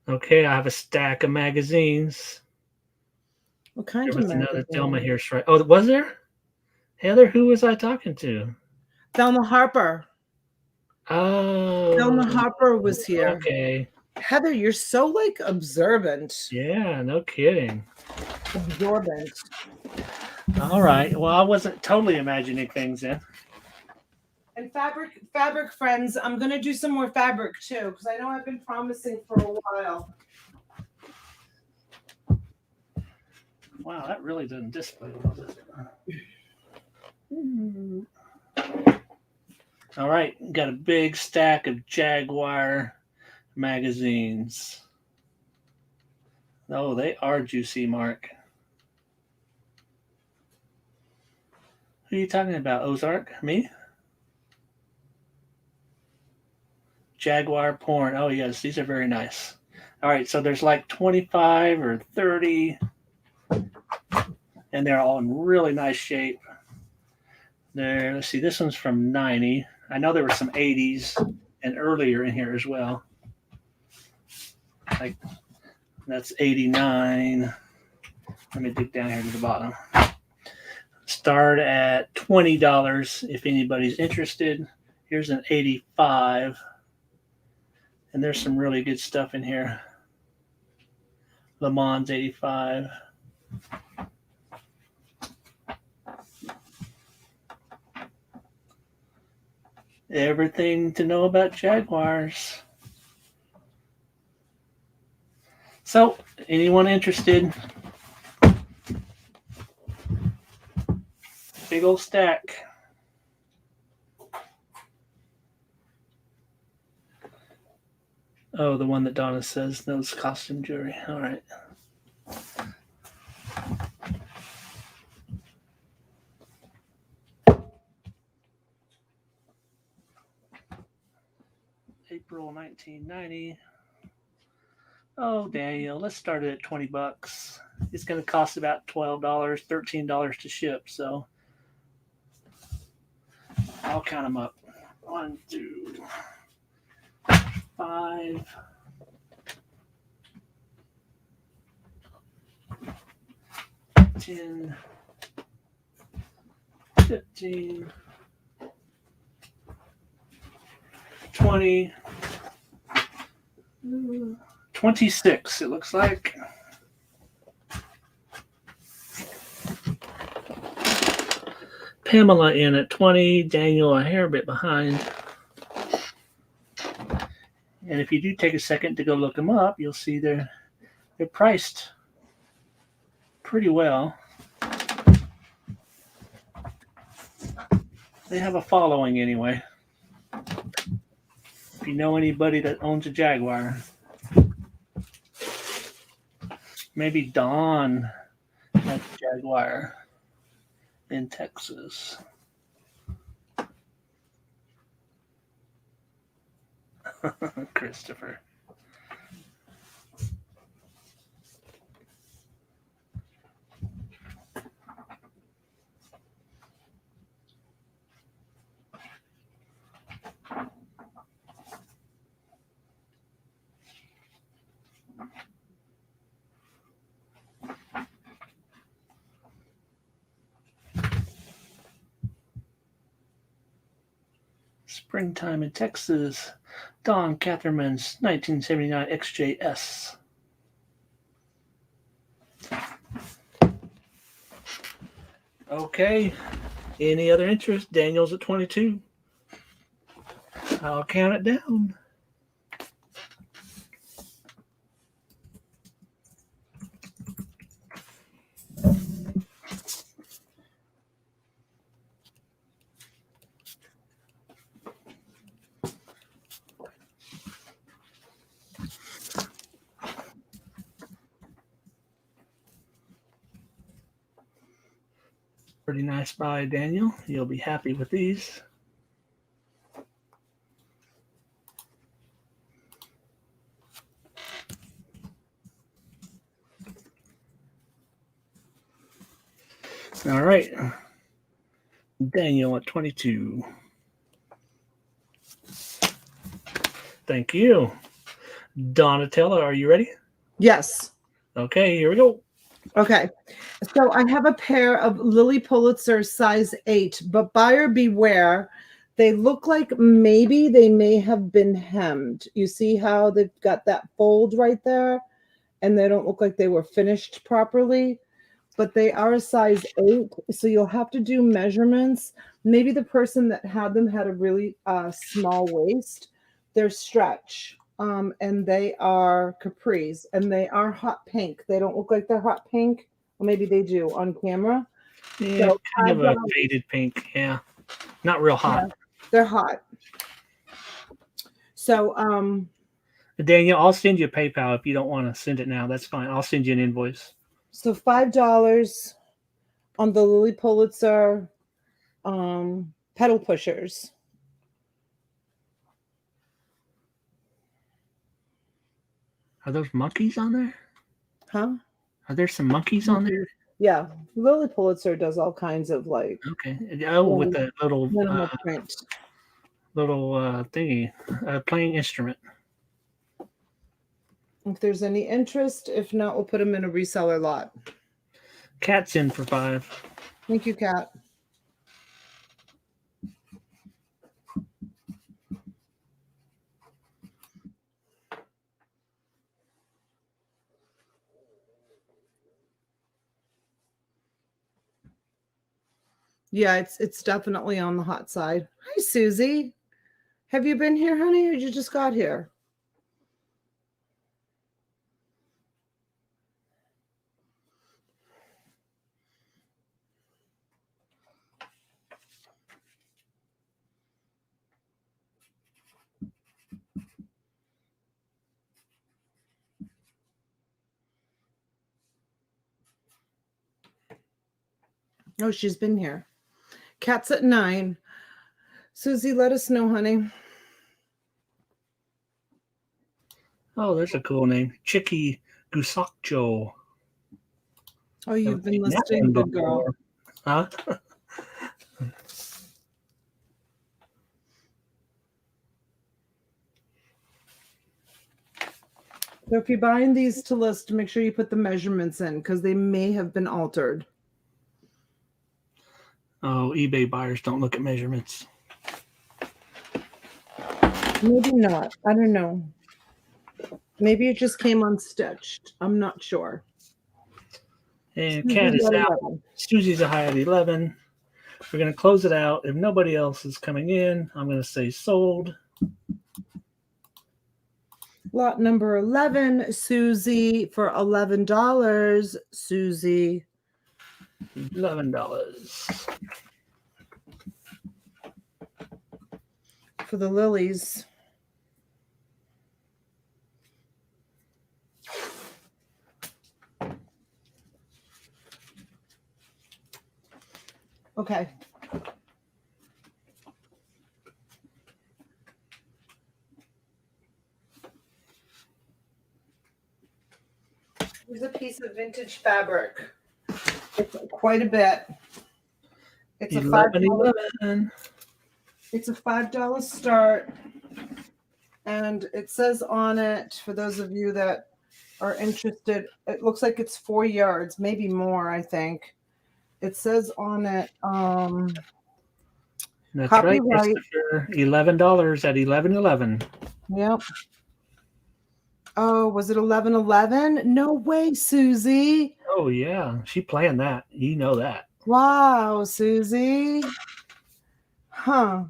Okay, I have a stack of magazines. What kind There of was another Thelma magazine? here. Oh, was there? Heather, who was I talking to? Thelma Harper. Oh, Thelma Harper was here. okay. Heather, you're so like observant, Yeah, no kidding. absorbent. All right. Well, I wasn't totally imagining things then. And fabric friends, I'm going to do some more fabric too because I know I've been promising for a while. Wow, that really doesn't display well, does it? All right, got a big stack of Jaguar magazines. Oh, they are juicy, Mark. Who are you talking about, Ozark? Me? Jaguar porn. Oh, yes, these are very nice. All right, so there's like 25 or 30, and they're all in really nice shape. There, let's see, this one's from 90. I know there were some 80s and earlier in here as well. Like, that's 89. Let me dig down here to the bottom. Start at $20 if anybody's interested. Here's an 85. And there's some really good stuff in here. Le Mans 85. Everything to know about Jaguars. So, anyone interested? Big old stack. Oh, the one that Donna says knows costume jewelry. All right. April 1990. Oh, Daniel, let's start it at $20. It's going to cost about $12, $13 to ship. So I'll count them up. 1, 2, 5, 10, 15, 20, 26, it looks like. Pamela in at 20, Daniel a hair bit behind. And if you do take a second to go look them up, you'll see they're priced pretty well. They have a following anyway. If you know anybody that owns a Jaguar, maybe Dawn has a Jaguar in Texas. Christopher. Springtime in Texas. Don Catherman's 1979 XJS. Okay. Any other interest? Daniel's at 22. I'll count it down. Pretty nice buy, Daniel. You'll be happy with these. All right. Daniel at 22. Thank you. Donatella, are you ready? Yes. Okay, here we go. Okay. So I have a pair of Lily Pulitzer size 8, but buyer beware. They look like maybe they may have been hemmed. You see how they've got that fold right there? And they don't look like they were finished properly, but they are a size 8. So you'll have to do measurements. Maybe the person that had them had a really small waist. They're stretch. And they are capris, and they are hot pink. They don't look like they're hot pink. Well, maybe they do on camera. Yeah, So kind of a $5. faded pink. Yeah, not real hot. Yeah, they're hot. So Daniel, I'll send you a PayPal if you don't want to send it now. That's fine. I'll send you an invoice. so $5 on the Lily Pulitzer pedal pushers. Are those monkeys on there? Huh? Are there some monkeys on there? Yeah, Lily Pulitzer does all kinds of like Okay. Oh, with the little minimal print. thingy, playing instrument. If there's any interest, if not, we'll put them in a reseller lot. Cat's in for 5. Thank you, Kat. Yeah, it's definitely on the hot side. Hi, Susie. Have you been here, honey, or you just got here? Oh, she's been here. Cat's at 9. Susie, let us know, honey. Oh, there's a cool name. Chicky Gusakjo. Oh, you've been listening, good girl. Huh? So if you're buying these to list, make sure you put the measurements in because they may have been altered. Oh, eBay buyers don't look at measurements. Maybe not. I don't know. Maybe it just came unstitched. I'm not sure. And Cat is out. Susie's a high at 11. We're going to close it out. If nobody else is coming in, I'm going to say sold. Lot number 11, Susie, for $11. Susie. $11. For the lilies. Okay. Here's a piece of vintage fabric. It's quite a bit. It's a $5. It's a $5 start. And it says on it, for those of you that are interested, it looks like it's 4 yards, maybe more, I think. It says on it, that's copyright. Right, for $11 at 11:11. Yep. Oh, was it 11:11? No way, Susie. Oh yeah, she planned that. You know that. Wow, Susie. Huh.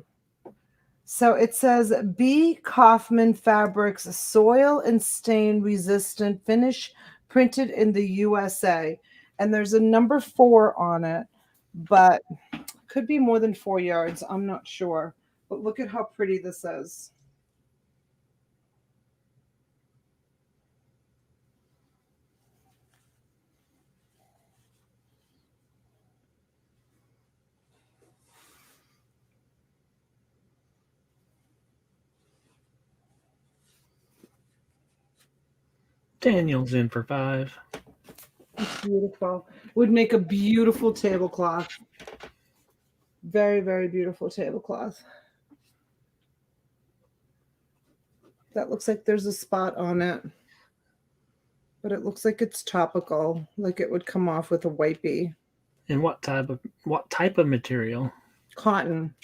So it says B. Kaufman Fabrics soil and stain resistant finish printed in the USA. And there's a number 4 on it, but could be more than 4 yards. I'm not sure. But look at how pretty this is. Daniel's in for 5. Beautiful. Would make a beautiful tablecloth. Very, very beautiful tablecloth. That looks like there's a spot on it. But it looks like it's topical, like it would come off with a wipey. And what type of material? Cotton.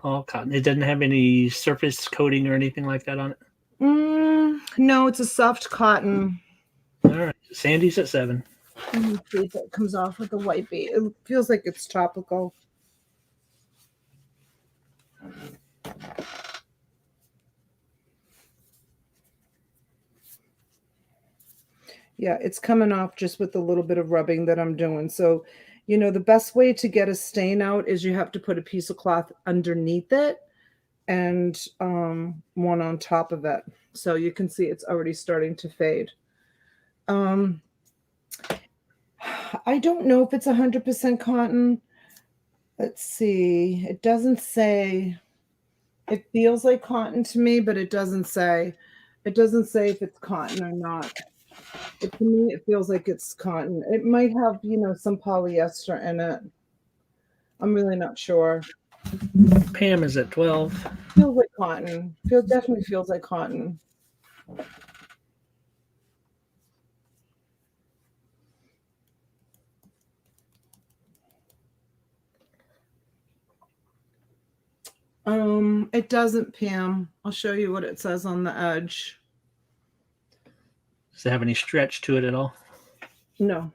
All cotton. It doesn't have any surface coating or anything like that on it. No, it's a soft cotton. All right, Sandy's at 7. Let me see if it comes off with a wipey. It feels like it's topical. Yeah, it's coming off just with a little bit of rubbing that I'm doing. So, the best way to get a stain out is you have to put a piece of cloth underneath it and one on top of it. So you can see it's already starting to fade. I don't know if it's 100% cotton. Let's see. It doesn't say. It feels like cotton to me, but it doesn't say. It doesn't say if it's cotton or not. To me, it feels like it's cotton. It might have, some polyester in it. I'm really not sure. Pam is at 12. Feels like cotton. Definitely feels like cotton. It doesn't, Pam. I'll show you what it says on the edge. Does it have any stretch to it at all? No,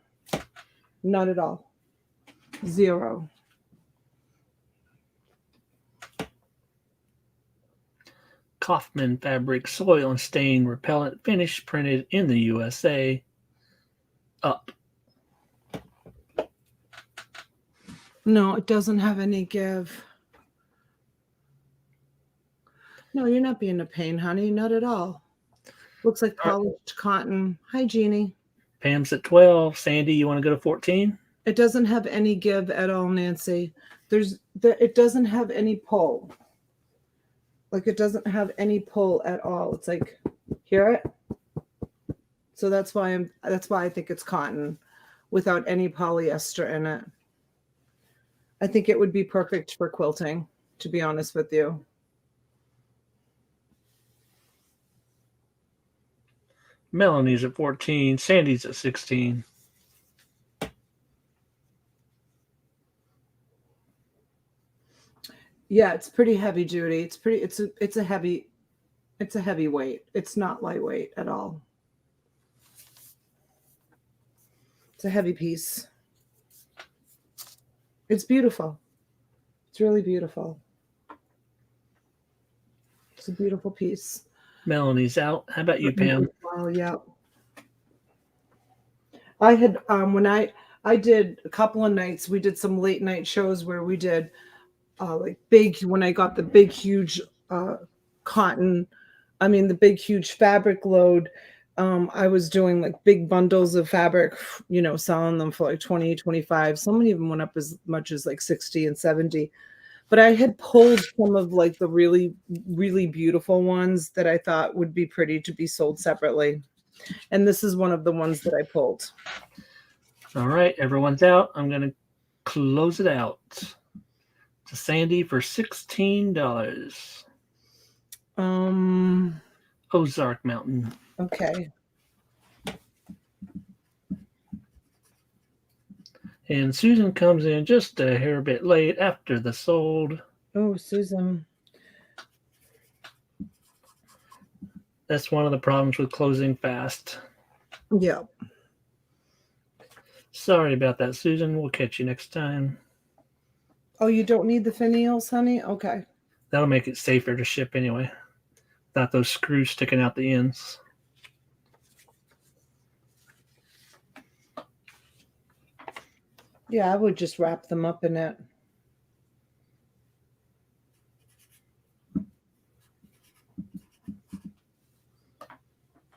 not at all. 0. Kaufman fabric, soil and stain repellent, finish printed in the USA. Up. No, it doesn't have any give. No, you're not being a pain, honey. Not at all. Looks like polished cotton. Hi, Jeannie. Pam's at 12. Sandy, you want to go to 14? It doesn't have any give at all, Nancy. It doesn't have any pull. Like it doesn't have any pull at all. It's like, hear it? So that's why I think it's cotton without any polyester in it. I think it would be perfect for quilting, to be honest with you. Melanie's at 14. Sandy's at 16. Yeah, it's pretty heavy duty. It's a heavy weight. It's not lightweight at all. It's a heavy piece. It's beautiful. It's really beautiful. It's a beautiful piece. Melanie's out. How about you, Pam? Oh, yeah. I had when I did a couple of nights, we did some late night shows where we did when I got the big huge cotton, the big huge fabric load. I was doing like big bundles of fabric, selling them for like 20, 25. Some even went up as much as like 60 and 70. But I had pulled some of like the really, really beautiful ones that I thought would be pretty to be sold separately. And this is one of the ones that I pulled. All right, everyone's out. I'm going to close it out to Sandy for $16. Ozark Mountain. Okay. And Susan comes in just a hair bit late after the sold. Oh, Susan. That's one of the problems with closing fast. Yeah. Sorry about that, Susan. We'll catch you next time. Oh, you don't need the finials, honey? Okay. That'll make it safer to ship anyway. Without those screws sticking out the ends. Yeah, I would just wrap them up in it.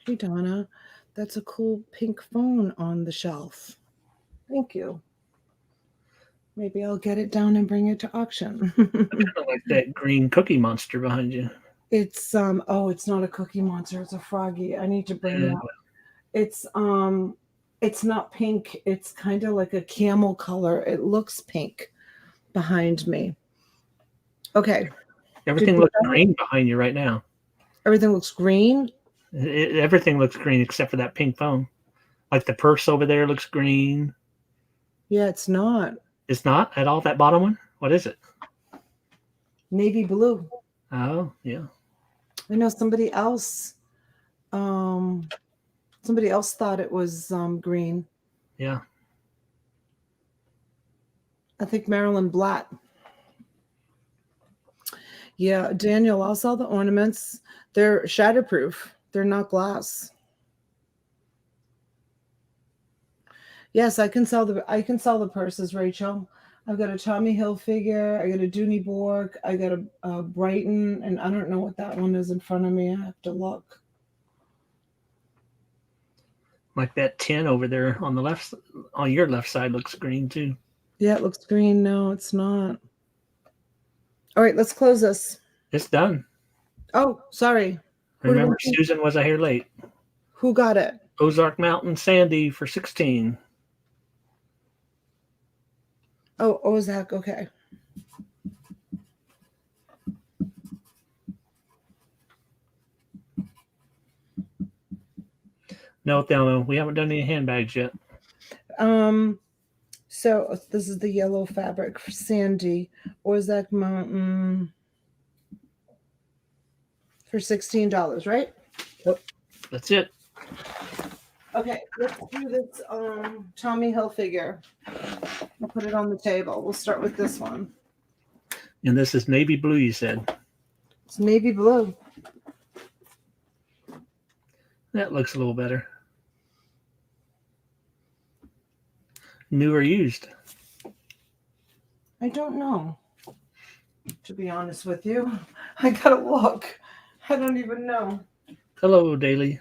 Hey, Donna, that's a cool pink phone on the shelf. Thank you. Maybe I'll get it down and bring it to auction. I kind of like that green cookie monster behind you. It's it's not a cookie monster, it's a froggy. I need to bring that. It's It's not pink. It's kind of like a camel color. It looks pink behind me. Okay. Everything looks green behind you right now. Everything looks green? Everything looks green except for that pink phone. Like the purse over there looks green. Yeah, it's not. It's not at all, that bottom one? What is it? Navy blue. Oh, yeah. I know somebody else thought it was green. Yeah. I think Marilyn Blatt. Yeah, Daniel, I'll sell the ornaments. They're shatterproof. They're not glass. Yes, I can sell the purses, Rachel. I've got a Tommy Hilfiger, I got a Dooney Borg, I got a Brighton, and I don't know what that one is in front of me. I have to look. Like that 10 over there on the left, on your left side looks green too. Yeah, it looks green. No, it's not. All right, let's close this. It's done. Oh, sorry. Remember, Susan was I here late. Who got it? Ozark Mountain Sandy for 16. Oh, Ozark. Okay. No, Thelma, we haven't done any handbags yet. So this is the yellow fabric for Sandy. Ozark Mountain for $16, right? Yep. That's it. Okay, let's do this Tommy Hilfiger. I'll put it on the table. We'll start with this one. And this is navy blue, you said. It's navy blue. That looks a little better. New or used? I don't know. To be honest with you, I gotta look. I don't even know. Hello, Daily.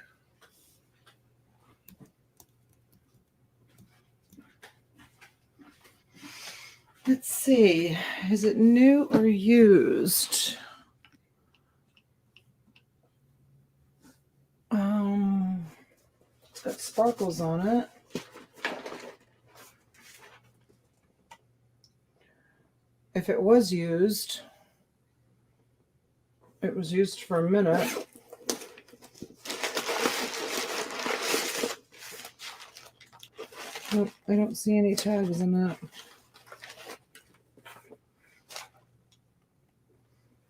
Let's see. Is it new or used? It's got sparkles on it. If it was used, it was used for a minute. Nope, I don't see any tags in that.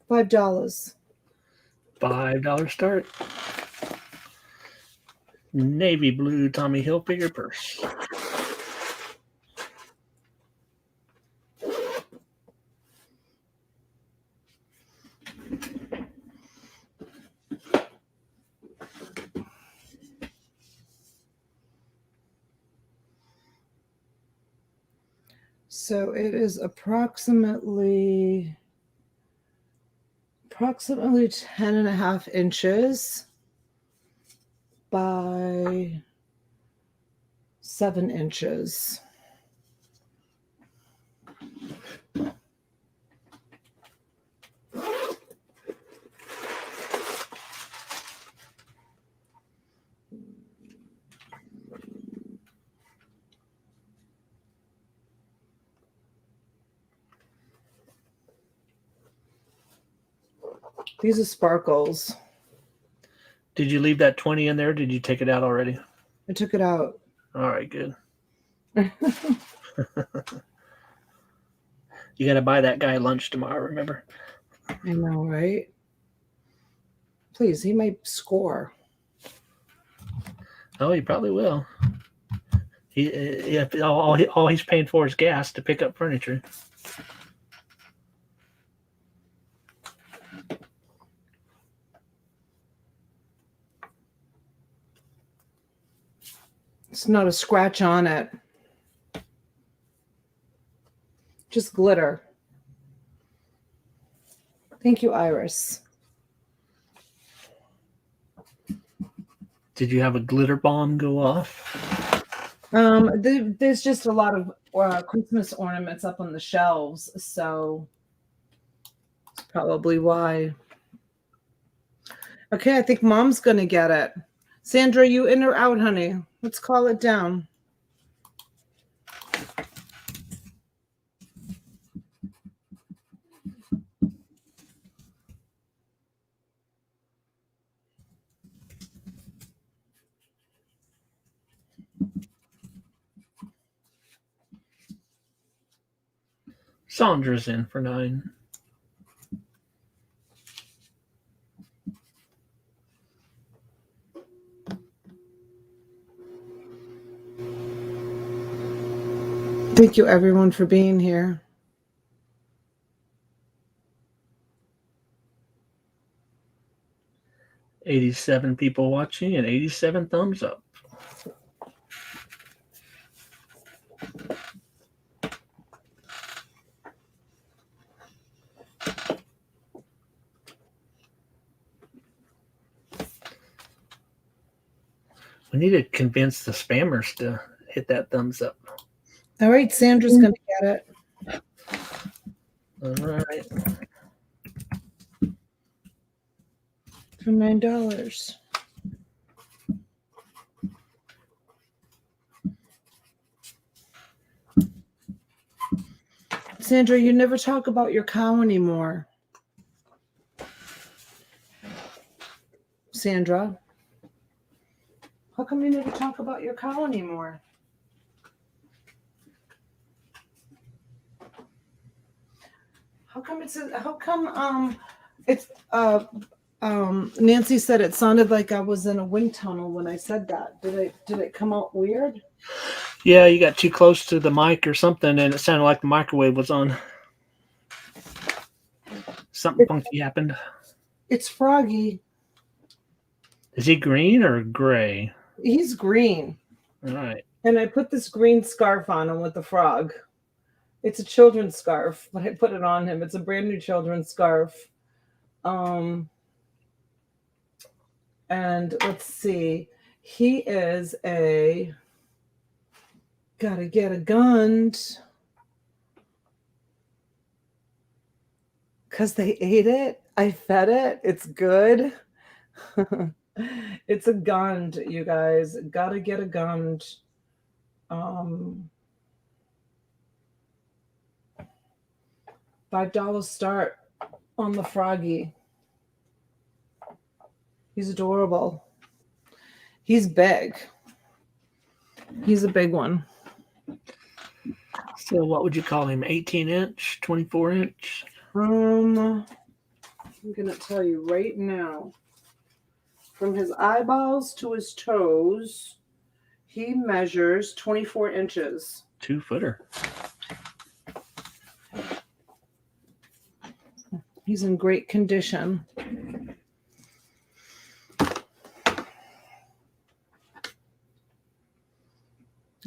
$5. $5 start. Navy blue Tommy Hilfiger purse. So it is approximately 10.5 inches by 7 inches. These are sparkles. Did you leave that 20 in there? Did you take it out already? I took it out. All right, good. You got to buy that guy lunch tomorrow, remember? I know, right? Please, he might score. Oh, he probably will. All he's paying for is gas to pick up furniture. It's not a scratch on it. Just glitter. Thank you, Iris. Did you have a glitter bomb go off? There's just a lot of Christmas ornaments up on the shelves, so that's probably why. Okay, I think Mom's gonna get it. Sandra, you in or out, honey? Let's call it down. Sandra's in for 9. Thank you, everyone, for being here. $87 people watching and 87 thumbs up. We need to convince the spammers to hit that thumbs up. All right, Sandra's going to get it. All right. For $9. Sandra, you never talk about your cow anymore. Sandra, how come you never talk about your cow anymore? How come Nancy said it sounded like I was in a wind tunnel when I said that. Did it come out weird? Yeah, you got too close to the mic or something, and it sounded like the microwave was on. Something funky happened. It's Froggy. Is he green or gray? He's green. All right. And I put this green scarf on him with the frog. It's a children's scarf, but I put it on him. It's a brand new children's scarf. And let's see. He is gotta get a gun. Because they ate it. I fed it. It's good. It's a gund, you guys. Gotta get a gund. $5 start on the Froggy. He's adorable. He's big. He's a big one. So what would you call him? 18-inch, 24-inch? I'm gonna tell you right now. From his eyeballs to his toes, he measures 24 inches. 2-footer. He's in great condition.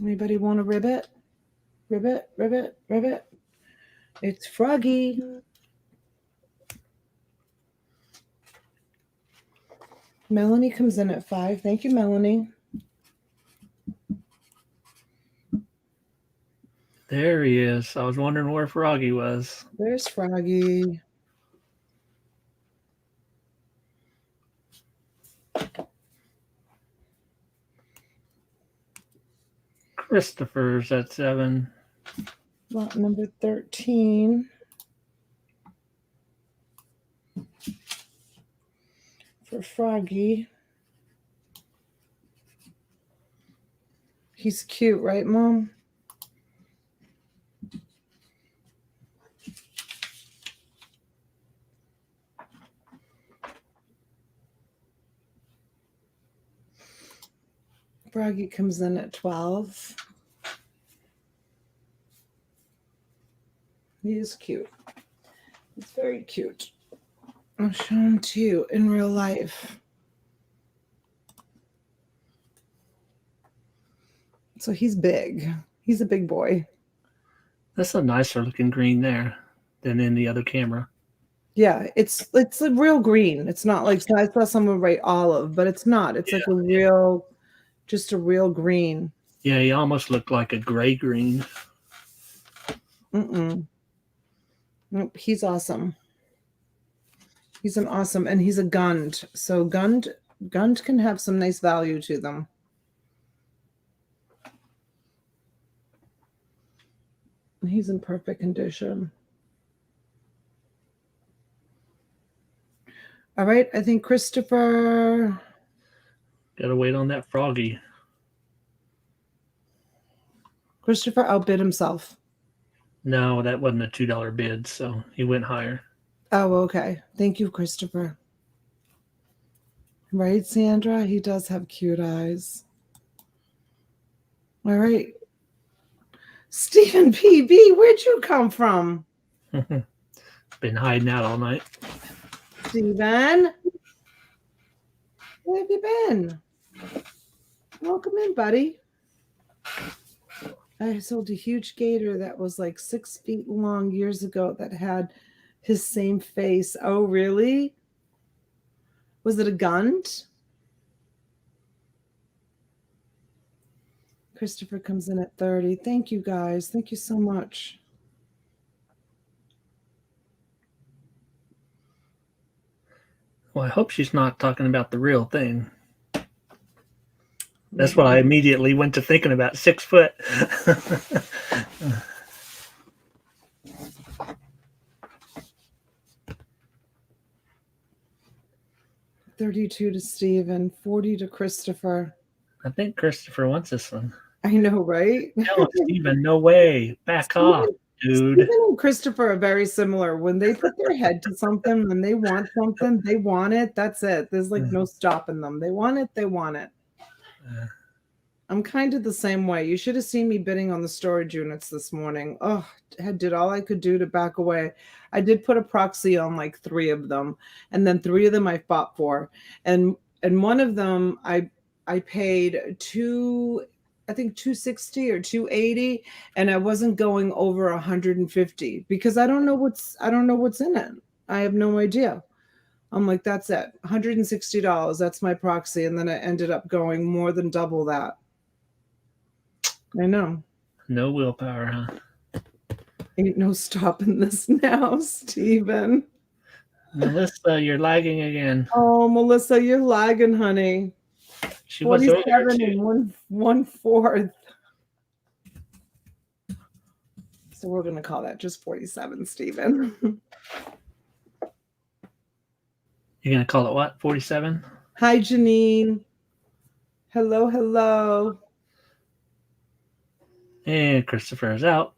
Anybody want a ribbit? Ribbit, ribbit, ribbit. It's Froggy. Melanie comes in at 5. Thank you, Melanie. There he is. I was wondering where Froggy was. There's Froggy. Christopher's at 7. Lot number 13. For Froggy. He's cute, right, Mom? Froggy comes in at 12. He is cute. He's very cute. I'll show him to you in real life. So he's big. He's a big boy. That's a nicer looking green there than in the other camera. Yeah, it's a real green. It's not like, I saw someone write olive, but it's not. It's like a real, just a real green. Yeah, he almost looked like a gray green. Nope, he's awesome. He's an awesome, and he's a gund. So gund can have some nice value to them. He's in perfect condition. All right, I think Christopher. Gotta wait on that Froggy. Christopher outbid himself. No, that wasn't a $2 bid, so he went higher. Oh, okay. Thank you, Christopher. Right, Sandra? He does have cute eyes. All right. Stephen PB, where'd you come from? Been hiding out all night. Stephen? Where have you been? Welcome in, buddy. I sold a huge gator that was like 6 feet long years ago that had his same face. Oh, really? Was it a gunt? Christopher comes in at 30. Thank you, guys. Thank you so much. Well, I hope she's not talking about the real thing. That's what I immediately went to thinking about. 6 foot. 32 to Stephen, 40 to Christopher. I think Christopher wants this one. I know, right? Tell him, Stephen, no way. Back off, dude. Stephen and Christopher are very similar. When they put their head to something, when they want something, they want it. That's it. There's like no stopping them. They want it. They want it. I'm kind of the same way. You should have seen me bidding on the storage units this morning. Oh, I did all I could do to back away. I did put a proxy on like 3 of them, and then 3 of them I fought for, and one of them I paid I think 260 or 280, and I wasn't going over 150 because I don't know what's in it. I have no idea. I'm like, that's it, $160. That's my proxy, and then I ended up going more than double that. I know. No willpower, huh? Ain't no stopping this now, Stephen. Melissa, you're lagging again. Oh, Melissa, you're lagging, honey. She was over there 47 too. and 1/4. So we're going to call that just 47, Stephen. You're going to call it what? 47? Hi, Janine. Hello, hello. And Christopher is out.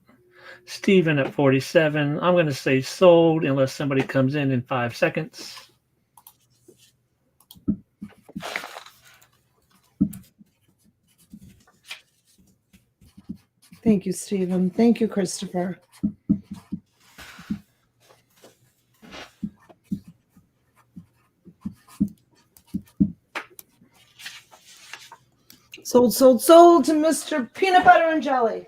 Stephen at 47. I'm going to say sold unless somebody comes in 5 seconds. Thank you, Stephen. Thank you, Christopher. Sold, sold, sold to Mr. Peanut Butter and Jelly.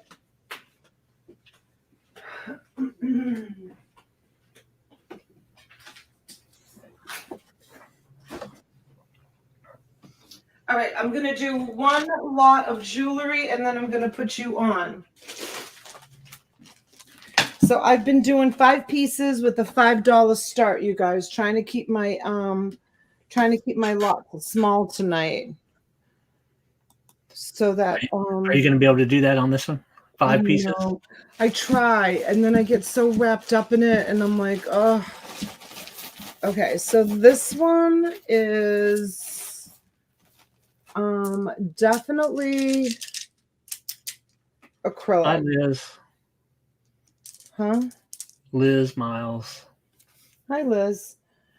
All right, I'm going to do one lot of jewelry, and then I'm going to put you on. So I've been doing 5 pieces with a $5 start, you guys, trying to keep my lot small tonight. So that are you going to be able to do that on this one? 5 pieces? I try, and then I get so wrapped up in it, and I'm like, oh. Okay, so this one is definitely acrylic. Hi, Liz. Huh? Liz Miles. Hi, Liz.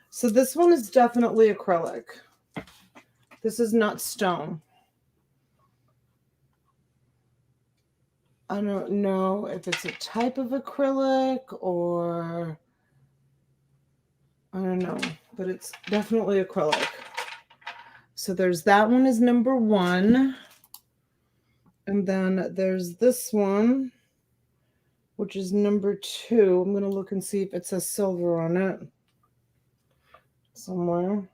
So this one is definitely acrylic. This is not stone. I don't know if it's a type of acrylic or I don't know, but it's definitely acrylic. So there's that one is number 1. And then there's this one, which is number 2. I'm going to look and see if it says silver on it somewhere.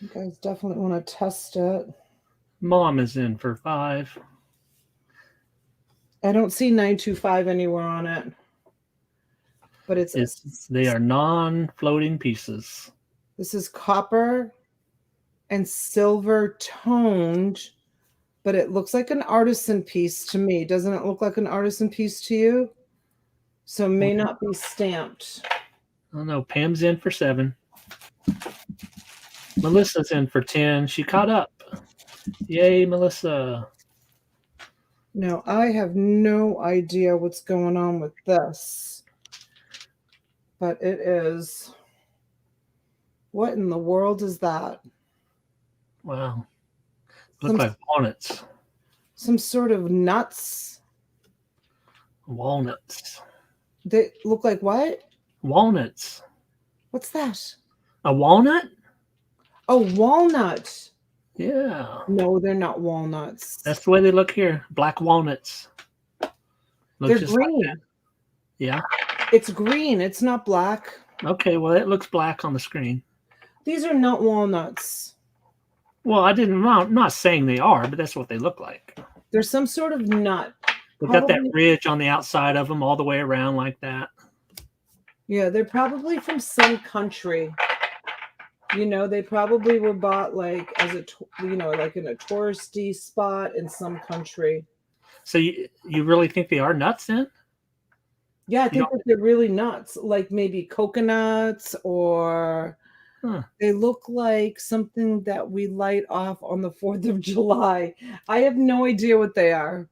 You guys definitely want to test it. Mom is in for 5. I don't see 925 anywhere on it. But they are non-floating pieces. This is copper and silver toned, but it looks like an artisan piece to me. Doesn't it look like an artisan piece to you? So it may not be stamped. I don't know. Pam's in for 7. Melissa's in for 10. She caught up. Yay, Melissa. Now, I have no idea what's going on with this, but it is. What in the world is that? Wow. Look Some like walnuts. some sort of nuts? Walnuts. They look like what? Walnuts. What's that? A walnut? Oh, walnut. Yeah. No, they're not walnuts. That's the way they look here. Black walnuts. They're Looks just like that. green. Yeah. It's green. It's not black. Okay. Well, it looks black on the screen. These are not walnuts. Well, I'm not saying they are, but that's what they look like. They're some sort of nut. They got that Probably, ridge on the outside of them all the way around like that. yeah, they're probably from some country. They probably were bought like as like in a touristy spot in some country. So you really think they are nuts then? Yeah, I You think don't, that they're really nuts, like maybe coconuts, or huh. they look like something that we light off on the 4th of July. I have no idea what they are.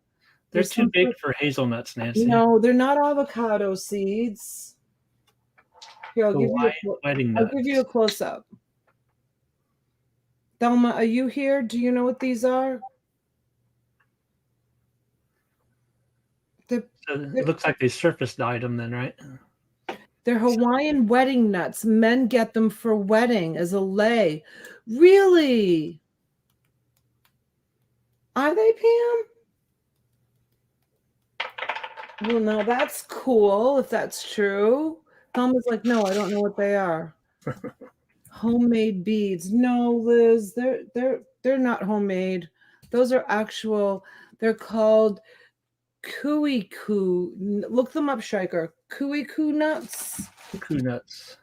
They're There's too some big for hazelnuts, Nancy. No, they're not avocado seeds. Here, Hawaiian wedding I'll give you a nuts. close up. Thelma, are you here? Do you know what these are? They're, So they're, it looks like they surface dyed them then, right? they're Hawaiian wedding nuts. Men get them for wedding as a lei. Really? Are they, Pam? Well, no, that's cool if that's true. Thelma's like, no, I don't know what they are. Homemade beads. No, Liz, they're not homemade. Those are actual. They're called Kui-ku. Look them up, Shiker. Kui-ku nuts. Cuckoo nuts.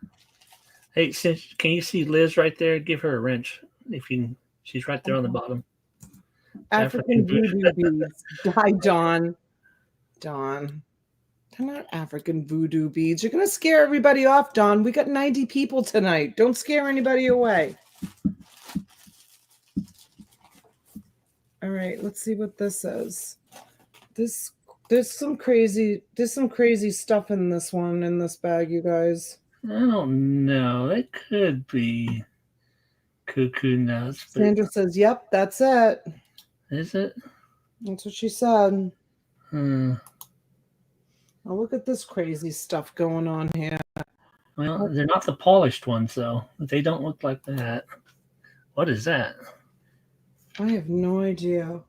Hey, can you see Liz right there? Give her a wrench. She's right there on the bottom. African African voodoo beads. Hi, Dawn. Dawn. They're not African voodoo beads. You're going to scare everybody off, Dawn. We got 90 people tonight. Don't scare anybody away. All right, let's see what this is. There's some crazy stuff in this bag, you guys. I don't know. It could be cuckoo nuts, but Sandra says, "Yep, that's it." is it? That's what she said. Hmm. Oh, look at this crazy stuff going on here. Well, they're not the polished ones though. They don't look like that. What is that? I have no idea.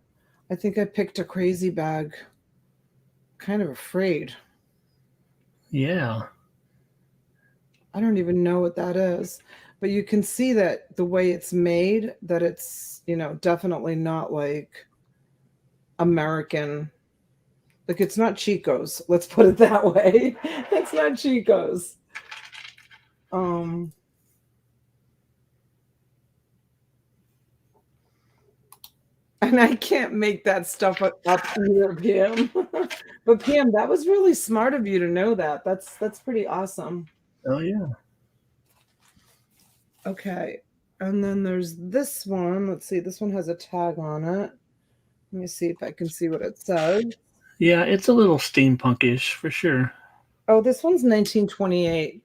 I think I picked a crazy bag. Kind of afraid. Yeah. I don't even know what that is. But you can see that the way it's made, that it's, definitely not like American. Like it's not Chico's. Let's put it that way. It's not Chico's. And I can't make that stuff up either, Pam. But Pam, that was really smart of you to know that. That's pretty awesome. Oh yeah. Okay. And then there's this one. Let's see. This one has a tag on it. Let me see if I can see what it says. Yeah, it's a little steampunkish for sure. Oh, this one's 1928.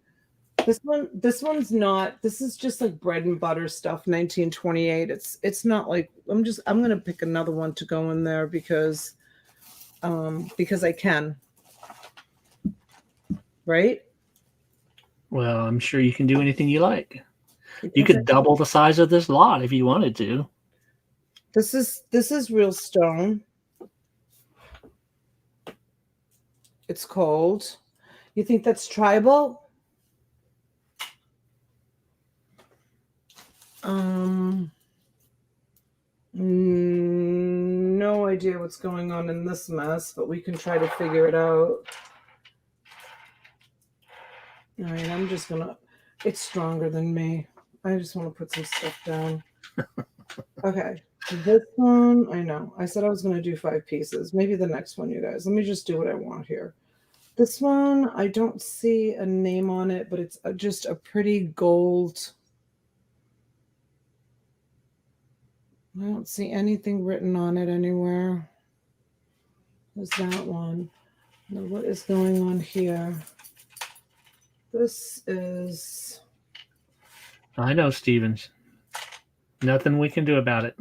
This one's not. This is just like bread and butter stuff, 1928. It's not like I'm going to pick another one to go in there because I can. Right? Well, I'm sure you can do anything you like. You could double the size of this lot if you wanted to. This is real stone. It's cold. You think that's tribal? No idea what's going on in this mess, but we can try to figure it out. All right, I'm just gonna. It's stronger than me. I just want to put some stuff down. Okay, this one, I know. I said I was gonna do 5 pieces. Maybe the next one, you guys. Let me just do what I want here. This one, I don't see a name on it, but it's just a pretty gold. I don't see anything written on it anywhere. There's that one. Now, what is going on here? This is I know, Stevens. Nothing we can do about it.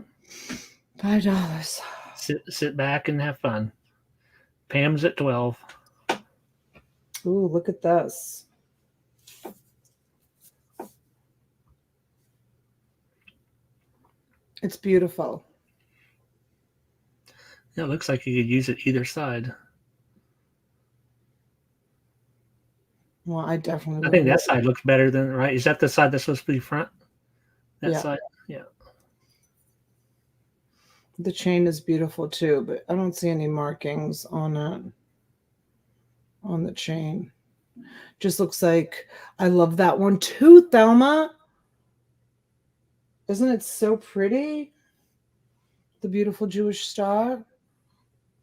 $5. Sit back and have fun. Pam's at 12. Ooh, look at this. It's beautiful. Yeah, it looks like you could use it either side. Well, I definitely I think would. that side looks better than right. Is that the side that's supposed to be front? That Yeah. side? Yeah. The chain is beautiful too, but I don't see any markings on it. On the chain. Just looks like I love that one too, Thelma. Isn't it so pretty? The beautiful Jewish star.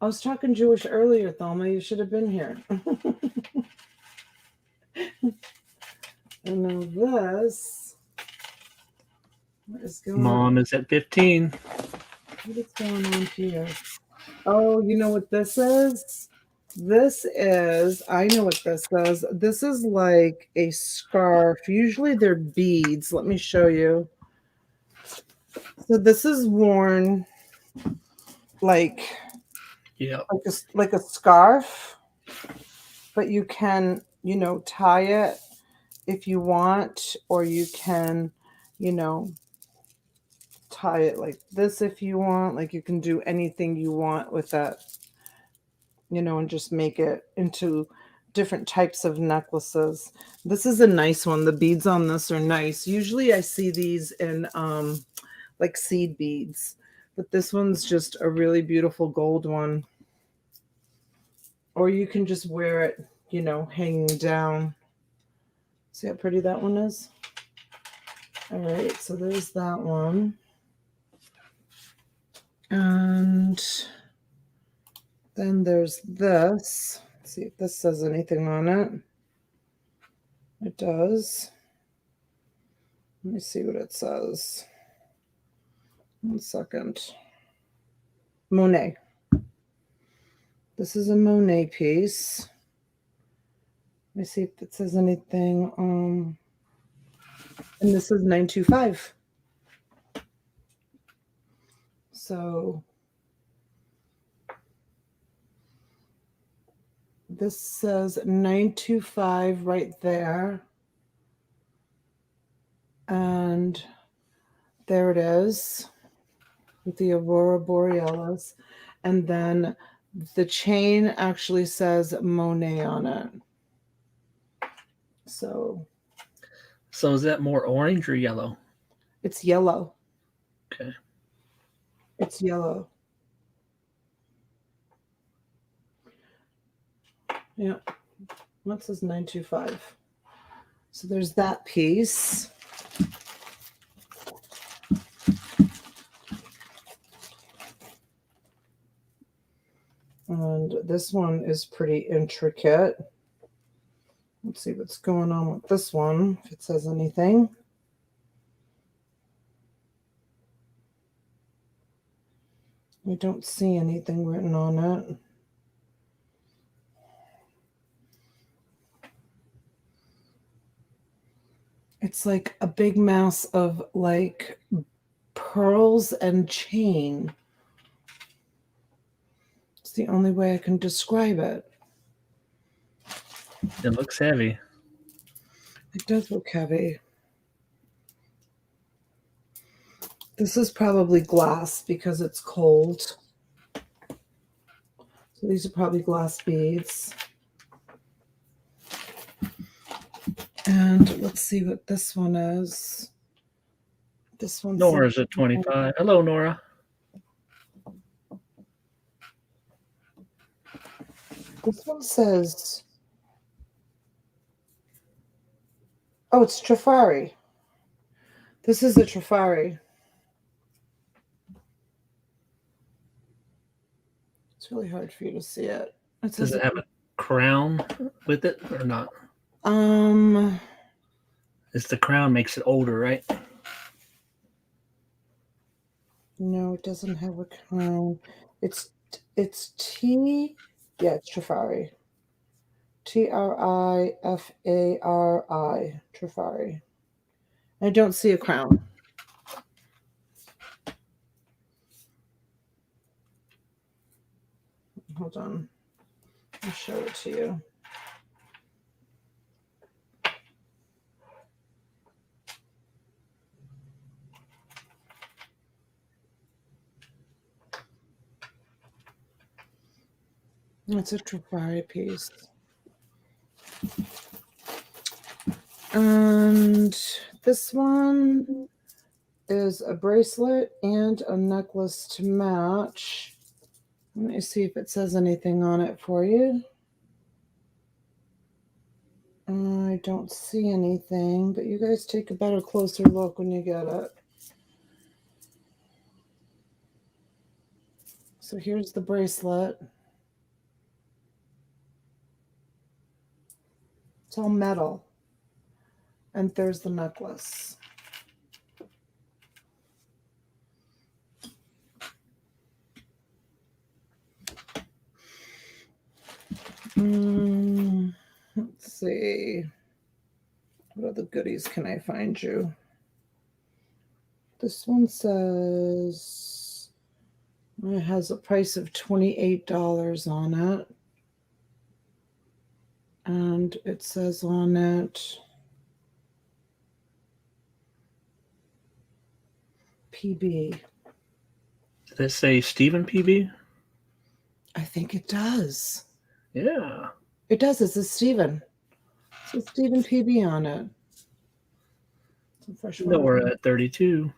I was talking Jewish earlier, Thelma. You should have been here. And now this. What is going on? Mom is at 15. What is going on here? Oh, you know what this is? This is, I know what this is. This is like a scarf. Usually they're beads. Let me show you. So this is worn like Yeah. like a scarf, but you can, tie it if you want, or you can, tie it like this if you want. Like you can do anything you want with that, and just make it into different types of necklaces. This is a nice one. The beads on this are nice. Usually I see these in like seed beads, but this one's just a really beautiful gold one. Or you can just wear it, hanging down. See how pretty that one is? All right, so there's that one. And then there's this. Let's see if this says anything on it. It does. Let me see what it says. 1 second. Monet. This is a Monet piece. Let me see if it says anything. And this is 925. So this says 925 right there. And there it is with the Aurora Borealis. And then the chain actually says Monet on it. So is that more orange or yellow? it's yellow. Okay. It's yellow. Yeah. What says 925? So there's that piece. And this one is pretty intricate. Let's see what's going on with this one, if it says anything. I don't see anything written on it. It's like a big mass of like pearls and chain. It's the only way I can describe it. It looks heavy. It does look heavy. This is probably glass because it's cold. So these are probably glass beads. And let's see what this one is. This one's Nora's at 25. Hello, Nora. This one says, oh, it's Trifari. This is a Trifari. It's really hard for you to see it. Does it have a crown with it or not? It's the crown makes it older, right? No, it doesn't have a crown. It's It's Trifari. Trifari. Trifari. I don't see a crown. Hold on. I'll show it to you. It's a Trifari piece. And this one is a bracelet and a necklace to match. Let me see if it says anything on it for you. I don't see anything, but you guys take a better, closer look when you get it. So here's the bracelet. It's all metal. And there's the necklace. Let's see. What other goodies can I find you? This one says it has a price of $28 on it. And it says on it PB. Did it say Stephen PB? I think it does. Yeah. It does. It says Stephen. It says Stephen PB on it. Some fresh No, one. we're at 32.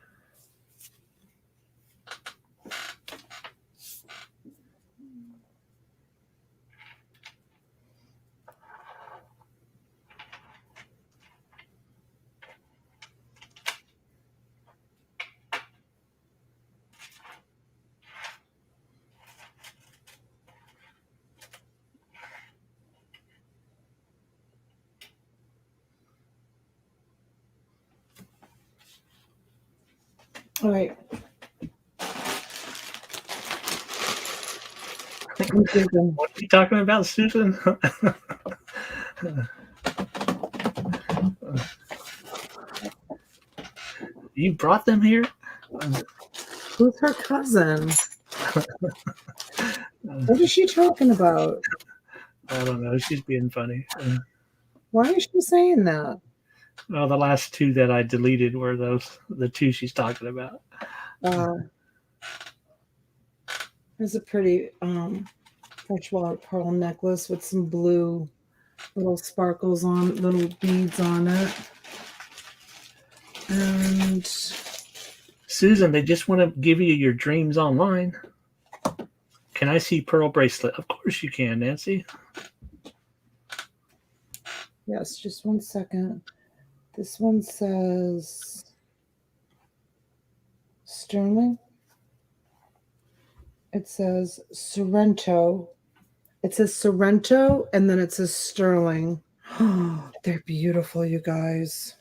All right. What are you talking about, Susan? You brought them here? Who's her cousin? What is she talking about? I don't know. She's being funny. Why is she saying that? Well, the last two that I deleted were the two she's talking about. There's a pretty freshwater pearl necklace with some blue little sparkles on, little beads on it. And Susan, they just want to give you your dreams online. Can I see pearl bracelet? Of course you can, Nancy. yes, just one second. This one says sterling. It says Sorrento. It says Sorrento, and then it says sterling. They're beautiful, you guys.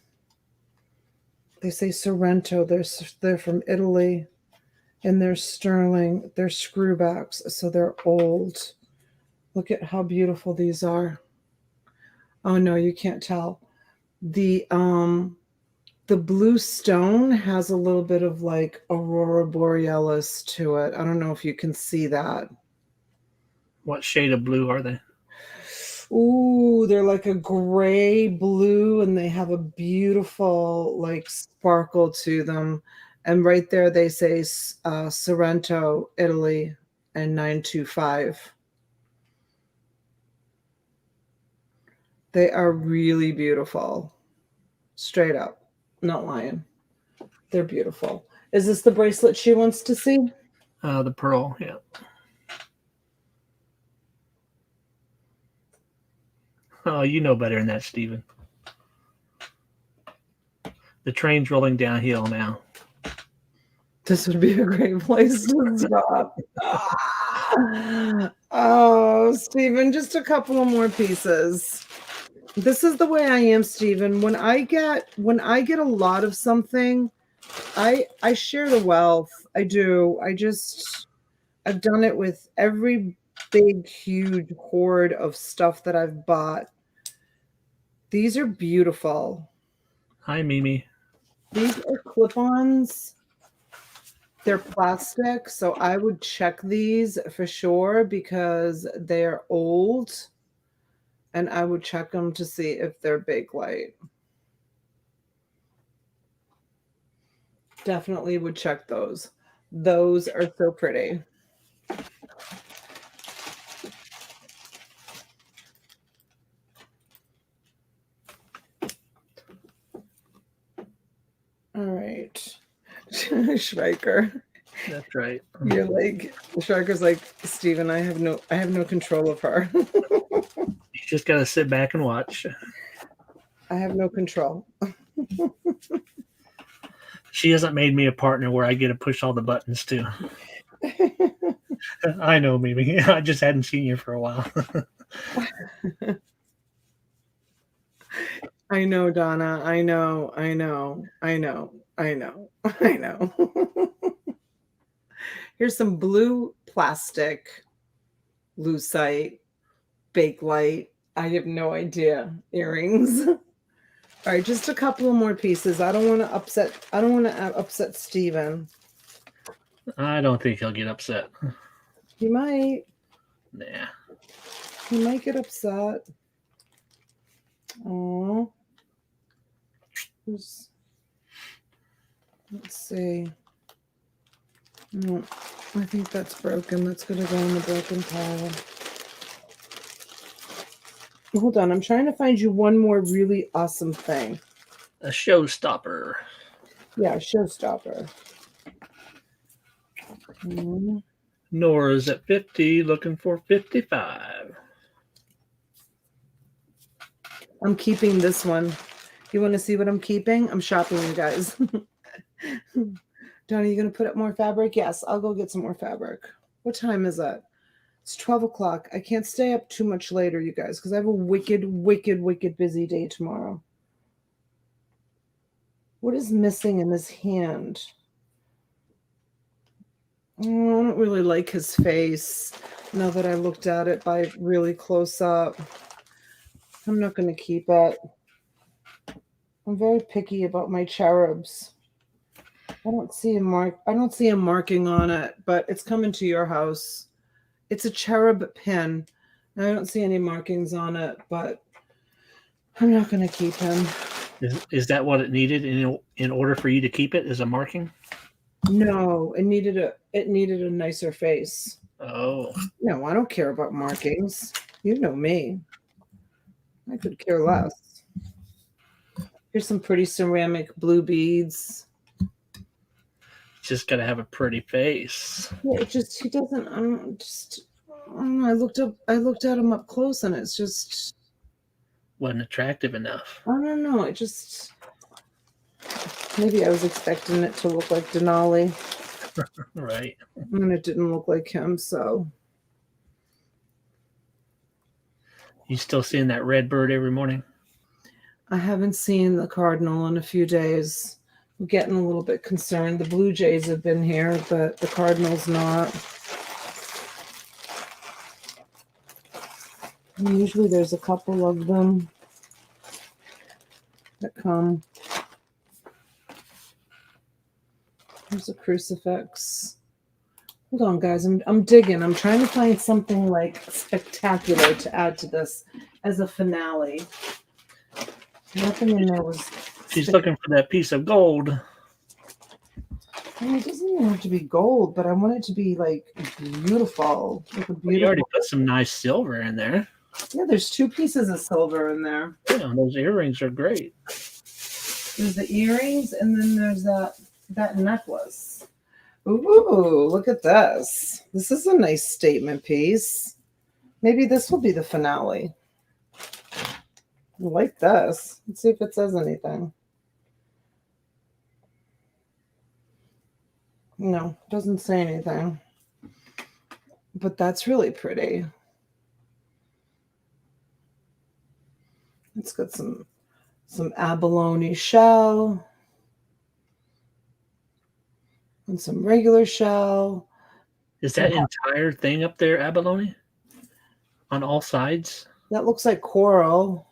They say Sorrento. They're from Italy, and they're sterling. They're screwbacks, so they're old. Look at how beautiful these are. Oh no, you can't tell. The blue stone has a little bit of like aurora borealis to it. I don't know if you can see that. What shade of blue are they? Ooh, they're like a gray blue, and they have a beautiful like sparkle to them. And right there they say Sorrento, Italy, and 925. They are really beautiful. Straight up. Not lying. They're beautiful. Is this the bracelet she wants to see? The pearl, yeah. Oh, you know better than that, Stephen. The train's rolling downhill now. This would be a great place to stop. Oh, Stephen, just a couple of more pieces. This is the way I am, Stephen. When I get a lot of something, I share the wealth. I do. I've done it with every big, huge hoard of stuff that I've bought. These are beautiful. Hi, Mimi. These are clip-ons. They're plastic, so I would check these for sure because they're old, and I would check them to see if they're Bakelite. Definitely would check those. Those are so pretty. All right. Schweiker. That's right. You're like Schweiker's like, Steven, I have no control of her. You just gotta sit back and watch. I have no control. She hasn't made me a partner where I get to push all the buttons too. I know, Mimi. I just hadn't seen you for a while. I know, Donna. I know. Here's some blue plastic lucite Bakelite. I have no idea. Earrings. All right, just a couple of more pieces. I don't want to upset Steven. I don't think he'll get upset. He might. Nah. He might get upset. Oh. Let's see. No, I think that's broken. That's going to go in the broken pile. Hold on. I'm trying to find you one more really awesome thing. A showstopper. Yeah, showstopper. Nora's at 50, looking for 55. I'm keeping this one. You want to see what I'm keeping? I'm shopping, you guys. Donna, you going to put up more fabric? Yes, I'll go get some more fabric. What time is it? It's 12 o'clock. I can't stay up too much later, you guys, because I have a wicked, wicked, wicked busy day tomorrow. What is missing in his hand? Oh, I don't really like his face now that I looked at it by really close up. I'm not going to keep it. I'm very picky about my cherubs. I don't see a marking on it, but it's coming to your house. It's a cherub pin. I don't see any markings on it, but I'm not going to keep him. Is that what it needed in order for you to keep it as a marking? No, it needed a nicer face. Oh. No, I don't care about markings. You know me. I could care less. Here's some pretty ceramic blue beads. Just got to have a pretty face. Yeah, he doesn't. I don't know. I looked at him up close, and it's just wasn't attractive enough. I don't know. Maybe I was expecting it to look like Denali. Right. And it didn't look like him, so. You still seeing that red bird every morning? I haven't seen the cardinal in a few days. I'm getting a little bit concerned. The Blue Jays have been here, but the cardinal's not. And usually there's a couple of them that come. There's a crucifix. Hold on, guys. I'm digging. I'm trying to find something like spectacular to add to this as a finale. Nothing in there was. She's looking for that piece of gold. I mean, it doesn't even have to be gold, but I want it to be like beautiful. Like a beautiful. You already put some nice silver in there. Yeah, there's 2 pieces of silver in there. Yeah, those earrings are great. There's the earrings, and then there's that necklace. Ooh, look at this. This is a nice statement piece. Maybe this will be the finale. I like this. Let's see if it says anything. No, it doesn't say anything. But that's really pretty. It's got some abalone shell and some regular shell. Is that entire thing up there abalone? On all sides? That looks like coral.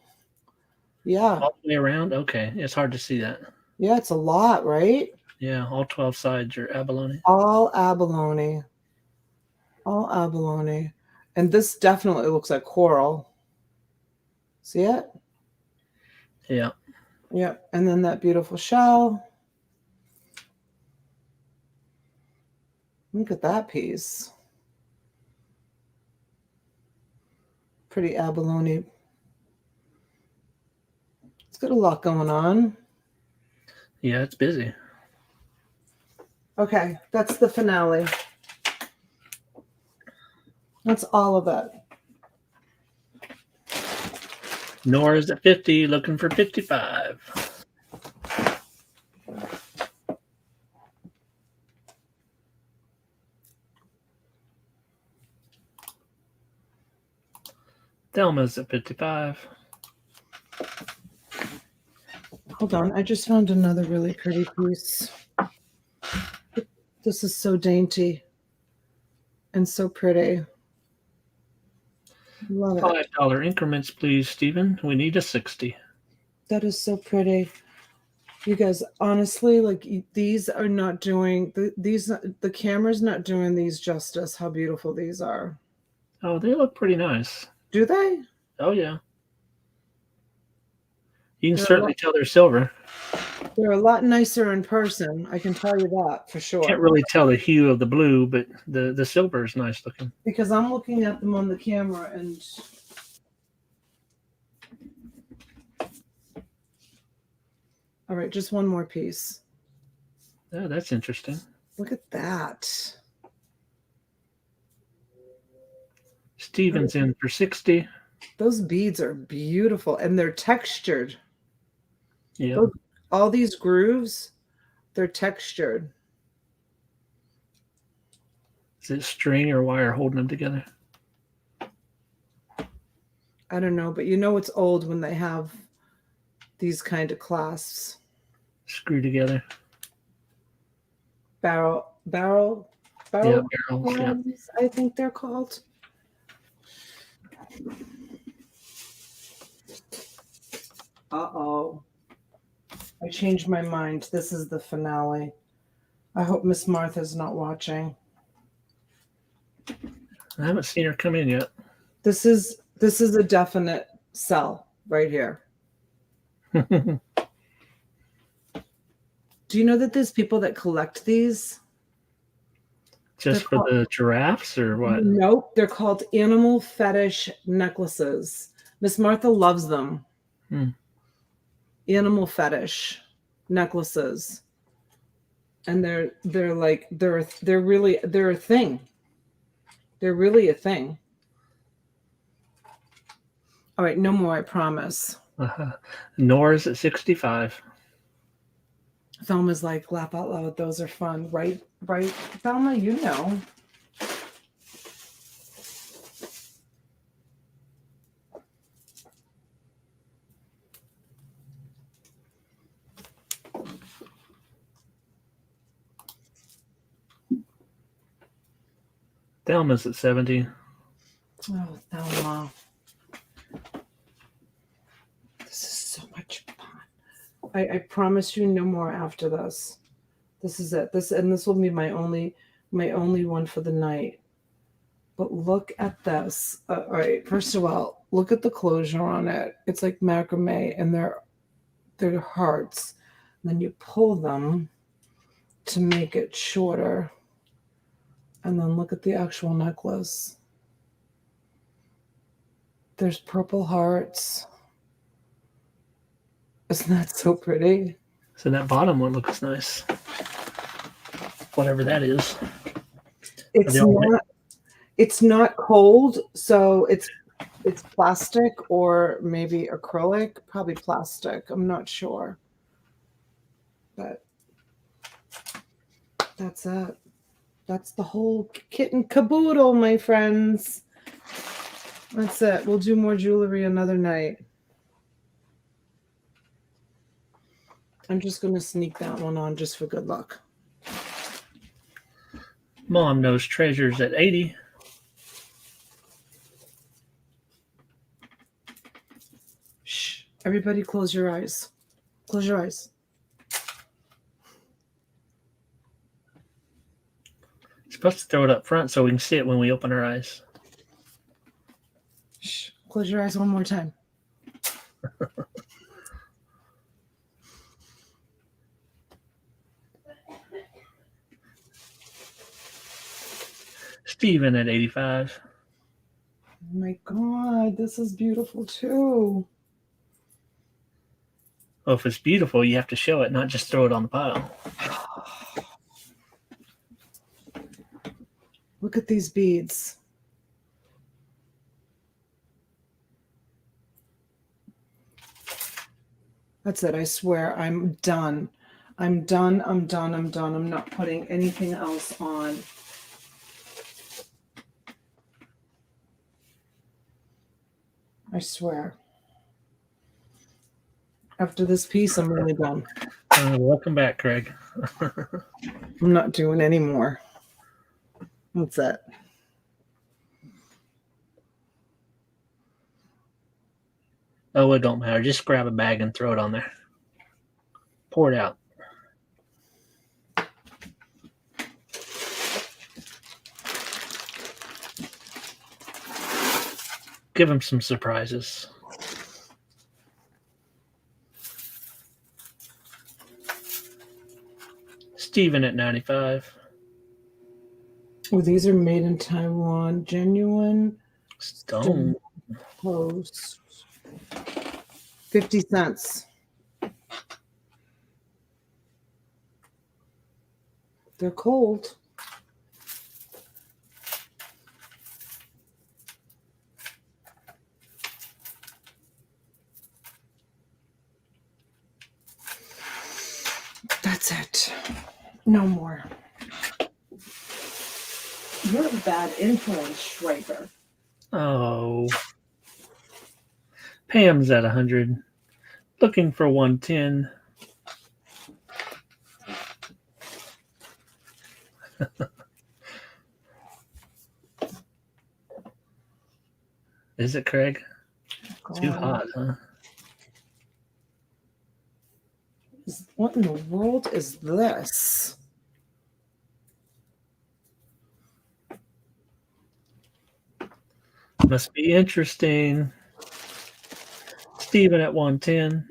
Yeah. All the way around? Okay. It's hard to see that. Yeah, it's a lot, right? Yeah, all 12 sides are abalone. All abalone. All abalone. And this definitely looks like coral. See it? Yeah. Yep. And then that beautiful shell. Look at that piece. Pretty abalone. It's got a lot going on. Yeah, it's busy. Okay, that's the finale. That's all of it. Nora's at 50, looking for 55. Thelma's at 55. Hold on, I just found another really pretty piece. This is so dainty and so pretty. Love it. $5 increments, please, Stephen. We need a 60. That is so pretty. You guys, honestly, like these are not doing the camera's not doing these justice. How beautiful these are. Oh, they look pretty nice. Do they? Oh, yeah. You can certainly tell they're silver. They're a lot nicer in person. I can tell you that for sure. Can't really tell the hue of the blue, but the silver is nice looking. Because I'm looking at them on the camera and all right, just one more piece. Oh, that's interesting. Look at that. Steven's in for 60. Those beads are beautiful and they're textured. Yeah. All these grooves, they're textured. Is it string or wire holding them together? I don't know, but you know it's old when they have these kind of clasps. Screw together. Barrel, Yeah, barrels, yeah. I think they're called. Uh-oh. I changed my mind. This is the finale. I hope Miss Martha's not watching. I haven't seen her come in yet. This is a definite sell right here. Do you know that there's people that collect these? Just for the giraffes or what? Nope. They're called animal fetish necklaces. Miss Martha loves them. Animal fetish necklaces. And they're a thing. They're really a thing. All right, no more, I promise. Nora's at 65. Thelma's like, laugh out loud. Those are fun, right? Right, Thelma, you know. Thelma's at 70. Oh, Thelma. This is so much fun. I promise you no more after this. This is it. This will be my only one for the night. But look at this. All right. First of all, look at the closure on it. It's like macrame, and they're hearts. And then you pull them to make it shorter. And then look at the actual necklace. There's purple hearts. Isn't that so pretty? So that bottom one looks nice. Whatever that is. It's not cold, so it's plastic or maybe acrylic, probably plastic. I'm not sure. But that's it. That's the whole kit and caboodle, my friends. That's it. We'll do more jewelry another night. I'm just going to sneak that one on just for good luck. Mom knows treasures at 80. Shh. Everybody close your eyes. Close your eyes. Supposed to throw it up front so we can see it when we open our eyes. Shh. Close your eyes one more time. Steven at 85. Oh my God, this is beautiful too. Well, if it's beautiful, you have to show it, not just throw it on the pile. Look at these beads. That's it. I swear I'm done. I'm done. I'm done. I'm done. I'm not putting anything else on. I swear. After this piece, I'm really done. Welcome back, Craig. I'm not doing any more. That's it. Oh, it don't matter. Just grab a bag and throw it on there. Pour it out. Give him some surprises. Steven at 95. Oh, these are made in Taiwan. Genuine Stone. post. 50 cents. They're cold. That's it. No more. You're a bad influence, Schreiber. Oh. Pam's at 100. Looking for 110. Is it, Craig? God. Too hot, huh? What in the world is this? Must be interesting. Steven at 110.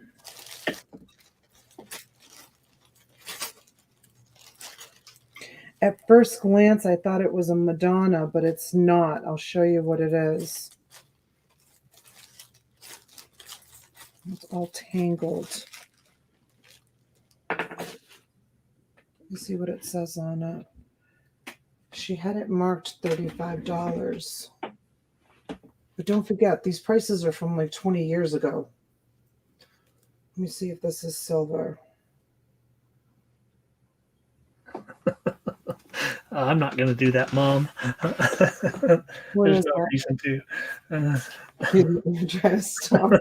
At first glance, I thought it was a Madonna, but it's not. I'll show you what it is. It's all tangled. Let's see what it says on it. She had it marked $35. But don't forget, these prices are from like 20 years ago. Let me see if this is silver. I'm not going to do that, Mom. What There's is no that? reason to. You're trying to stop.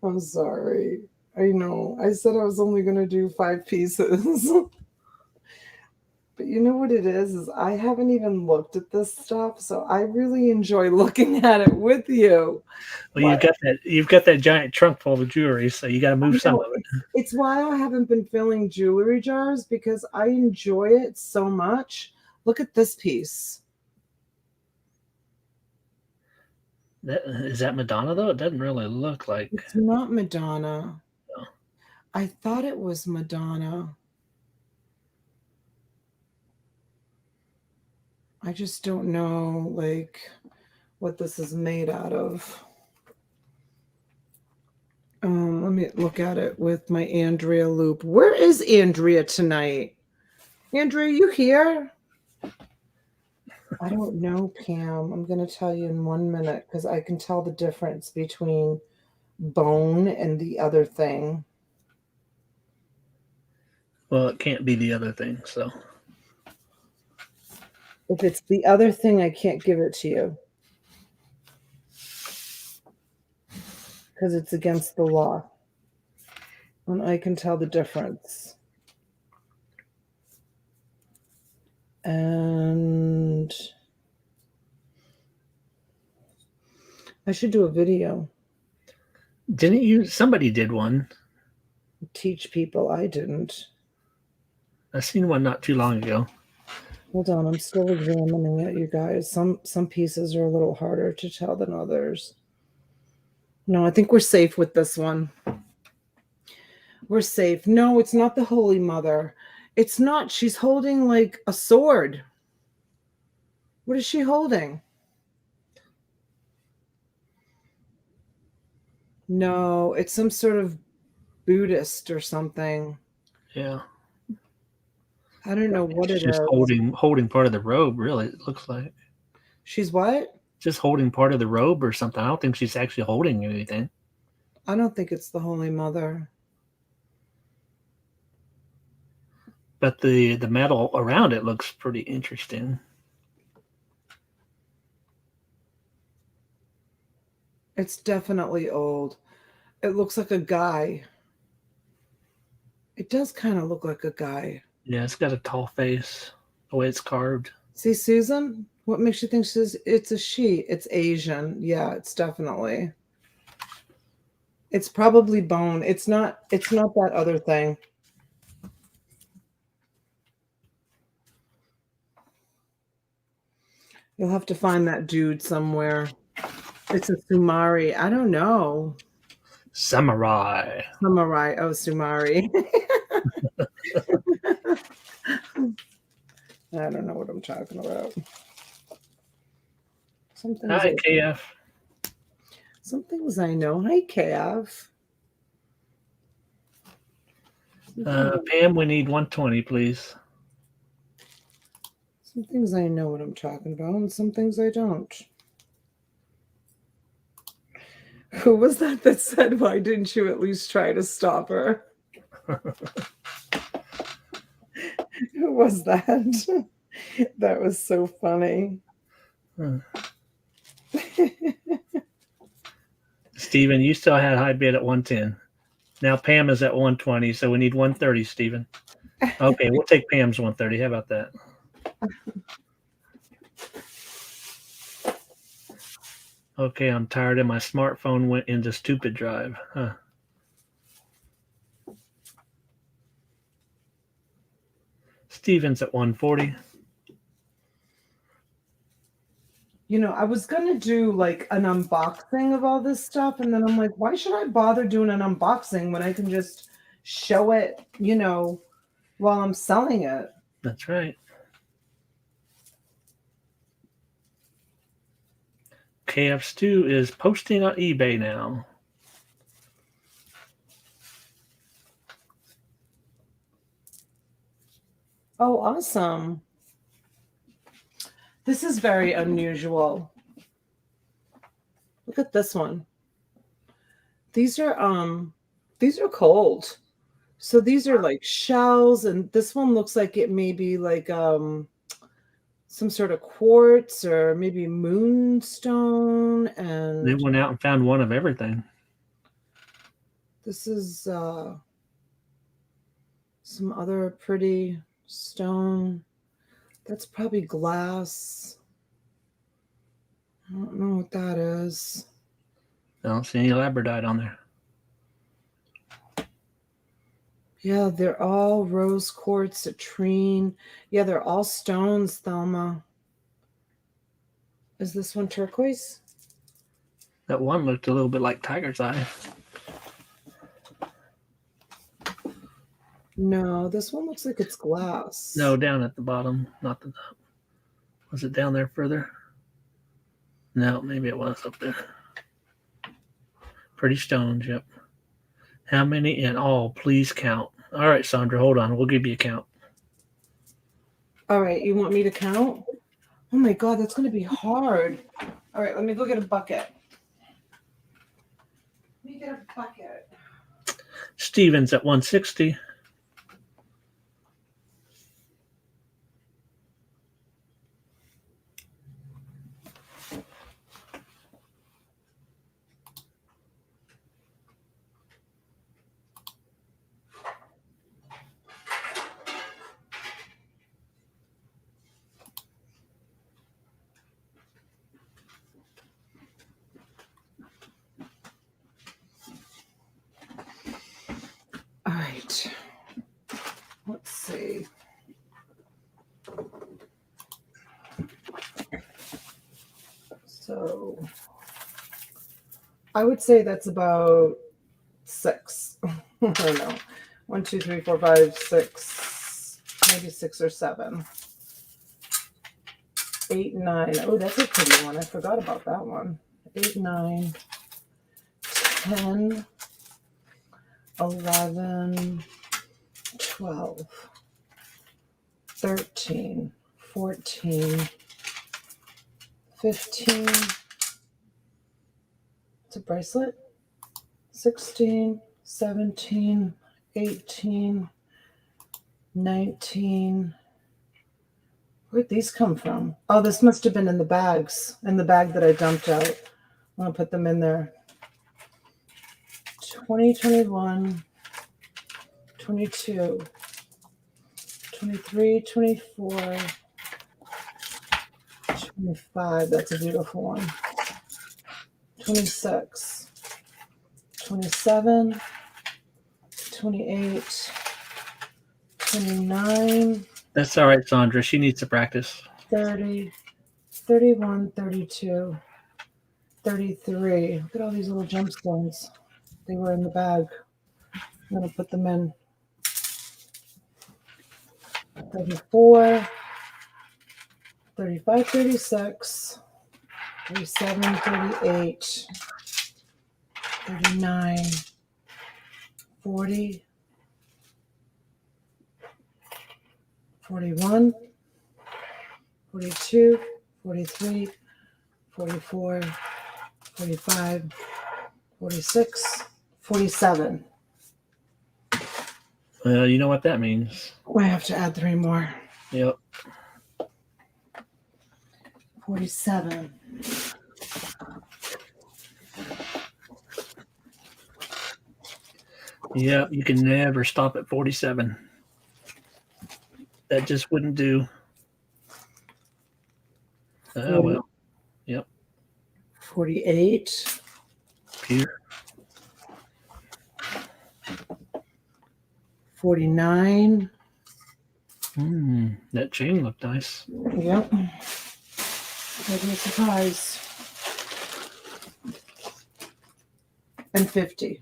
I'm sorry. I know. I said I was only going to do 5 pieces. But you know what it is I haven't even looked at this stuff, so I really enjoy looking at it with you. Well, you've got that giant trunk full of jewelry, so you got to move some of it. It's why I haven't been filling jewelry jars, because I enjoy it so much. Look at this piece. Is that Madonna, though? It doesn't really look like. It's not Madonna. No. I thought it was Madonna. I just don't know, like, what this is made out of. Let me look at it with my Andrea loop. Where is Andrea tonight? Andrea, you here? I don't know, Pam. I'm going to tell you in 1 minute, because I can tell the difference between bone and the other thing. Well, it can't be the other thing, so. If it's the other thing, I can't give it to you, because it's against the law. And I can tell the difference. And I should do a video. Didn't you? Somebody did one. Teach people. I didn't. I seen one not too long ago. Hold on, I'm still examining it, you guys. Some pieces are a little harder to tell than others. No, I think we're safe with this one. We're safe. No, it's not the Holy Mother. It's not. She's holding like a sword. What is she holding? No, it's some sort of Buddhist or something. Yeah. I don't know what She's it just is. holding part of the robe, really, it looks like. She's what? Just holding part of the robe or something. I don't think she's actually holding anything. I don't think it's the Holy Mother. But the metal around it looks pretty interesting. It's definitely old. It looks like a guy. It does kind of look like a guy. Yeah, it's got a tall face, the way it's carved. See, Susan? What makes you think it's a she? It's Asian. Yeah, it's definitely. It's probably bone. It's not that other thing. You'll have to find that dude somewhere. It's a Sumari. I don't know. Samurai. Samurai. Oh, Sumari. I don't know what I'm talking about. Hi, KF. Some things I know. Hi, KF. Pam, we need 120, please. Some things I know what I'm talking about, and some things I don't. Who was that said, why didn't you at least try to stop her? Who was that? That was so funny. Steven, you still had high bid at 110. Now Pam is at 120, so we need 130, Steven. Okay, we'll take Pam's 130. How about that? Okay, I'm tired and my smartphone went into stupid drive. Huh. Steven's at 140. You know, I was going to do like an unboxing of all this stuff. And then I'm like, why should I bother doing an unboxing when I can just show it, while I'm selling it? That's right. KF Stew is posting on eBay now. Oh, awesome. This is very unusual. Look at this one. These are cold. So these are like shells, and this one looks like it may be like some sort of quartz or maybe moonstone. And They went out and found one of everything. this is some other pretty stone. That's probably glass. I don't know what that is. I don't see any labradorite on there. Yeah, they're all rose quartz, citrine. Yeah, they're all stones, Thelma. Is this one turquoise? That one looked a little bit like tiger's eye. No, this one looks like it's glass. No, down at the bottom, not the top. Was it down there further? No, maybe it was up there. Pretty stones, yep. How many in all? Please count. All right, Sandra, hold on. We'll give you a count. All right, you want me to count? Oh my God, that's going to be hard. All right, let me go get a bucket. Let me get a bucket. Steven's at 160. right. Let's see. So I would say that's about 6. I don't know. 1, 2, 3, 4, 5, 6, maybe 6 or 7. 8, 9. Oh, that's a pretty one. I forgot about that one. 8, 9, 10, 11, 12, 13, 14, 15. It's a bracelet. 16, 17, 18, 19. Where'd these come from? Oh, this must have been in the bags, in the bag that I dumped out. I'm going to put them in there. 20, 21, 22, 23, 24, 25. That's a beautiful one. 26, 27, 28, 29. That's all right, Sandra. She needs to practice. 30, 31, 32, 33. Look at all these little gemstones. They were in the bag. I'm going to put them in. 34, 35, 36, 37, 38, 39, 40, 41, 42, 43, 44, 45, 46, 47. Well, you know what that means. I have to add 3 more. Yep. 47. Yeah, you can never stop at 47. That just wouldn't do. Oh, well. Yep. 48. Here. 49. That chain looked nice. Yep. Maybe a surprise. And 50.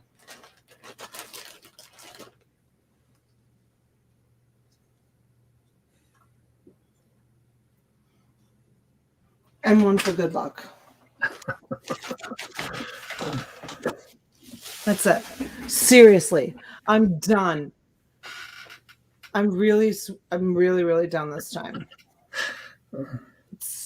And 1 for good luck. That's it. Seriously, I'm done. I'm really, really done this time. All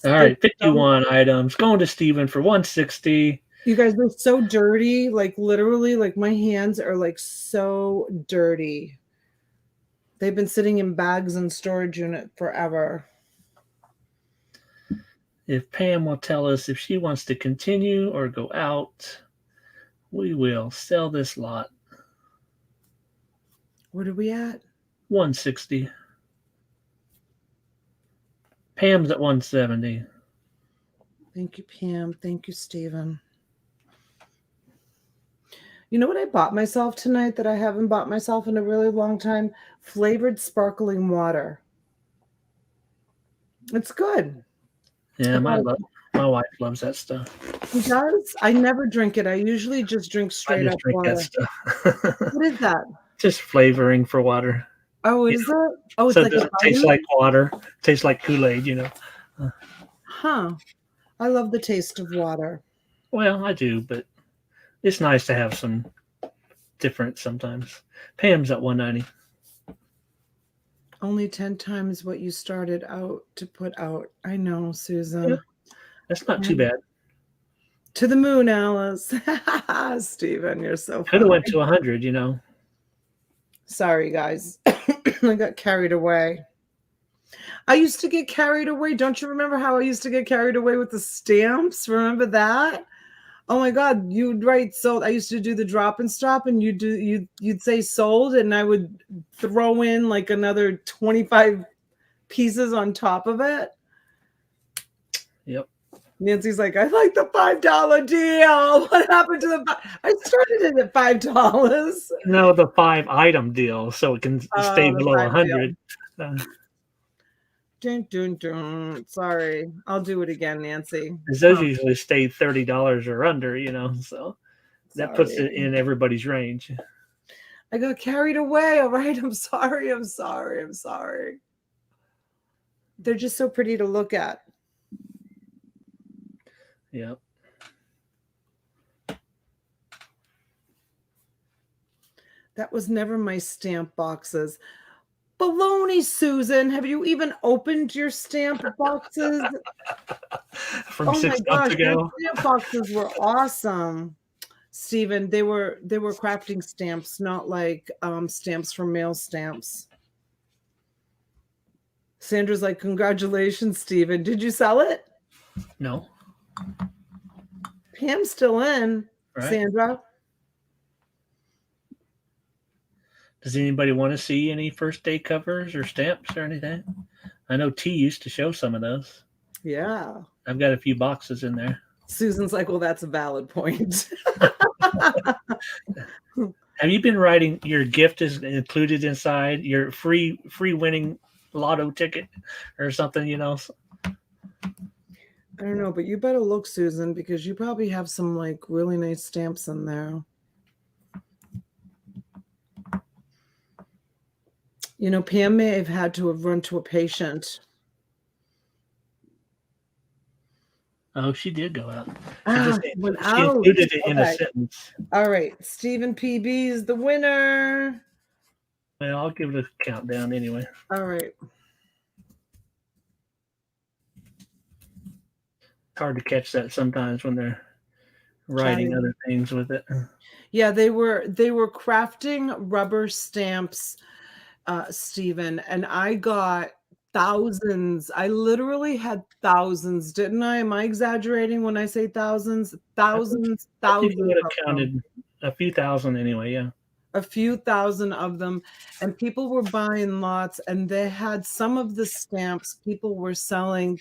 right, 51 items. Going to Steven for 160. You guys are so dirty. Like literally, like my hands are like so dirty. They've been sitting in bags and storage unit forever. If Pam will tell us if she wants to continue or go out, we will sell this lot. What are we at? 160. Pam's at 170. Thank you, Pam. Thank you, Stephen. You know what I bought myself tonight that I haven't bought myself in a really long time? Flavored sparkling water. It's good. Yeah, my wife loves that stuff. She does? I never drink it. I usually just drink straight up drink water. that stuff. What is that? Just flavoring for water. Oh, is it? Oh, it's so like it doesn't taste like water. It tastes like Kool-Aid, you know. Huh. I love the taste of water. Well, I do, but it's nice to have some different sometimes. Pam's at 190. Only 10 times what you started out to put out. I know, Susan. Yeah, that's not too bad. To the moon, Alice. Steven, you're so funny. Could have went to 100, you know. Sorry, guys. I got carried away. I used to get carried away. Don't you remember how I used to get carried away with the stamps? Remember that? Oh my God, you'd write sold. I used to do the drop and stop, and you'd say sold, and I would throw in like another 25 pieces on top of it. Yep. Nancy's like, I like the $5 deal. What happened to I started it at $5. No, the 5-item deal, so it can stay Oh, the below 5 deal. 100. Dun, dun, dun. Sorry. I'll do it again, Nancy. 'Cause those usually stay $30 or under, so that puts Sorry. it in everybody's range. I got carried away. All right. I'm sorry. I'm sorry. I'm sorry. They're just so pretty to look at. Yep. That was never my stamp boxes. Baloney, Susan. Have you even opened your stamp boxes? From Oh my 6 months gosh, your ago. stamp boxes were awesome. Stephen, they were crafting stamps, not like stamps for mail stamps. Sandra's like, congratulations, Stephen. Did you sell it? No. Pam's still in, Right. Sandra. Does anybody want to see any first day covers or stamps or anything? I know T used to show some of those. Yeah. I've got a few boxes in there. Susan's like, well, that's a valid point. Have you been writing your gift is included inside your free winning lotto ticket or something, I don't know, but you better look, Susan, because you probably have some like really nice stamps in there. Pam may have had to have run to a patient. Oh, she did go out. Went She out. included it in a Okay. sentence. All right. Stephen PB is the winner. Well, I'll give it a countdown anyway. All right. It's hard to catch that sometimes when they're writing other things with it. Yeah, they were crafting rubber stamps, Stephen, and I got thousands. I literally had thousands, didn't I? Am I exaggerating when I say thousands? Thousands, I think you thousands would of have them. counted a few thousand anyway, yeah. A few thousand of them, and people were buying lots, and they had some of the stamps people were selling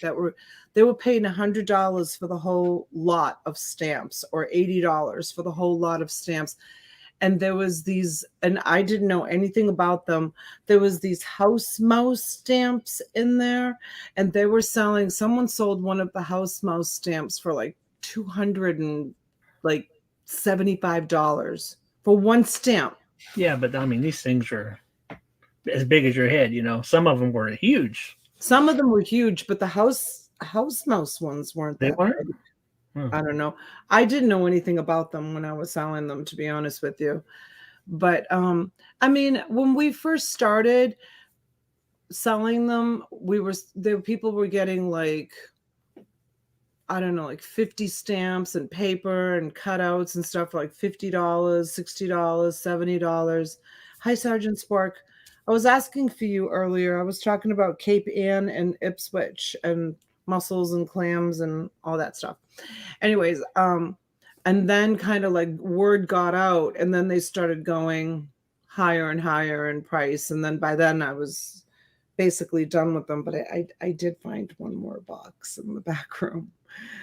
they were paying $100 for the whole lot of stamps or $80 for the whole lot of stamps. And there was these, and I didn't know anything about them. There was these house mouse stamps in there, and they were selling, someone sold one of the house mouse stamps for like $275 for one stamp. Yeah, but I mean, these things are as big as your head, Some of them were huge. Some of them were huge, but the house mouse ones weren't They that weren't? big. Hmm. I don't know. I didn't know anything about them when I was selling them, to be honest with you. But I mean, when we first started selling them, people were getting like, I don't know, like 50 stamps and paper and cutouts and stuff for like $50, $60, $70. Hi, Sergeant Spork. I was asking for you earlier. I was talking about Cape Ann and Ipswich and mussels and clams and all that stuff. Anyways, and then kind of like word got out, and then they started going higher and higher in price. And then by then I was basically done with them. But I did find one more box in the back room.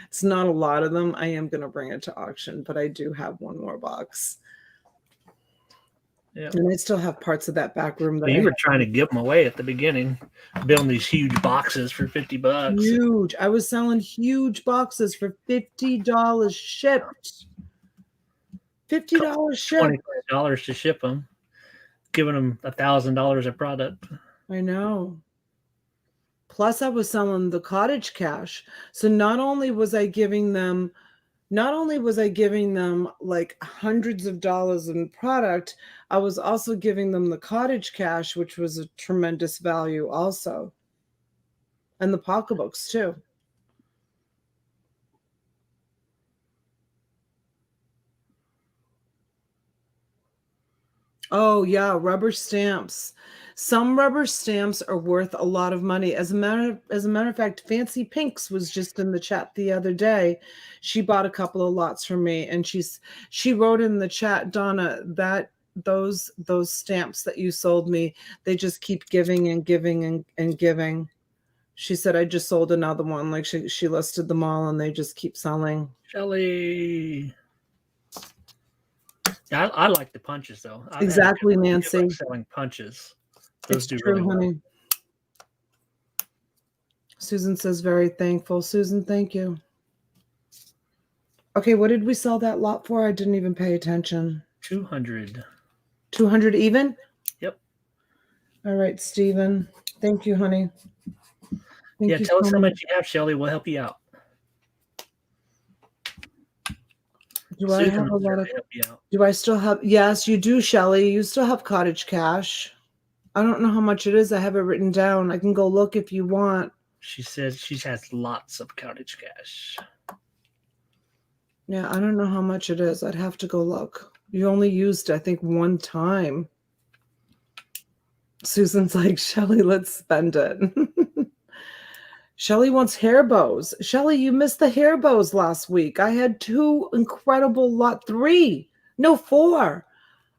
It's not a lot of them. I am going to bring it to auction, but I do have one more box. Yeah. And I still have parts of that back room that you were trying to give them away at the beginning, building these huge boxes for $50. Huge. I was selling huge boxes for $50 shipped. $50 shipped. $25 to ship them, giving them $1,000 a product. I know. Plus, I was selling the cottage cash. So not only was I giving them like hundreds of dollars in product, I was also giving them the cottage cash, which was a tremendous value also. And the pocketbooks too. Oh yeah, rubber stamps. Some rubber stamps are worth a lot of money. As a matter of fact, Fancy Pinks was just in the chat the other day. She bought a couple of lots from me, and she wrote in the chat, Donna, that those stamps that you sold me, they just keep giving and giving and giving. She said, I just sold another one. Like she listed them all and they just keep selling. Shelly. Yeah, I like the punches though. I've had a Exactly, good Nancy. luck selling punches. Those It's do really true, well. honey. Susan says, very thankful. Susan, thank you. Okay, what did we sell that lot for? I didn't even pay attention. 200. 200 even? Yep. All right, Stephen. Thank you, honey. Thank you Tell us so how much. much you have, Shelly. We'll help you out. Do I Susan have a will lot of? help you out. Do I still have? Yes, you do, Shelly. You still have cottage cash. I don't know how much it is. I have it written down. I can go look if you want. She says she has lots of cottage cash. Yeah, I don't know how much it is. I'd have to go look. You only used, I think, one time. Susan's like, Shelly, let's spend it. Shelly wants hair bows. Shelly, you missed the hair bows last week. I had four.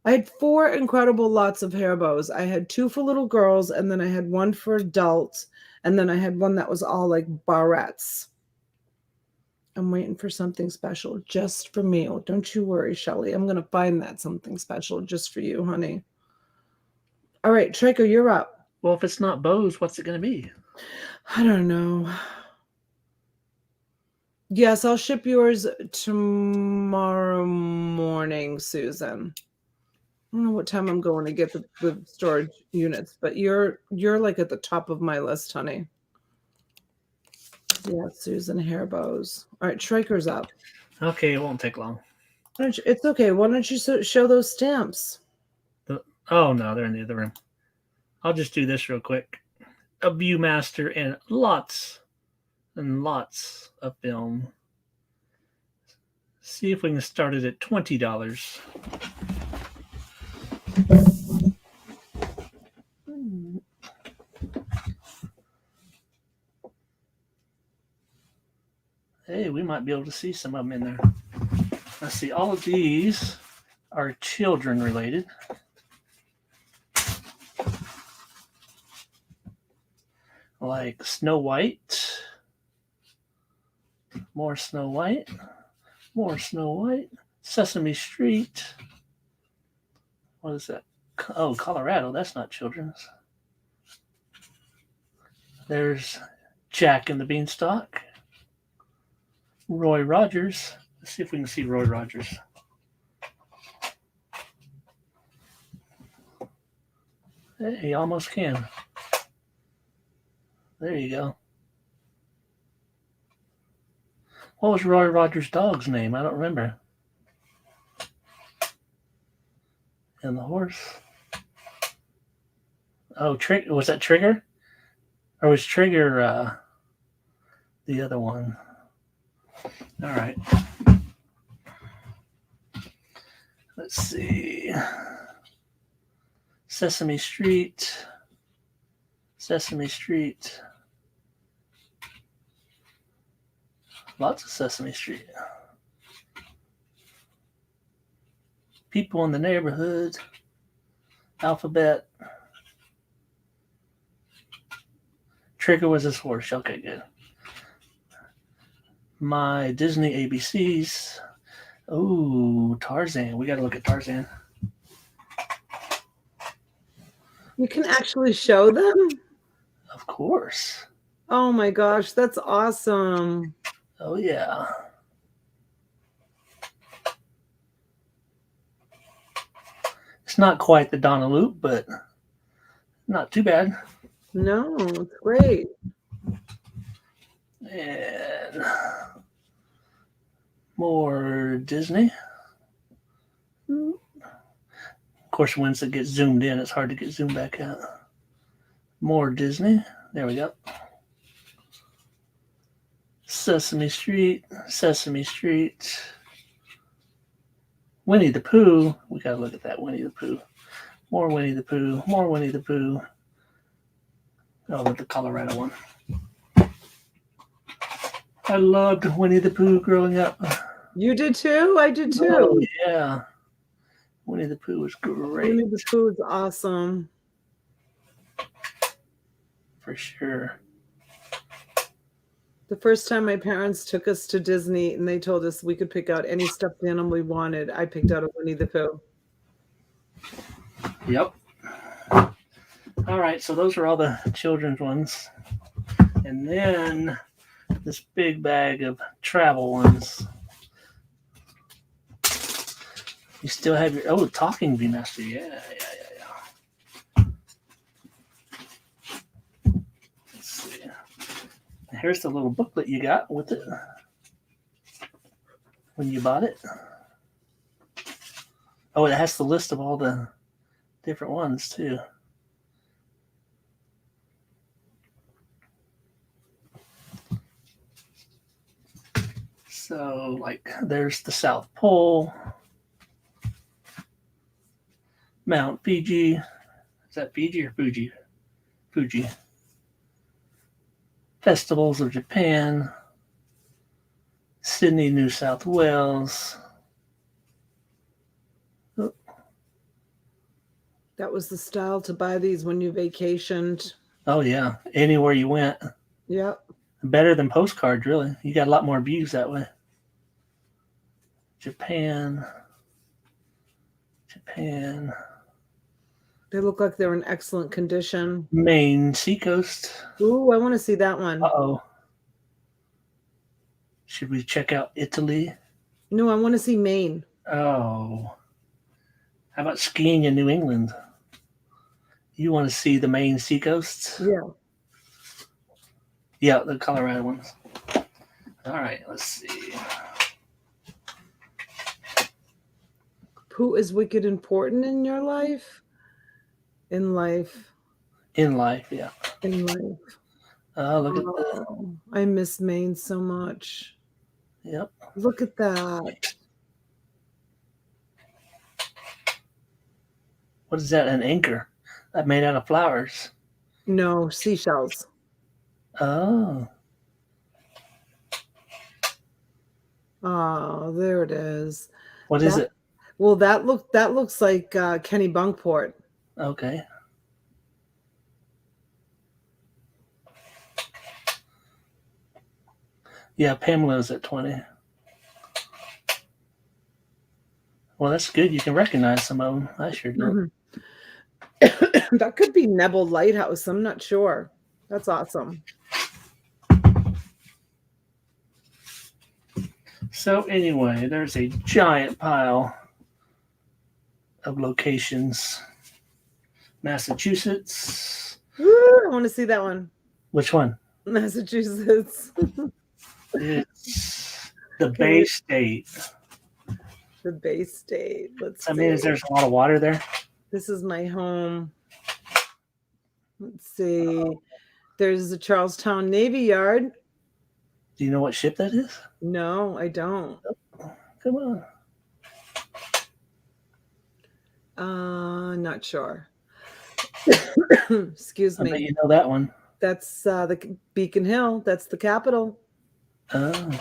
I had 4 incredible lots of hair bows. I had 2 for little girls, and then I had 1 for adults, and then I had one that was all like barrettes. I'm waiting for something special just for me. Oh, don't you worry, Shelly. I'm going to find that something special just for you, honey. All right, Traco, you're up. Well, if it's not bows, what's it going to be? I don't know. Yes, I'll ship yours tomorrow morning, Susan. I don't know what time I'm going to get the storage units, but you're like at the top of my list, honey. Yeah, Susan, hair bows. All right, Traker's up. Okay, it won't take long. It's okay. Why don't you show those stamps? Oh, no, they're in the other room. I'll just do this real quick. A Viewmaster and lots of film. See if we can start it at $20. Hey, we might be able to see some of them in there. Let's see. All of these are children related. Like Snow White. More Snow White. More Snow White. Sesame Street. What is that? Oh, Colorado. That's not children's. There's Jack and the Beanstalk. Roy Rogers. Let's see if we can see Roy Rogers. Hey, you almost can. There you go. What was Roy Rogers' dog's name? I don't remember. And the horse. Oh, was that Trigger? Or was Trigger the other one? All right. Let's see. Sesame Street. Sesame Street. Lots of Sesame Street. People in the neighborhood. Alphabet. Trigger was his horse. Okay, good. My Disney ABCs. Ooh, Tarzan. We got to look at Tarzan. You can actually show them? Of course. Oh my gosh, that's awesome. Oh, yeah. It's not quite the Donna Loop, but not too bad. No, it's great. And more Disney. Of course, once it gets zoomed in, it's hard to get zoomed back out. More Disney. There we go. Sesame Street. Sesame Street. Winnie the Pooh. We got to look at that Winnie the Pooh. More Winnie the Pooh. More Winnie the Pooh. Oh, with the Colorado one. I loved Winnie the Pooh growing up. You did too? I did too. Oh, yeah. Winnie the Pooh was great. Winnie the Pooh is awesome. For sure. The first time my parents took us to Disney and they told us we could pick out any stuffed animal we wanted, I picked out a Winnie the Pooh. Yep. All right, so those are all the children's ones. And then this big bag of travel ones. You still have your talking Viewmaster. Yeah. Let's see. Here's the little booklet you got with it when you bought it. Oh, it has the list of all the different ones too. So, like, there's the South Pole, Mount Fiji. Is that Fiji or Fuji? Fuji. Festivals of Japan, Sydney, New South Wales. That was the style to buy these when you vacationed. Oh, yeah. Anywhere you went. Yep. Better than postcards, really. You got a lot more views that way. Japan. They look like they're in excellent condition. Maine Seacoast. Ooh, I want to see that one. Uh-oh. Should we check out Italy? No, I want to see Maine. Oh. How about skiing in New England? You want to see the Maine Seacoasts? Yeah. Yeah, the Colorado ones. All right, let's see. Who is wicked important in your life? In life. In life, yeah. In life. Oh, look at that. I miss Maine so much. Yep. Look at that. What is that? An anchor? That made out of flowers. No, seashells. Oh. Oh, there it is. What is it? Well, that looks like Kenny Bunkport. Okay. Yeah, Pamela's at 20. Well, that's good. You can recognize some of them. I sure do. Mm-hmm. That could be Nebel Lighthouse. I'm not sure. That's awesome. So anyway, there's a giant pile of locations. Massachusetts. Woo, I want to see that one. Which one? Massachusetts. It's the Bay State. The Bay State. Let's see. I mean, is there a lot of water there? This is my home. Let's see. There's the Charlestown Navy Yard. Do you know what ship that is? No, I don't. Come on. Not sure. Excuse me. I bet you know that one. That's the Beacon Hill. That's the capital. Oh.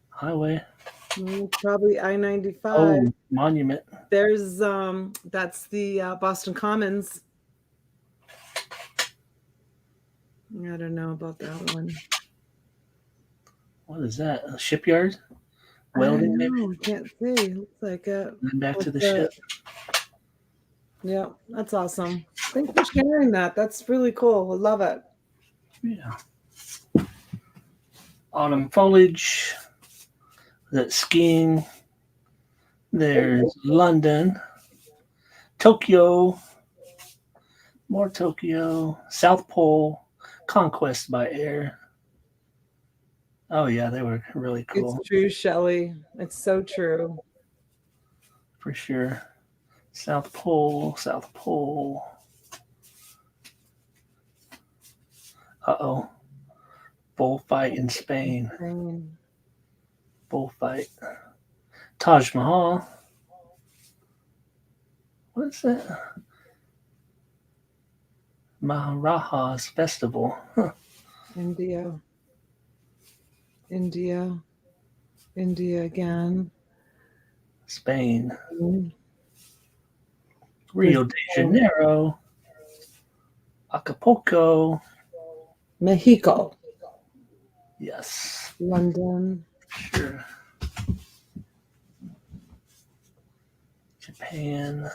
Highway. Probably I-95. Oh, Monument. There's that's the Boston Commons. I don't know about that one. What is that? A shipyard? Welding, maybe? I can't see. Looks like it. And back to the ship. Yeah, that's awesome. Thanks for sharing that. That's really cool. I love it. Yeah. Autumn foliage. That's skiing. There's London. Tokyo. More Tokyo. South Pole. Conquest by air. Oh, yeah, they were really cool. It's true, Shelley. It's so true. For sure. South Pole. Uh-oh. Bullfight in Spain. Bullfight. Taj Mahal. What's that? Maharajas Festival. Huh. India again. Spain. Rio de Janeiro. Acapulco. Mexico. Yes. London. Sure. Japan,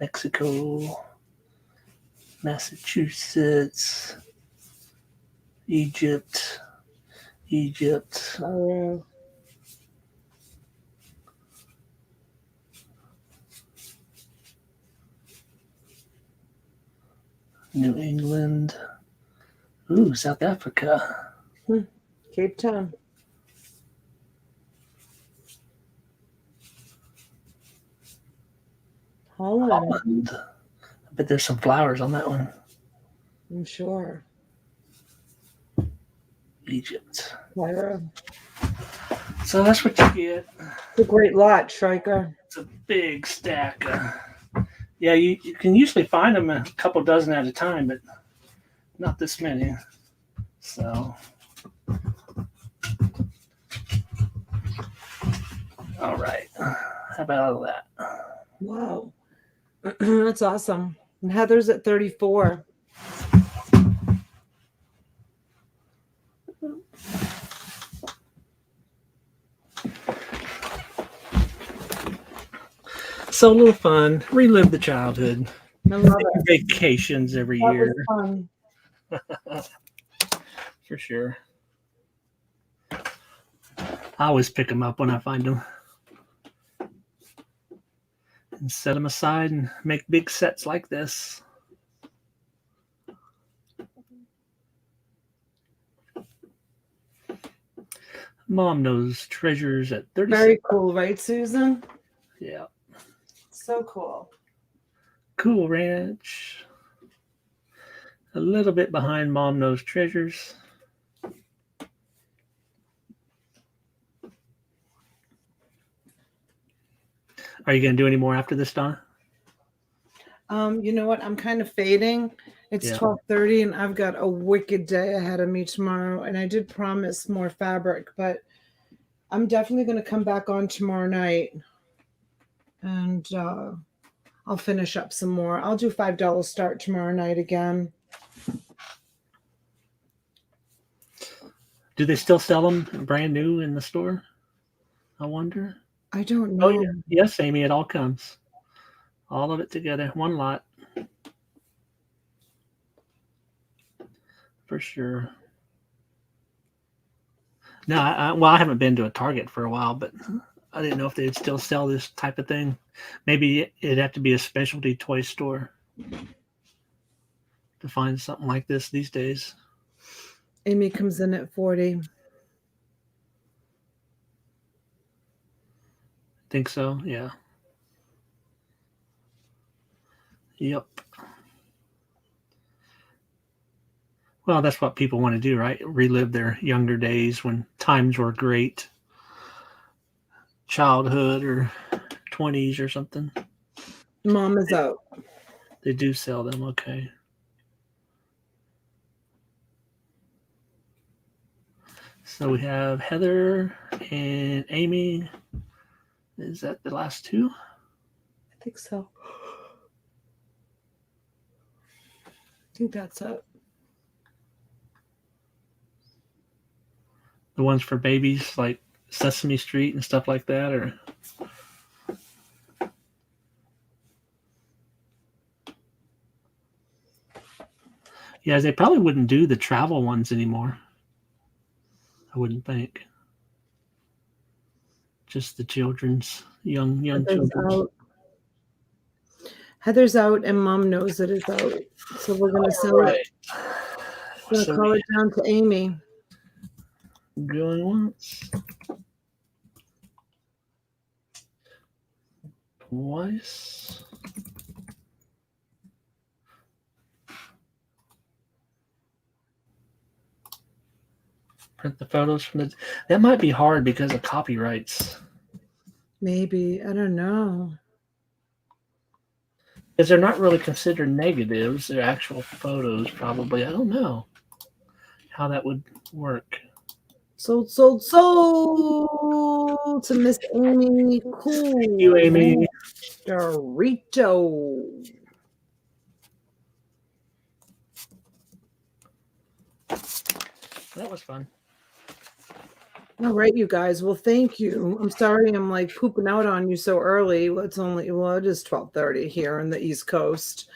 Mexico, Massachusetts, Egypt, Oh, New England. Ooh, South Africa. Cape Town. Holland. Holland. I bet there's some flowers on that one. I'm sure. Egypt. Cairo. So that's what you get. It's a great lot, Striker. It's a big stack. Yeah, you can usually find them a couple dozen at a time, but not this many. So, all right. How about all that? Wow. That's awesome. And Heather's at 34. So a little fun. Relive the childhood. I love it. Vacations every That year. was fun. For sure. I always pick them up when I find them. And set them aside and make big sets like this. Mom knows treasures at 36. Very cool, right, Susan? Yeah. So cool. Cool Ranch. A little bit behind Mom Knows Treasures. Are you going to do any more after this, Donna? You know what? I'm kind of fading. It's Yeah. 12:30 and I've got a wicked day ahead of me tomorrow. And I did promise more fabric, but I'm definitely going to come back on tomorrow night and I'll finish up some more. I'll do $5 start tomorrow night again. Do they still sell them brand new in the store? I wonder. I don't know. Oh, yeah. Yes, Amy, it all comes. All of it together. One lot. For sure. No, I haven't been to a Target for a while, but I didn't know if they'd still sell this type of thing. Maybe it'd have to be a specialty toy store to find something like this these days. Amy comes in at 40. Think so? Yeah. Yep. Well, that's what people want to do, right? Relive their younger days when times were great. Childhood or 20s or something. Mom is out. They do sell them, okay. So we have Heather and Amy. Is that the last two? I think so. I think that's it. The ones for babies, like Sesame Street and stuff like that, or yeah, they probably wouldn't do the travel ones anymore. I wouldn't think. Just the children's young Heather's children. out. Heather's out and Mom knows it is out. So we're gonna sell it. We're gonna call it down to Amy. Going once. Twice. Print the photos from the. That might be hard because of copyrights. Maybe. I don't know. Because they're not really considered negatives. They're actual photos, probably. I don't know how that would work. Sold to Miss Amy. Cool. Thank you, Amy. Dorito. That was fun. All right, you guys. Well, thank you. I'm sorry I'm like pooping out on you so early. Well, it is 12:30 here on the East Coast.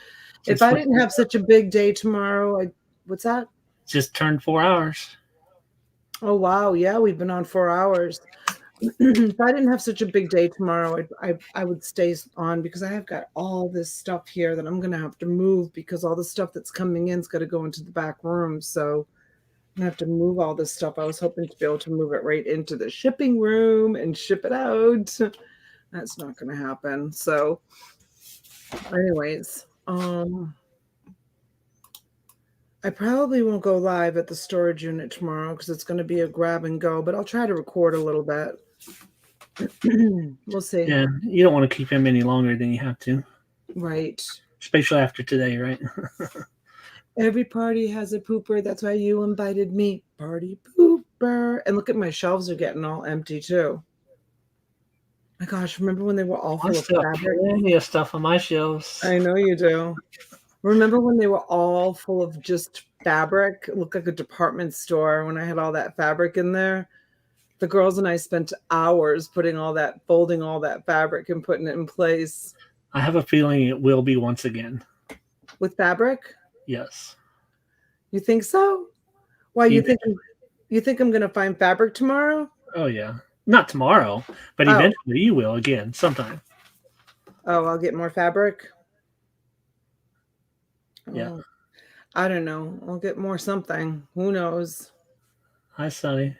If It's I didn't have such a big day tomorrow, what's that? just turned 4 hours. Oh wow, yeah, we've been on 4 hours. If I didn't have such a big day tomorrow, I would stay on because I have got all this stuff here that I'm gonna have to move because all the stuff that's coming in is gonna go into the back room. So I'm gonna have to move all this stuff. I was hoping to be able to move it right into the shipping room and ship it out. That's not gonna happen. So anyways, I probably won't go live at the storage unit tomorrow because it's going to be a grab and go, but I'll try to record a little bit. We'll see. Yeah, you don't want to keep him any longer than you have to, Right. especially after today, right? Every party has a pooper. That's why you invited me. Party pooper. And look at my shelves are getting all empty too. My gosh, remember when they were all I full of still have fabric? plenty of stuff on my shelves. I know you do. Remember when they were all full of just fabric? It looked like a department store when I had all that fabric in there. The girls and I spent hours folding all that fabric and putting it in place. I have a feeling it will be once again. With fabric? Yes. You think so? Why you think I'm going to find fabric tomorrow? Oh yeah. Not tomorrow, but eventually you will again sometime. Oh, I'll get more fabric? Yeah. Oh, I don't know. I'll get more something. Who knows? Hi, Sonny.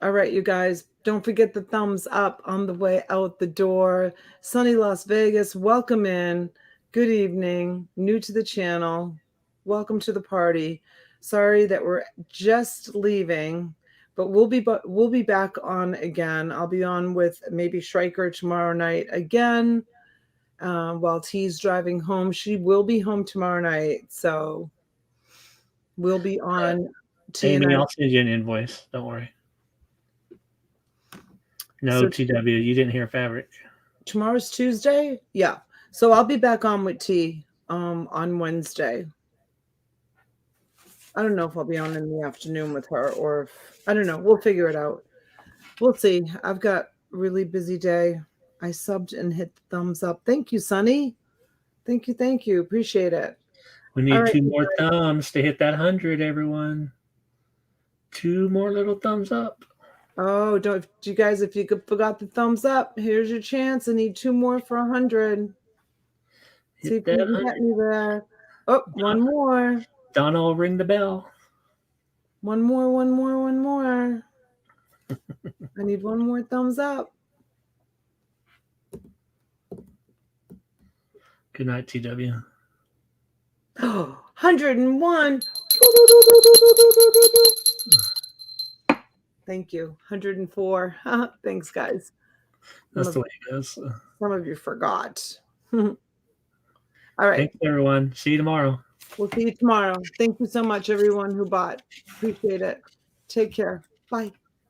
All right, you guys, don't forget the thumbs up on the way out the door. Sunny Las Vegas, welcome in. Good evening. New to the channel. Welcome to the party. Sorry that we're just leaving, but we'll be back on again. I'll be on with maybe Schreiker tomorrow night again. While T's driving home. She will be home tomorrow night, so we'll be on. Amy, I'll send you an invoice. Don't worry. No, So TW, you didn't hear fabric. Tomorrow's Tuesday? Yeah. So I'll be back on with T on Wednesday. I don't know if I'll be on in the afternoon with her or if, I don't know. We'll figure it out. We'll see. I've got a really busy day. I subbed and hit the thumbs up. Thank you, Sunny. Thank you. Thank you. Appreciate it. We need 2 more thumbs to hit that 100, everyone. 2 more little thumbs up. Oh, don't you guys, if you forgot the thumbs up, here's your chance. I need 2 more for 100. See if you can get me there. Oh, one more. Donna will ring the bell. One more. I need 1 more thumbs up. Good night, TW. Oh, 101. Thank you. 104. Thanks, guys. That's the way it goes. Some of you forgot. All right. Thanks, everyone. See you tomorrow. We'll see you tomorrow. Thank you so much, everyone who bought. Appreciate it. Take care. Bye.